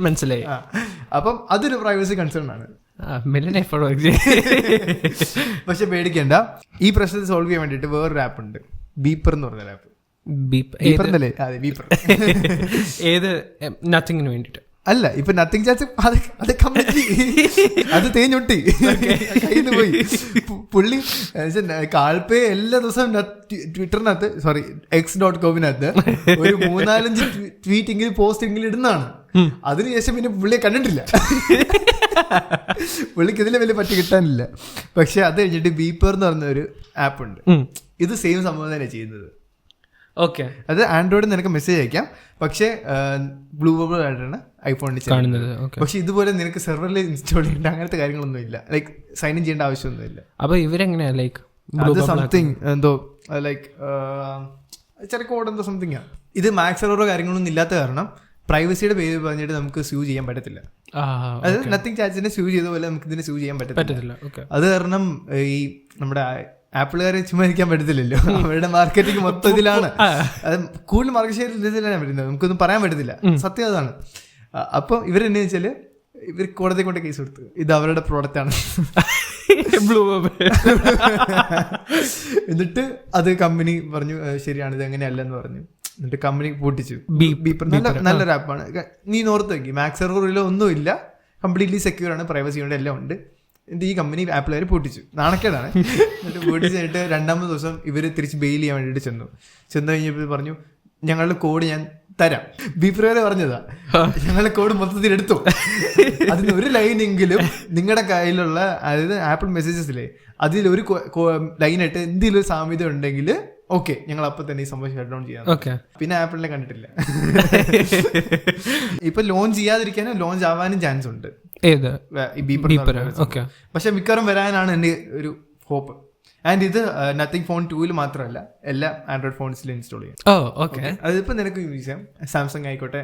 മനസ്സിലായി. അപ്പം അതൊരു പ്രൈവസി കൺസേൺ ആണ്. പക്ഷെ പേടിക്കേണ്ട, ഈ പ്രശ്നത്തെ സോൾവ് ചെയ്യാൻ വേണ്ടിട്ട് വേറൊരു ആപ്പ് ഉണ്ട്, ബീപ്പർ എന്ന് പറഞ്ഞ ആപ്പ്. ഏത് നത്തിങ്ങിന് വേണ്ടിട്ട് അല്ല, ഇപ്പൊ നത്തിങ് ചാൻസ് അത് തേഞ്ഞൊട്ടി കയ്യിൽ പോയി. പുള്ളി കാൽപ്പേ എല്ലാ ദിവസവും ട്വിറ്ററിനകത്ത് x.com-നകത്ത് ഒരു 3-4 ട്വീറ്റ് എങ്കിലും പോസ്റ്റ് എങ്കിലും ഇടുന്നതാണ്. അതിനുശേഷം പിന്നെ പുള്ളിയെ കണ്ടിട്ടില്ല. പുള്ളിക്ക് ഇതിലെ വലിയ പറ്റി കിട്ടാനില്ല. പക്ഷെ അത് കഴിഞ്ഞിട്ട് ബീപ്പർ എന്ന് പറഞ്ഞ ഒരു ആപ്പ് ഉണ്ട്. ഇത് സെയിം സംഭവം തന്നെ ചെയ്യുന്നത്. ഓക്കെ, അത് ആൻഡ്രോയിഡിൽ നിനക്ക് മെസ്സേജ് അയക്കാം, പക്ഷേ ബ്ലൂ ബബിൾ ആയിട്ടാണ് ഐഫോണിൽ കാണുന്നത്. പക്ഷെ ഇതുപോലെ നിനക്ക് സെർവറിൽ ഇൻസ്റ്റാൾ ചെയ്യേണ്ട അങ്ങനത്തെ കാര്യങ്ങളൊന്നും ഇല്ല, ലൈക്ക് സൈൻ ഇൻ ചെയ്യേണ്ട ആവശ്യമൊന്നും ഇല്ല. അപ്പൊ ഇവരെങ്ങനെയാ ലൈക്ക് അത് സംതിങ് എന്തോ ലൈക്ക് ചെറിയ കോഡ് എന്തോ സംതിങ് ആണ്. ഇത് മാക്സ് എററോ കാര്യങ്ങളൊന്നും ഇല്ലാത്ത കാരണം പ്രൈവസിയുടെ പേര് പറഞ്ഞിട്ട് നമുക്ക് സ്യൂ ചെയ്യാൻ പറ്റത്തില്ല. അതായത് നത്തിങ് ചാർജിനെ സ്യൂ ചെയ്ത പോലെ നമുക്ക് ഇതിനെ സ്യൂ ചെയ്യാൻ പറ്റത്തില്ല. അത് കാരണം ഈ നമ്മുടെ ആപ്പിളുകാരെ ചുമ്മാ ഇരിക്കാൻ പറ്റത്തില്ലല്ലോ. അവരുടെ മാർക്കറ്റിംഗ് മൊത്തം ഇതിലാണ്, അത് കൂടുതൽ മാർക്കറ്റ് ഷെയർ ഇതിലാണ് വരുന്നത്. നമുക്കൊന്നും പറയാൻ പറ്റത്തില്ല, സത്യം അതാണ്. അപ്പം ഇവരെന്നു വെച്ചാല് ഇവർ കോടതി കൊണ്ട് കേസ് കൊടുത്തു, ഇത് അവരുടെ പ്രോഡക്റ്റ് ആണ്. എന്നിട്ട് അത് കമ്പനി പറഞ്ഞു ശരിയാണ്, ഇത് എങ്ങനെയല്ലെന്ന് പറഞ്ഞു. എന്നിട്ട് കമ്പനി പൂട്ടിച്ചു. ബീപ്പർ നല്ലൊരു ആപ്പാണ്. നീ നോർത്ത് വെക്കി, മാക്സ് എററിലോ ഒന്നും ഇല്ല, കംപ്ലീറ്റ്ലി സെക്യൂർ ആണ്, പ്രൈവസി കൊണ്ട് എല്ലാം ഉണ്ട്. എന്നിട്ട് ഈ കമ്പനി ആപ്പിളുകാർ പൂട്ടിച്ചു. നാണക്കേടാണ്. എന്നിട്ട് പൂട്ടിച്ചിട്ട് 2ാമത്തെ ദിവസം ഇവർ തിരിച്ച് ബെയിൽ ചെയ്യാൻ വേണ്ടിയിട്ട് ചെന്ന് കഴിഞ്ഞപ്പോൾ പറഞ്ഞു ഞങ്ങളുടെ കോഡ് ഞാൻ തരാം. ബീപ്പറുകാരെ പറഞ്ഞതാ, ഞങ്ങളുടെ കോഡ് മൊത്തത്തിൽ എടുത്തു, അതിന് ഒരു ലൈനെങ്കിലും നിങ്ങളുടെ കയ്യിലുള്ള, അതായത് ആപ്പിൾ മെസ്സേജസിലെ അതിലൊരു ലൈനായിട്ട് എന്തെങ്കിലും ഒരു സാമ്യത ഉണ്ടെങ്കിൽ ഓക്കെ, ഞങ്ങൾ അപ്പൊ തന്നെ ഈ സംഭവം ഷട്ട് ഡൗൺ ചെയ്യാം. പിന്നെ ആപ്പിളിനെ കണ്ടിട്ടില്ല. ഇപ്പൊ ലോഞ്ച് ചെയ്യാതിരിക്കാനും ലോഞ്ച് ആവാനും ചാൻസ് ഉണ്ട്. പക്ഷെ മിക്കവാറും വരാനാണ് എന്റെ ഒരു ഹോപ്പ്. ആൻഡ് ഇത് നത്തിങ് ഫോൺ 2 മാത്രമല്ല, എല്ലാ ആൻഡ്രോയിഡ് ഫോൺസിലും ഇൻസ്റ്റാൾ ചെയ്യാം. അതിപ്പോ നിനക്ക് യൂസ് ചെയ്യാം, സാംസങ് ആയിക്കോട്ടെ,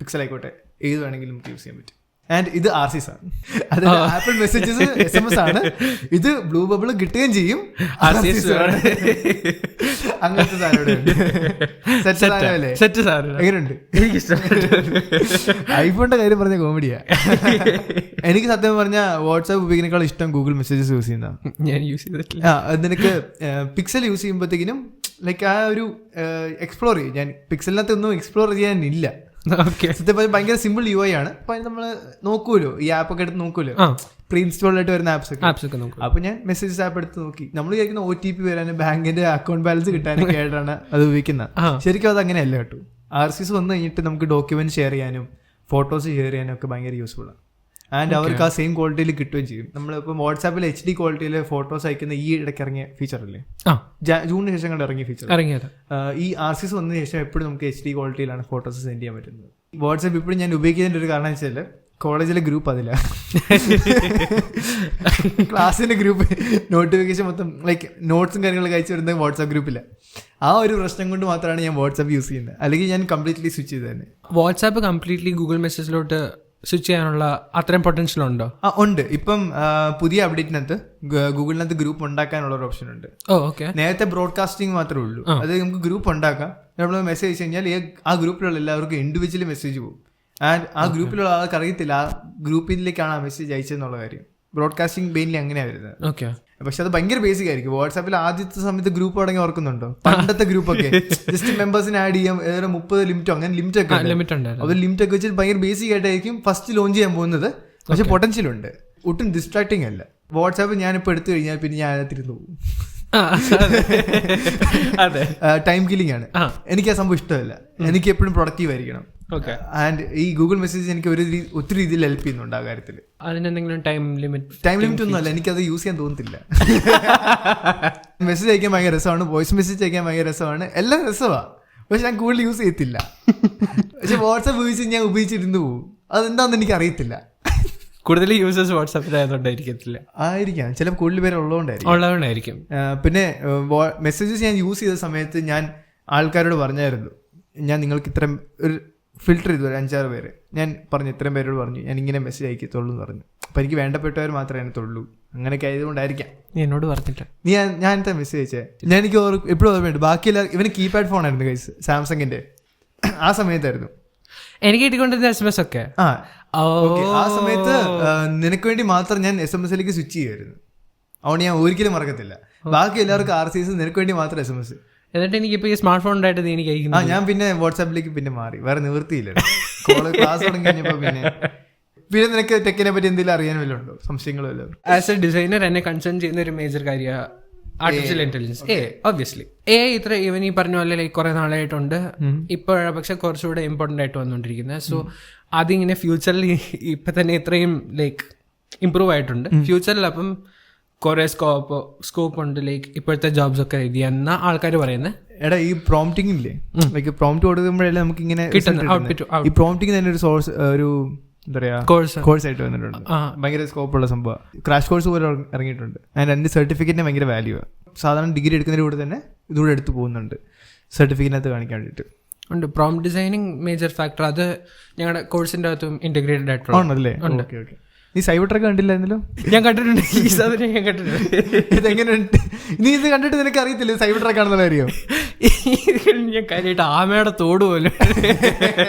പിക്സൽ ആയിക്കോട്ടെ, ഏത് വേണമെങ്കിലും നമുക്ക് യൂസ് ചെയ്യാൻ പറ്റും. ആൻഡ് ഇത് RCS ആണ്, അതായത് ആപ്പിൾ മെസ്സേജസ് SMS ആണ്. ഇത് ബ്ലൂ ബബിൾ കിട്ടുകയും ചെയ്യും, RCS അങ്ങനത്തെ സാധനം. എങ്ങനെയുണ്ട്? ഐഫോണിന്റെ കാര്യം പറഞ്ഞ കോമഡിയാ. എനിക്ക് സത്യം പറഞ്ഞ വാട്സാപ്പ് ഉപയോഗിക്കുന്നേക്കാൾ ഇഷ്ടം ഗൂഗിൾ മെസ്സേജസ് യൂസ് ചെയ്യുന്ന. ഞാൻ യൂസ് ചെയ്തിട്ടില്ല. നിനക്ക് പിക്സൽ യൂസ് ചെയ്യുമ്പോഴത്തേക്കിനും ലൈക്ക് ആ ഒരു എക്സ്പ്ലോർ ചെയ്യും. ഞാൻ പിക്സലിനകത്ത് ഒന്നും എക്സ്പ്ലോർ ചെയ്യാനില്ല. സത്യം ഭയങ്കര സിമ്പിൾ UI ആണ്. അപ്പൊ നമ്മള് നോക്കൂലോ, ഈ ആപ്പ് ഒക്കെ എടുത്ത് നോക്കൂലോ, പ്രീ ഇൻസ്റ്റാൾഡ് ആയിട്ട് വരുന്ന ആപ്സ് ഒക്കെ. അപ്പൊ ഞാൻ മെസ്സേജസ് ആപ്പ് എടുത്ത് നോക്കി. നമ്മൾ വിചാരിക്കുന്ന OTP വരാനും ബാങ്കിന്റെ അക്കൗണ്ട് ബാലൻസ് കിട്ടാനൊക്കെ ആയിട്ടാണ് അത് ഉപയോഗിക്കുന്നത്. ശരിക്കും അത് അങ്ങനെയല്ല കേട്ടോ. RCS വന്നു കഴിഞ്ഞിട്ട് നമുക്ക് ഡോക്യുമെന്റ് ഷെയർ ചെയ്യാനും ഫോട്ടോസ് ഷെയർ ചെയ്യാനും ഒക്കെ ഭയങ്കര യൂസ്ഫുൾ ആണ്. ആൻഡ് അവർക്ക് ആ സെയിം ക്വാളിറ്റിയിൽ കിട്ടുകയും ചെയ്യും. നമ്മളിപ്പോൾ വാട്സാപ്പിൽ HD ക്വാളിറ്റിയിൽ ഫോട്ടോസ് അയക്കുന്ന ഈ ഇടയ്ക്ക് ഇറങ്ങിയ ഫീച്ചർ അല്ലേ, ജൂണിന് ശേഷം കണ്ട് ഇറങ്ങിയ ഫീച്ചർ. ഈ RCS വന്നതിന് ശേഷം എപ്പോഴും നമുക്ക് HD ക്വാളിറ്റിയിലാണ് ഫോട്ടോസ് സെൻഡ് ചെയ്യാൻ പറ്റുന്നത്. വാട്സാപ്പ് ഇപ്പോഴും ഞാൻ ഉപയോഗിക്കുന്നതിൻ്റെ ഒരു കാരണം വെച്ചാൽ കോളേജിലെ ഗ്രൂപ്പ് അതില്ല, ക്ലാസ്സിന്റെ ഗ്രൂപ്പ് നോട്ടിഫിക്കേഷൻ മൊത്തം ലൈക്ക് നോട്ട്സും കാര്യങ്ങളൊക്കെ അയച്ചു വരുന്നത് വാട്സാപ്പ് ഗ്രൂപ്പില്ല. ആ ഒരു പ്രശ്നം കൊണ്ട് മാത്രമാണ് ഞാൻ വാട്സാപ്പ് യൂസ് ചെയ്യുന്നത്. അല്ലെങ്കിൽ ഞാൻ കംപ്ലീറ്റ്ലി സ്വിച്ച് ചെയ്ത് തന്നെ. വാട്സാപ്പ് കംപ്ലീറ്റ്ലി ഗൂഗിൾ മെസ്സേജിലോട്ട് സ്വിച്ച് ചെയ്യാനുള്ള അത്രയും പൊട്ടൻഷ്യൽ ഉണ്ടോ? ഉണ്ട്. ഇപ്പം പുതിയ അപ്ഡേറ്റിനകത്ത് ഗൂഗിളിനകത്ത് ഗ്രൂപ്പ് ഉണ്ടാക്കാനുള്ള ഒരു ഓപ്ഷൻ ഉണ്ട്. നേരത്തെ ബ്രോഡ്കാസ്റ്റിംഗ് മാത്രമേ ഉള്ളൂ. അത് നമുക്ക് ഗ്രൂപ്പ് ഉണ്ടാക്കാം. നമ്മൾ മെസ്സേജ് അയച്ചു കഴിഞ്ഞാൽ ആ ഗ്രൂപ്പിലുള്ള എല്ലാവർക്കും ഇൻഡിവിജ്വലി മെസ്സേജ് പോകും. ആൻഡ് ആ ഗ്രൂപ്പിലുള്ള ആൾക്ക് അറിയത്തില്ല ആ ഗ്രൂപ്പിലേക്കാണ് ആ മെസ്സേജ് അയച്ചതെന്നുള്ള കാര്യം. ബ്രോഡ്കാസ്റ്റിംഗ് മെയിൻലി അങ്ങനെയാണ് വരുന്നത്. പക്ഷെ അത് ഭയങ്കര ബേസിക് ആയിരിക്കും. വാട്സാപ്പിൽ ആദ്യത്തെ സമയത്ത് ഗ്രൂപ്പ് തുടങ്ങി ഓർക്കുന്നുണ്ടോ? പണ്ടത്തെ ഗ്രൂപ്പൊക്കെ ജസ്റ്റ് മെമ്പേഴ്സിന് ആഡ് ചെയ്യാം, 30 ലിമിറ്റോ അങ്ങനെ ലിമിറ്റ് ഒക്കെ അത് ലിമിറ്റ് ഒക്കെ വെച്ചിട്ട് ഭയങ്കര ബേസിക് ആയിട്ടായിരിക്കും ഫസ്റ്റ് ലോഞ്ച് ചെയ്യാൻ പോകുന്നത്. പക്ഷെ പൊട്ടൻഷ്യൽ ഉണ്ട്, ഒട്ടും ഡിസ്ട്രാക്ടിങ് അല്ല. വാട്സാപ്പ് ഞാനിപ്പോൾ എടുത്തു കഴിഞ്ഞാൽ പിന്നെ ഞാൻ അതിനകത്തിരുന്ന് പോകും. ടൈം കില്ലിംഗ് ആണ്. എനിക്ക് ആ സംഭവം ഇഷ്ടമല്ല. എനിക്ക് എപ്പോഴും പ്രൊഡക്റ്റീവ് ആയിരിക്കണം. ആൻഡ് ഈ ഗൂഗിൾ മെസ്സേജ് എനിക്ക് ഒത്തിരി രീതിയിൽ ഹെൽപ്പ് ചെയ്യുന്നുണ്ട് ആ കാര്യത്തിൽ. അതിനെന്തെങ്കിലും ടൈം ലിമിറ്റ് ഒന്നും അല്ല, എനിക്കത് യൂസ് ചെയ്യാൻ തോന്നുന്നില്ല. മെസ്സേജ് അയക്കാൻ ഭയങ്കര രസമാണ്, വോയിസ് മെസ്സേജ് അയക്കാൻ ഭയങ്കര രസമാണ്, എല്ലാം രസമാണ്. പക്ഷെ ഞാൻ കൂടുതൽ യൂസ് ചെയ്യത്തില്ല. പക്ഷെ വാട്സാപ്പ് ഉപയോഗിച്ച് ഞാൻ ഉപയോഗിച്ചിരുന്നു പോകും. അതെന്താണെന്ന് എനിക്ക് അറിയത്തില്ല. കൂടുതൽ യൂസേഴ്സ് വാട്സാപ്പിലായതുകൊണ്ടായിരിക്കത്തില്ല, ആയിരിക്കാം. ചില കൂടുതൽ പേര് ഉള്ളതുകൊണ്ടായിരിക്കും. പിന്നെ മെസ്സേജസ് ഞാൻ യൂസ് ചെയ്ത സമയത്ത് ഞാൻ ആൾക്കാരോട് പറഞ്ഞായിരുന്നു, ഞാൻ നിങ്ങൾക്ക് ഇത്ര ഒരു ഫിൽട്ടർ ചെയ്തു ഒരു 5-6 പേര്. ഞാൻ പറഞ്ഞു ഇത്രയും പേരോട് പറഞ്ഞു ഞാൻ ഇങ്ങനെ മെസ്സേജ് അയക്കത്തുള്ളൂ എന്ന് പറഞ്ഞു. അപ്പം എനിക്ക് വേണ്ടപ്പെട്ടവർ മാത്രമേ അതിനകത്തുള്ളൂ. അങ്ങനെയൊക്കെ ആയതുകൊണ്ടായിരിക്കാം എന്നോട് പറഞ്ഞിട്ട് ഞാൻ എന്താ മെസ്സേജ് അയച്ചേ. ഞാൻ എനിക്ക് എപ്പോഴും ഓർമ്മയുണ്ട്. ബാക്കിയെല്ലാം ഇവന് കീപാഡ് ഫോണായിരുന്നു ഗൈസ്, സാംസങ്ങിന്റെ. ആ സമയത്തായിരുന്നു എനിക്ക് കിട്ടിക്കൊണ്ടിരുന്ന SMS ഒക്കെ. ആ സമയത്ത് നിനക്ക് വേണ്ടി മാത്രം ഞാൻ SMS സ്വിച്ച് ചെയ്യുമായിരുന്നു. അതുകൊണ്ട് ഞാൻ ഒരിക്കലും മറക്കത്തില്ല. ബാക്കി എല്ലാവർക്കും RCS, നിനക്ക് വേണ്ടി മാത്രം SMS. എന്നിട്ട് എനിക്കിപ്പോ ഈ സ്മാർട്ട് ഫോൺ ഉണ്ടായിട്ട് നീ എനിക്ക് അയക്കുന്നു. ഞാൻ പിന്നെ വാട്സാപ്പിലേക്ക് പിന്നെ മാറി, വേറെ നിവൃത്തിയില്ല. ക്ലാസ് തുടങ്ങി കഴിഞ്ഞപ്പോ പിന്നെ നിനക്ക് ടെക്കിനെ പറ്റി എന്തെങ്കിലും അറിയാൻ വല്ലതും ഉണ്ടോ, സംശയങ്ങൾ വല്ലതും? ആസ് എ ഡിസൈനർ എന്നെ കൺസേൺ ചെയ്യുന്ന ഒരു മേജർ കാര്യമാണ് ആർട്ടിഫിഷ്യൽ ഇന്റലിജൻസ്. ഒബ്വിയസ്ലി ഇത്ര ഇവൻ ഈ പറഞ്ഞ പോലെ ലൈക്ക് കുറെ നാളായിട്ടുണ്ട്. ഇപ്പോഴാണ് പക്ഷെ കുറച്ചുകൂടെ ഇമ്പോർട്ടൻ്റ് ആയിട്ട് വന്നുകൊണ്ടിരിക്കുന്നത്. സോ അതിങ്ങനെ ഫ്യൂച്ചറിൽ ഇപ്പൊ തന്നെ ഇത്രയും ലൈക്ക് ഇമ്പ്രൂവ് ആയിട്ടുണ്ട്. ഫ്യൂച്ചറിൽ അപ്പം കുറെ സ്കോപ്പ് ഉണ്ട് ലൈക്ക് ഇപ്പോഴത്തെ ജോബ്സ് ഒക്കെ ഇത് എന്നാ ആൾക്കാർ പറയുന്നത്. എടാ ഈ പ്രോംപ്റ്റിംഗ് ഇല്ലേ, ലൈക്ക് പ്രോംപ്റ്റ് കൊടുക്കുമ്പോഴല്ലേ നമുക്ക് ഇങ്ങനെ ഈ പ്രോംപ്റ്റിംഗ് തന്നെ ഒരു സോഴ്സ്, ഒരു എന്താ പറയാ കോഴ്സ് ആയിട്ട് വന്നിട്ടുണ്ട്. ഭയങ്കര സ്കോപ്പുള്ള സംഭവം. ക്രാഷ് കോഴ്സ് പോലെ ഇറങ്ങിയിട്ടുണ്ട്. അതിന് 2 സർട്ടിഫിക്കറ്റിന് ഭയങ്കര വാല്യൂ. സാധാരണ ഡിഗ്രി എടുക്കുന്നതിന് കൂടെ തന്നെ ഇതുകൂടെ എടുത്ത് പോകുന്നുണ്ട് സർട്ടിഫിക്കറ്റിനകത്ത് കാണിക്കാൻ വേണ്ടിയിട്ട്. ഉണ്ട് പ്രോംപ്റ്റ് ഡിസൈനിങ് മേജർ ഫാക്ടർ. അത് ഞങ്ങളുടെ കോഴ്സിന്റെ അകത്തും ഇന്റഗ്രേറ്റഡ് ആയിട്ടുള്ളതല്ലേ. നീ സൈബർ ട്രക്ക് കണ്ടില്ലായിരുന്നല്ലോ? ഞാൻ കണ്ടിട്ടുണ്ട്. ഈ സാധനം ഞാൻ കണ്ടിട്ടുണ്ട്. ഇതെങ്ങനെയുണ്ട്? നീ ഇത് കണ്ടിട്ട് നിനക്ക് അറിയത്തില്ല സൈബർ ട്രക്ക് ആണെന്നുള്ള അറിയോ? ഞാൻ കാര്യമായിട്ട് ആമയുടെ തോട് പോലും.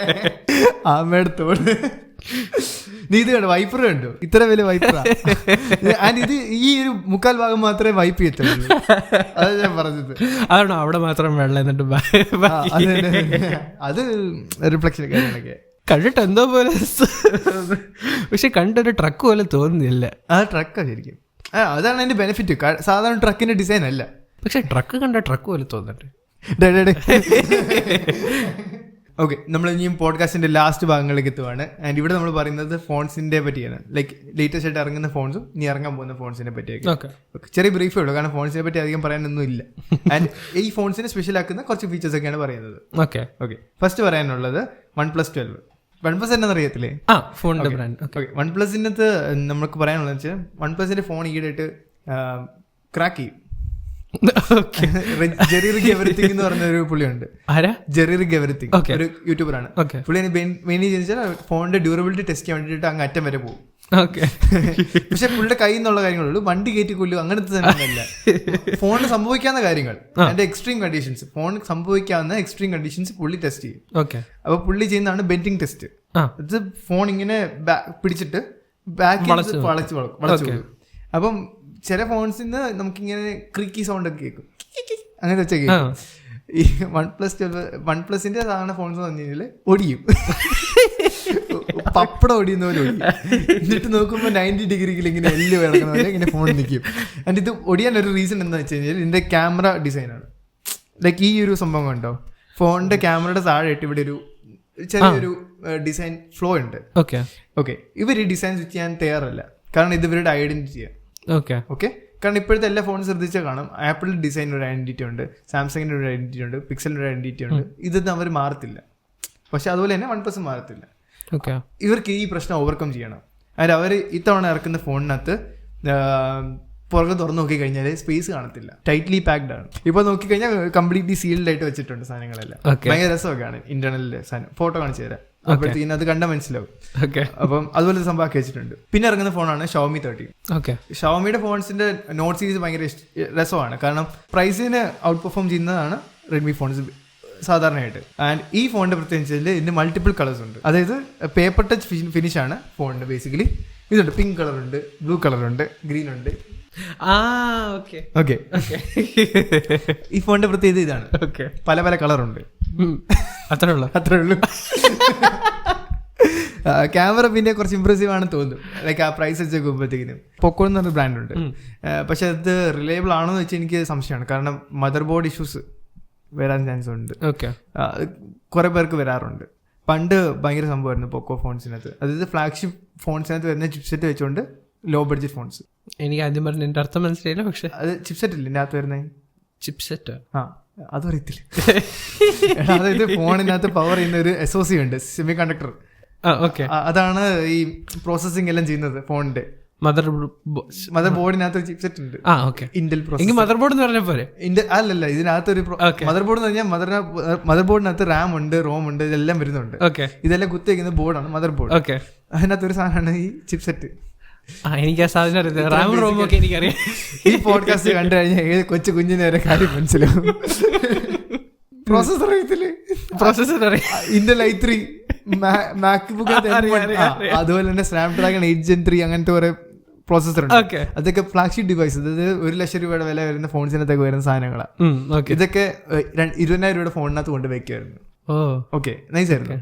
ആമയുടെ തോട് നീ ഇത് കണ്ടോ? വൈപ്പർ കണ്ടോ? ഇത്ര വലിയ വൈപ്പറാ. ആൻഡ് ഇത് ഈ ഒരു 3/4 ഭാഗം മാത്രമേ വൈപ്പ് ചെയ്യത്തുള്ളൂ. അതാണ് ഞാൻ പറഞ്ഞത്. അതാണോ അവിടെ മാത്രം വെള്ളം എന്നിട്ട് അത് റിഫ്ലക്ഷൻ കാര്യങ്ങളൊക്കെ കണ്ടിട്ട് എന്തോ പോലെ, പക്ഷെ കണ്ടൊരു ട്രക്ക് പോലെ തോന്നുന്നില്ല. ആ ട്രക്കാ ശരിക്കും. അതാണ് അതിന്റെ ബെനിഫിറ്റ്. സാധാരണ ട്രക്കിന്റെ ഡിസൈൻ അല്ല, പക്ഷെ ട്രക്ക് കണ്ട ട്രക്ക് പോലെ തോന്നുന്നുണ്ട്. ഓക്കെ, നമ്മൾ ഇനിയും പോഡ്കാസ്റ്റിന്റെ ലാസ്റ്റ് ഭാഗങ്ങളിലേക്ക് എത്തുവാണ്. ആൻഡ് ഇവിടെ നമ്മൾ പറയുന്നത് ഫോൺസിന്റെ പറ്റിയാണ്. ലൈക്ക് ലേറ്റസ്റ്റ് ആയിട്ട് ഇറങ്ങുന്ന ഫോൺസും ഇനി ഇറങ്ങാൻ പോകുന്ന ഫോൺസിനെ പറ്റിയൊക്കെ ചെറിയ ബ്രീഫേ ഉള്ളൂ, കാരണം ഫോൺസിനെ പറ്റി അധികം പറയാനൊന്നും ഇല്ല. ആൻഡ് ഈ ഫോൺസിനെ സ്പെഷ്യൽ ആക്കുന്ന കുറച്ച് ഫീച്ചേഴ്സ് ഒക്കെയാണ് പറയുന്നത്. ഓക്കെ, ഫസ്റ്റ് പറയാനുള്ളത് OnePlus 12. OnePlus എന്നാന്ന് അറിയത്തില്ലേ? OnePlusനകത്ത് നമുക്ക് പറയാനുള്ളത് വെച്ചാൽ OnePlusന്റെ ഫോൺ ഈടായിട്ട് ക്രാക്ക് ചെയ്യും. ജെറി റിഗ് എവറിത്തിങ് എന്ന് പറഞ്ഞ ഒരു പുള്ളിയുണ്ട്. ജെറി റിഗ് എവറിത്തിങ് ഒരു യൂട്യൂബറാണ്. പുള്ളി മെയിൻലി ചോദിച്ചാൽ ഫോണിന്റെ ഡ്യൂറബിലിറ്റി ടെസ്റ്റ് ചെയ്യാൻ വേണ്ടിയിട്ട് അങ്ങ് അറ്റം വരെ പോകും. പക്ഷെ പുള്ളിയുടെ കയ്യിൽ നിന്നുള്ള കാര്യങ്ങളുള്ളൂ, വണ്ടി കയറ്റി കൊല്ലും അങ്ങനത്തെ തന്നെ. ഫോണിന് സംഭവിക്കാവുന്ന കാര്യങ്ങൾ, അതിന്റെ എക്സ്ട്രീം കണ്ടീഷൻസ്, ഫോണിന് സംഭവിക്കാവുന്ന എക്സ്ട്രീം കണ്ടീഷൻസ് പുള്ളി ടെസ്റ്റ് ചെയ്യും. അപ്പൊ പുള്ളി ചെയ്യുന്നതാണ് ബെൻഡിങ് ടെസ്റ്റ്. ഇത് ഫോൺ ഇങ്ങനെ പിടിച്ചിട്ട് ബാക്ക് വളച്ചു പോകും. അപ്പം ചില ഫോൺസിന്ന് നമുക്കിങ്ങനെ ക്രീക്കി സൗണ്ട് ഒക്കെ കേൾക്കും, അങ്ങനെ വെച്ചാൽ കേൾക്കും. ഈ OnePlusന്റെ സാധാരണ ഫോൺസ് എന്ന് പറഞ്ഞു കഴിഞ്ഞാൽ ഒടിയും, പപ്പടം ഒടിയുന്ന പോലെ ഒടിയും. എന്നിട്ട് നോക്കുമ്പോൾ 90 ഡിഗ്രിയിൽ ഇങ്ങനെ എല്ല് കിടക്കുന്ന പോലെ ഇങ്ങനെ ഫോൺ നിൽക്കും. ആൻഡ് ഇത് ഒടിയാൻ ഒരു റീസൺ എന്താണെന്ന് വെച്ച് കഴിഞ്ഞാൽ ഇതിന്റെ ക്യാമറ ഡിസൈനാണ്. ലൈക്ക് ഈ ഒരു സംഭവം കണ്ടോ, ഫോണിന്റെ ക്യാമറയുടെ താഴെയായിട്ട് ഇവിടെ ഒരു ചെറിയൊരു ഡിസൈൻ ഫ്ലോ ഉണ്ട്. ഓക്കെ, ഇവർ ഈ ഡിസൈൻ സ്വിച്ച് ചെയ്യാൻ തയ്യാറല്ല, കാരണം ഇത് ഇവരുടെ ഐഡന്റിറ്റിയാണ്. ഓക്കെ, കാരണം ഇപ്പോഴത്തെ എല്ലാ ഫോണും ശ്രദ്ധിച്ചാൽ കാണും, ആപ്പിളിന്റെ ഡിസൈനിന് ഒരു ഐഡന്റിറ്റി ഉണ്ട്, സാംസങ്ങിന്റെ ഒരു ഐഡന്റിറ്റി ഉണ്ട്, പിക്സലിന്റെ ഒരു ഐഡന്റിറ്റി ഉണ്ട്. ഇതൊന്നും അവർ മാറത്തില്ല. പക്ഷെ അതുപോലെ തന്നെ OnePlus മാറത്തില്ല. ഇവർക്ക് ഈ പ്രശ്നം ഓവർകം ചെയ്യണം. അതിൽ അവർ ഇത്തവണ ഇറക്കുന്ന ഫോണിനകത്ത് പുറകെ തുറന്ന് നോക്കി കഴിഞ്ഞാൽ സ്പേസ് കാണത്തില്ല, ടൈറ്റ്ലി പാക്ഡ് ആണ്. ഇപ്പൊ നോക്കിക്കഴിഞ്ഞാൽ കംപ്ലീറ്റ്ലി സീൽഡ് ആയിട്ട് വെച്ചിട്ടുണ്ട് സാധനങ്ങളെല്ലാം. ഭയങ്കര രസമൊക്കെയാണ്. ഇന്റർണലിലെ സാധനം ഫോട്ടോ കാണിച്ചു തരാം, അപ്പോഴത്തേക്കും അത് കണ്ടാൽ മനസ്സിലാവും. അപ്പം അതുപോലെ സംഭവമാക്കി വെച്ചിട്ടുണ്ട്. പിന്നെ ഇറങ്ങുന്ന ഫോണാണ് Xiaomi 13. ഷവോമിയുടെ ഫോൺസിന്റെ നോട്ട് സീരീസ് ഭയങ്കര രസമാണ്, കാരണം പ്രൈസിന് ഔട്ട് പെർഫോം ചെയ്യുന്നതാണ് റെഡ്മി ഫോൺസ് സാധാരണയായിട്ട്. ആൻഡ് ഈ ഫോണിന്റെ പ്രത്യേകിച്ച് ഇതിന് മൾട്ടിപ്പിൾ കളേഴ്സ് ഉണ്ട്. അതായത് പേപ്പർ ടച്ച് ഫിനിഷ് ആണ് ഫോണിന്. ബേസിക്കലി ഇതുണ്ട്, പിങ്ക് കളർ ഉണ്ട്, ബ്ലൂ കളർ ഉണ്ട്, ഗ്രീൻ ഉണ്ട്. ഓക്കെ, ഈ ഫോണിന്റെ പ്രത്യേകത ഇതാണ്, പല പല കളറുണ്ട്. അത്രേ ഉള്ളൂ. ക്യാമറ പിന്നെ കുറച്ച് ഇംപ്രസീവ് ആണെന്ന് തോന്നും, ലൈക്ക് ആ പ്രൈസ് വെച്ച് നോക്കുമ്പോഴത്തേക്കിനും. പൊക്കോ എന്ന് പറഞ്ഞ ബ്രാൻഡ് ഉണ്ട്, പക്ഷെ അത് റിലയബിൾ ആണോ എന്ന് വെച്ചാൽ എനിക്ക് സംശയമാണ്. കാരണം മദർ ബോർഡ് ഇഷ്യൂസ് വരാൻ ചാൻസ് ഉണ്ട്, കുറെ പേർക്ക് വരാറുണ്ട്. പണ്ട് ഭയങ്കര സംഭവമായിരുന്നു പൊക്കോ ഫോൺസിനകത്ത്, അതായത് ഫ്ലാഗ്ഷിപ്പ് ഫോൺസിനകത്ത് വരുന്ന ചിപ്സെറ്റ് വെച്ചുകൊണ്ട് ലോ ബഡ്ജറ്റ് ഫോൺസ്. എനിക്ക് ആദ്യം പറഞ്ഞ എന്റെ അർത്ഥം മനസ്സിലായില്ല, പക്ഷെ അത് ചിപ്സെറ്റ് ഇല്ല ഇതിനകത്ത് വരുന്നത്. ചിപ്സെറ്റ് അതും അറിയത്തില്ല. അതായത് ഫോണിനകത്ത് പവർ ചെയ്യുന്ന ഒരു SoC ഉണ്ട്, സെമി കണ്ടക്ടർ. അതാണ് ഈ പ്രോസസ്സിംഗ് എല്ലാം ചെയ്യുന്നത് ഫോണിന്റെ. മദർ ബോർഡിനകത്ത് ഒരു ചിപ്സെറ്റ് ഉണ്ട്, ഓക്കെ. ഇന്റൽ എനിക്ക് മദർ ബോർഡ് എന്ന് പറഞ്ഞ പോലെ അല്ലല്ല, ഇതിനകത്തൊരു മദർ ബോർഡ് എന്ന് പറഞ്ഞാൽ മദർ ബോർഡിനകത്ത് റാം ഉണ്ട്, റോം ഉണ്ട്, ഇതെല്ലാം വരുന്നുണ്ട്. ഇതെല്ലാം കുത്തിവെക്കുന്ന ബോർഡാണ് മദർ ബോർഡ്. അതിനകത്ത് ഒരു സാധനമാണ് ഈ ചിപ്സെറ്റ്. എനിക്ക് ആ സാധനം അറിയാം, റാമും റോമും ഒക്കെ എനിക്കറിയാം. ഈ പോഡ്കാസ്റ്റ് കണ്ടു കഴിഞ്ഞാൽ ഏത് കൊച്ചു കുഞ്ഞിനെ വരെ കാര്യം മനസ്സിലാവും. പ്രോസസർ അറിയത്തില്ലേ? പ്രോസസർ ഇന്റൽ i3, മാക്ബുക്ക്, അതുപോലെ തന്നെ സ്നാപ്ഡ്രാഗൺ 8 Gen 3 അങ്ങനത്തെ കുറെ പ്രോസസർ ഉണ്ട്. അതൊക്കെ ഫ്ലാഗ്ഷിപ്പ് ഡിവൈസ്, അതായത് 1 ലക്ഷം രൂപയുടെ വില വരുന്ന ഫോൺസിനകത്തൊക്കെ വരുന്ന സാധനങ്ങളാണ്. ഇതൊക്കെ 20,000 രൂപയുടെ ഫോണിനകത്ത് കൊണ്ട് വെക്കുമായിരുന്നു. ഓക്കെ, നൈസ് ആയിരുന്നു.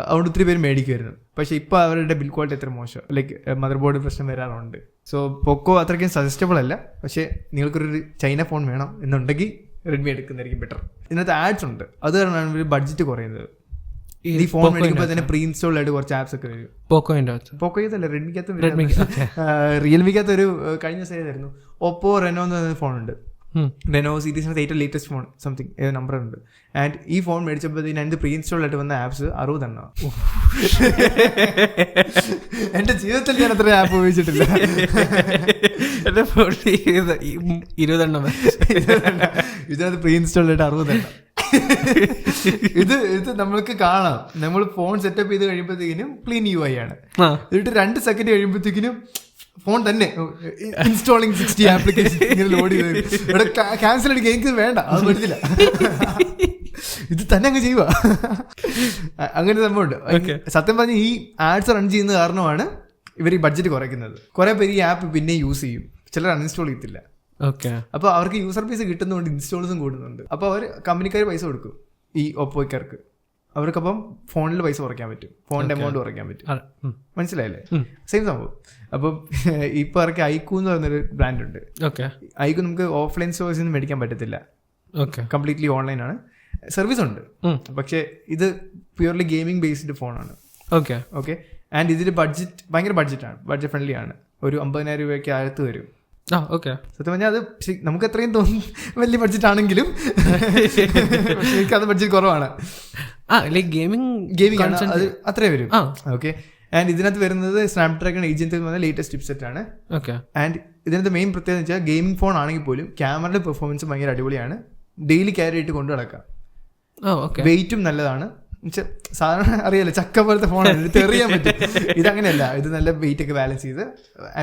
അതുകൊണ്ട് ഒത്തിരി പേര് മേടിക്കുമായിരുന്നു. പക്ഷെ ഇപ്പൊ അവരുടെ ബിൽ ക്വാളിറ്റി എത്ര മോശം, ലൈക്ക് മദർ ബോർഡ് പ്രശ്നം വരാറുണ്ട്. സോ പോക്കോ അത്രയ്ക്കും സജസ്റ്റബിൾ അല്ല. പക്ഷെ നിങ്ങൾക്കൊരു ചൈന ഫോൺ വേണം എന്നുണ്ടെങ്കിൽ റെഡ്മി എടുക്കുന്നതായിരിക്കും ബെറ്റർ. ഇതിനകത്ത് ആഡ്സ് ഉണ്ട്, അത് കാരണമാണ് ഒരു ബഡ്ജറ്റ് കുറയുന്നത്. ഈ ഫോൺ മേടിക്കുമ്പോൾ തന്നെ പ്രീ ഇൻസ്റ്റോൾഡ് ആയിട്ട് കുറച്ച് ആപ്സ് ഒക്കെ വരും. പോക്കോയ്ക്കല്ല, റെഡ്മിക്കകത്ത്, റിയൽമിക്കകത്ത് ഒരു കഴിഞ്ഞ ദിവസം ഏതായിരുന്നു, ഓപ്പോ റെനോ എന്ന് പറയുന്ന ഫോണുണ്ട്. റെനോ സീരീസിനകത്ത് ഏറ്റവും ലേറ്റസ്റ്റ് ഫോൺ, സംതിങ് ഏത് നമ്പർ ഉണ്ട്. ആൻഡ് ഈ ഫോൺ മേടിച്ചപ്പോഴത്തേന് അതിന്റെ പ്രീ ഇൻസ്റ്റോൾഡ് ആയിട്ട് വന്ന ആപ്സ് 60 എണ്ണം. എന്റെ ജീവിതത്തിൽ ഞാൻ അത്ര ആപ്പ് ഉപയോഗിച്ചിട്ടില്ല. 20 എണ്ണം ഇതിനകത്ത് പ്രീ ഇൻസ്റ്റോൾഡ് ആയിട്ട് 60 എണ്ണം. ഇത് നമ്മൾക്ക് കാണാം. നമ്മൾ ഫോൺ സെറ്റപ്പ് ചെയ്ത് കഴിയുമ്പോഴത്തേക്കിനും ക്ലീൻ UI ആണ്. എന്നിട്ട് 2 സെക്കൻഡ് കഴിയുമ്പോഴത്തേക്കിനും ഫോൺ തന്നെ ഇൻസ്റ്റാളിങ് 60 ആപ്ലിക്കേഷൻ ഇങ്ങനെ ലോഡ് ചെയ്ത് ഇവിടെ ക്യാൻസൽ അടിക്കുക. എനിക്ക് വേണ്ട, അത് പറ്റില്ല, ഇത് തന്നെ അങ്ങ് ചെയ്യുക. അങ്ങനെ സംഭവമുണ്ട്. സത്യം പറഞ്ഞ ഈ ആഡ്സ് റൺ ചെയ്യുന്ന കാരണമാണ് ഇവർ ഈ ബഡ്ജറ്റ് കുറയ്ക്കുന്നത്. കുറെ പേര് ഈ ആപ്പ് പിന്നെ യൂസ് ചെയ്യും, ചിലർ അൺഇൻസ്റ്റാൾ ചെയ്യത്തില്ല. അപ്പോൾ അവർക്ക് യൂസർ ബേസ് കിട്ടുന്നതുകൊണ്ട് ഇൻസ്റ്റാൾസും കൂടുന്നുണ്ട്. അപ്പോൾ അവർ കമ്പനിക്കാർ പൈസ കൊടുക്കും ഈ ഓപ്പോയ്ക്കാർക്ക്. അവർക്കപ്പം ഫോണിൽ പൈസ കുറയ്ക്കാൻ പറ്റും, ഫോണിന്റെ എമൗണ്ട് കുറയ്ക്കാൻ പറ്റും. മനസ്സിലായില്ലേ? സെയിം സംഭവം. അപ്പം ഇപ്പൊ ഇറക്കി ഐക്കു എന്ന് പറയുന്നൊരു ബ്രാൻഡ് ഉണ്ട്. ഐക്കു നമുക്ക് ഓഫ്ലൈൻ സ്റ്റോഴ്സിൽ നിന്ന് മേടിക്കാൻ പറ്റത്തില്ല, കംപ്ലീറ്റ്ലി ഓൺലൈൻ ആണ്. സർവീസ് ഉണ്ട്, പക്ഷെ ഇത് പ്യൂർലി ഗെയിമിംഗ് ബേസ്ഡ് ഫോണാണ്. ഓക്കെ. ആൻഡ് ഇതിന്റെ ബഡ്ജറ്റ് ഭയങ്കര ബഡ്ജറ്റാണ്, ബഡ്ജറ്റ് ഫ്രണ്ട്ലി ആണ്. ഒരു 50,000 രൂപയ്ക്ക് അകത്ത് വരും. സത്യം പറഞ്ഞാൽ അത് നമുക്ക് എത്രയും തോന്നും വലിയ ബഡ്ജറ്റ് ആണെങ്കിലും അത് ബഡ്ജറ്റ് കുറവാണ്. ഗെയിമിംഗ് ആണ്, അത് അത്രേ വരും. ഓക്കെ. ആൻഡ് ഇതിനകത്ത് വരുന്നത് സ്നാപ്ഡ്രാഗൺ 8 Gen 3 ലേറ്റസ്റ്റ് ചിപ്സെറ്റ് ആണ്. ആൻഡ് ഇതിനകത്ത് മെയിൻ പ്രത്യേകത വെച്ചാൽ ഗെയിമിംഗ് ഫോൺ ആണെങ്കിൽ പോലും ക്യാമറയുടെ പെർഫോമൻസ് ഭയങ്കര അടിപൊളിയാണ്. ഡെയിലി ക്യാരി ആയിട്ട് കൊണ്ടു നടക്കാം. വെയിറ്റും നല്ലതാണ്. സാധാരണ അറിയാലോ, ചക്ക പോലത്തെ ഫോണാണ്, ഇത് എറിയാൻ പറ്റും. ഇതങ്ങനെയല്ല, ഇത് നല്ല വെയിറ്റ് ഒക്കെ ബാലൻസ് ചെയ്ത്,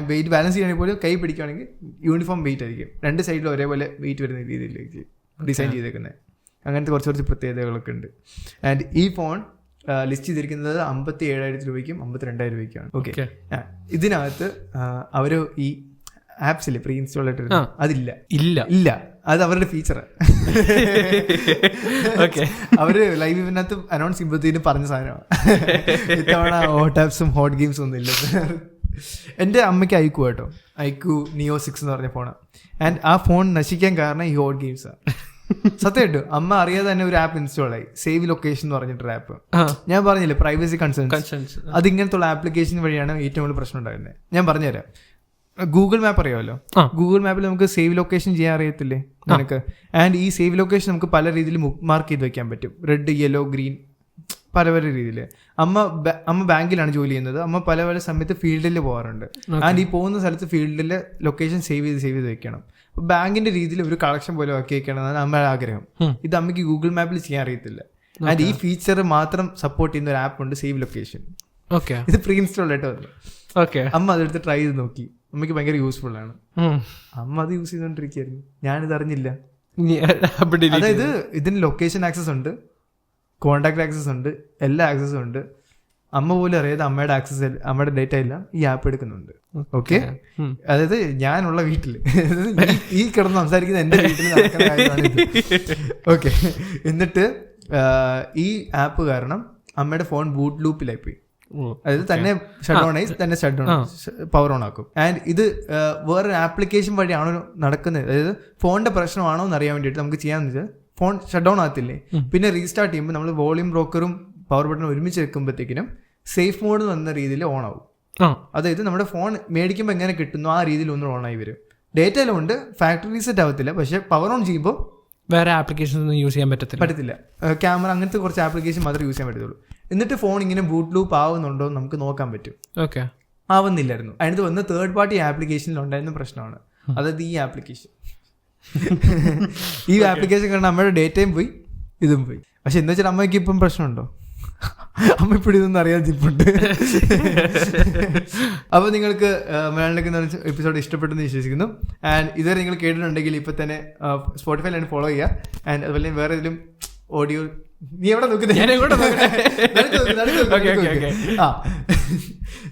വെയിറ്റ് ബാലൻസ് ചെയ്യുകയാണെങ്കിൽ പോലും കൈ പിടിക്കുകയാണെങ്കിൽ യൂണിഫോം വെയിറ്റ് ആയിരിക്കും. 2 സൈഡിലും ഒരേപോലെ വെയിറ്റ് വരുന്ന രീതിയിലേക്ക് ഡിസൈൻ ചെയ്തേക്കുന്നത്. അങ്ങനത്തെ കുറച്ച് പ്രത്യേകതകളൊക്കെ ഉണ്ട്. ആൻഡ് ഈ ഫോൺ ലിസ്റ്റ് ചെയ്തിരിക്കുന്നത് 57,000 രൂപയ്ക്കും 52,000 രൂപയ്ക്കാണ്. ഓക്കെ. ഇതിനകത്ത് അവർ ഈ ആപ്സിൽ പ്രീ ഇൻസ്റ്റാൾ ആയിട്ട് അതില്ല, അത് അവരുടെ ഫീച്ചറാണ്. അവര് ലൈവ് ഇവനകത്ത് അനൗൺസ് ചെയ്യുമ്പോഴത്തേനും പറഞ്ഞ സാധനമാണ്. ഇത്തവണ ഹോട്ട് ആപ്സും ഹോട്ട് ഗെയിംസും ഒന്നും ഇല്ല. എൻ്റെ അമ്മയ്ക്ക് ഐക്കു കേട്ടോ, ഐക്കു Neo 6 എന്ന് പറഞ്ഞ ഫോണാണ്. ആൻഡ് ആ ഫോൺ നശിക്കാൻ കാരണം ഈ ഹോട്ട് ഗെയിംസാണ്. സത്യമായിട്ടു അമ്മ അറിയാതെ തന്നെ ഒരു ആപ്പ് ഇൻസ്റ്റാൾ ആയി, സേവ് ലൊക്കേഷൻ എന്ന് പറഞ്ഞിട്ടൊരു ആപ്പ്. ഞാൻ പറഞ്ഞില്ലേ, പ്രൈവസി കൺസേൺസ്. അത് ഇങ്ങനത്തുള്ള ആപ്ലിക്കേഷൻ വഴിയാണ് ഏറ്റവും കൂടുതൽ പ്രശ്നം ഉണ്ടായിരുന്നത്. ഞാൻ പറഞ്ഞുതരാം. ഗൂഗിൾ മാപ്പ് അറിയാമല്ലോ, ഗൂഗിൾ മാപ്പിൽ നമുക്ക് സേവ് ലൊക്കേഷൻ ചെയ്യാൻ അറിയത്തില്ലേ നിനക്ക്? ആൻഡ് ഈ സേവ് ലൊക്കേഷൻ നമുക്ക് പല രീതിയിൽ മാർക്ക് ചെയ്ത് വെക്കാൻ പറ്റും, റെഡ്, യെല്ലോ, ഗ്രീൻ, പല പല രീതിയിൽ. അമ്മ ബാങ്കിലാണ് ജോലി ചെയ്യുന്നത്. അമ്മ പല പല സമയത്ത് ഫീൽഡിൽ പോകാറുണ്ട്. ആൻഡ് ഈ പോകുന്ന സ്ഥലത്ത് ഫീൽഡിൽ ലൊക്കേഷൻ സേവ് ചെയ്ത് വെക്കണം. അപ്പോൾ ബാങ്കിന്റെ രീതിയിൽ ഒരു കളക്ഷൻ പോലെ ആക്കി വെക്കണം എന്നാണ് അമ്മയുടെ ആഗ്രഹം. ഇത് അമ്മയ്ക്ക് ഗൂഗിൾ മാപ്പിൽ ചെയ്യാൻ അറിയത്തില്ല. ആൻഡ് ഈ ഫീച്ചർ മാത്രം സപ്പോർട്ട് ചെയ്യുന്ന ഒരു ആപ്പ് ഉണ്ട്, സേവ് ലൊക്കേഷൻ. ഇത് പ്രീ ഇൻസ്റ്റാൾഡ് ആയിട്ട് വന്നു. അമ്മ അതെടുത്ത് ട്രൈ ചെയ്ത് നോക്കി, അമ്മയ്ക്ക് ഭയങ്കര യൂസ്ഫുൾ ആണ്. അമ്മ അത് യൂസ് ചെയ്തോണ്ടിരിക്കുകയായിരുന്നു, ഞാനിത് അറിഞ്ഞില്ല. അതായത് ഇതിന് ലൊക്കേഷൻ ആക്സസ് ഉണ്ട്, കോണ്ടാക്ട് ആക്സസ് ഉണ്ട്, എല്ലാ ആക്സസും ഉണ്ട്. അമ്മ പോലും അറിയാതെ അമ്മയുടെ ഡേറ്റ എല്ലാം ഈ ആപ്പ് എടുക്കുന്നുണ്ട്. ഓക്കെ. അതായത് ഞാനുള്ള വീട്ടില് ഈ കിടന്ന് സംസാരിക്കുന്ന എന്റെ വീട്ടിൽ നടക്കുന്ന കാര്യമാണ് ഇത്. ഓക്കെ. എന്നിട്ട് ഈ ആപ്പ് കാരണം അമ്മയുടെ ഫോൺ ബൂട്ട് ലൂപ്പിലായി പോയി. അതായത് തന്നെ ഷട്ട് ഡൗൺ ആയി, തന്നെ ഷട്ട് ഡൗൺ പവർ ഓൺ ആക്കും. ആൻഡ് ഇത് വേറൊരു ആപ്ലിക്കേഷൻ വഴിയാണോ നടക്കുന്നത്, അതായത് ഫോണിന്റെ പ്രശ്നമാണോ എന്ന് അറിയാൻ വേണ്ടിയിട്ട് നമുക്ക് ചെയ്യാന്ന് വെച്ചാൽ, ഫോൺ ഷട്ട് ഡൗൺ ആകത്തില്ലേ, പിന്നെ റീസ്റ്റാർട്ട് ചെയ്യുമ്പോൾ നമ്മൾ വോളിയം ബ്രോക്കറും പവർ ബട്ടണും ഒരുമിച്ച് വെക്കുമ്പോഴത്തേക്കിനും സേഫ് മോഡ് എന്ന രീതിയിൽ ഓൺ ആവും. അതായത് നമ്മുടെ ഫോൺ മേടിക്കുമ്പോൾ എങ്ങനെ കിട്ടുന്നു ആ രീതിയിൽ ഒന്നും ഓൺ ആയി വരും. ഡേറ്റ എല്ലാം ഉണ്ട്, ഫാക്ടറി റീസെറ്റ് ആവത്തില്ല, പക്ഷെ പവർ ഓൺ ചെയ്യുമ്പോൾ വേറെ ആപ്ലിക്കേഷൻ ഒന്നും യൂസ് ചെയ്യാൻ പറ്റത്തില്ല. ക്യാമറ അങ്ങനത്തെ കുറച്ച് ആപ്ലിക്കേഷൻ മാത്രമേ യൂസ് ചെയ്യാൻ പറ്റത്തുള്ളൂ. എന്നിട്ട് ഫോൺ ഇങ്ങനെ ബൂട്ട് ലൂപ്പ് ആവുന്നുണ്ടോ എന്ന് നമുക്ക് നോക്കാൻ പറ്റും. ഓക്കെ. ആവുന്നില്ലായിരുന്നു. അതിനകത്ത് വന്ന് തേർഡ് പാർട്ടി ആപ്ലിക്കേഷനിൽ ഉണ്ടായിരുന്ന പ്രശ്നമാണ്. അതായത് ഈ ആപ്ലിക്കേഷൻ കാരണം അമ്മയുടെ ഡേറ്റയും പോയി ഇതും പോയി. പക്ഷെ എന്താ വെച്ചാൽ അമ്മയ്ക്ക് ഇപ്പം പ്രശ്നമുണ്ടോ? അമ്മ ഇപ്പോഴും ഇതൊന്നും അറിയാൻ ചിപ്പുണ്ട്. അപ്പോൾ നിങ്ങൾക്ക് മലയാളം എപ്പിസോഡ് ഇഷ്ടപ്പെട്ടെന്ന് വിശ്വസിക്കുന്നു. ആൻഡ് ഇതുവരെ നിങ്ങൾ കേട്ടിട്ടുണ്ടെങ്കിൽ ഇപ്പം തന്നെ സ്പോട്ടിഫൈയിലാണ് ഫോളോ ചെയ്യുക. ആൻഡ് അതുപോലെ വേറെ ഏതെങ്കിലും ഓഡിയോ നീ എവിടെ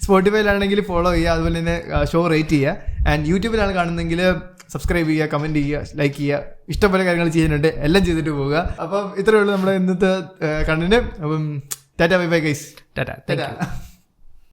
സ്പോട്ടിഫൈയിലാണെങ്കിൽ ഫോളോ ചെയ്യുക. അതുപോലെ തന്നെ ഷോ റേറ്റ് ചെയ്യുക. ആൻഡ് യൂട്യൂബിലാണ് കാണുന്നതെങ്കിൽ സബ്സ്ക്രൈബ് ചെയ്യുക, കമൻറ്റ് ചെയ്യുക, ലൈക്ക് ചെയ്യുക. ഇഷ്ടംപോലെ കാര്യങ്ങൾ ചെയ്യുന്നുണ്ട്, എല്ലാം ചെയ്തിട്ട് പോവുക. അപ്പം ഇത്രയേ ഉള്ളൂ നമ്മുടെ ഇന്നത്തെ കണ്ടന്റ്. അപ്പം Tata bye bye guys. Tata.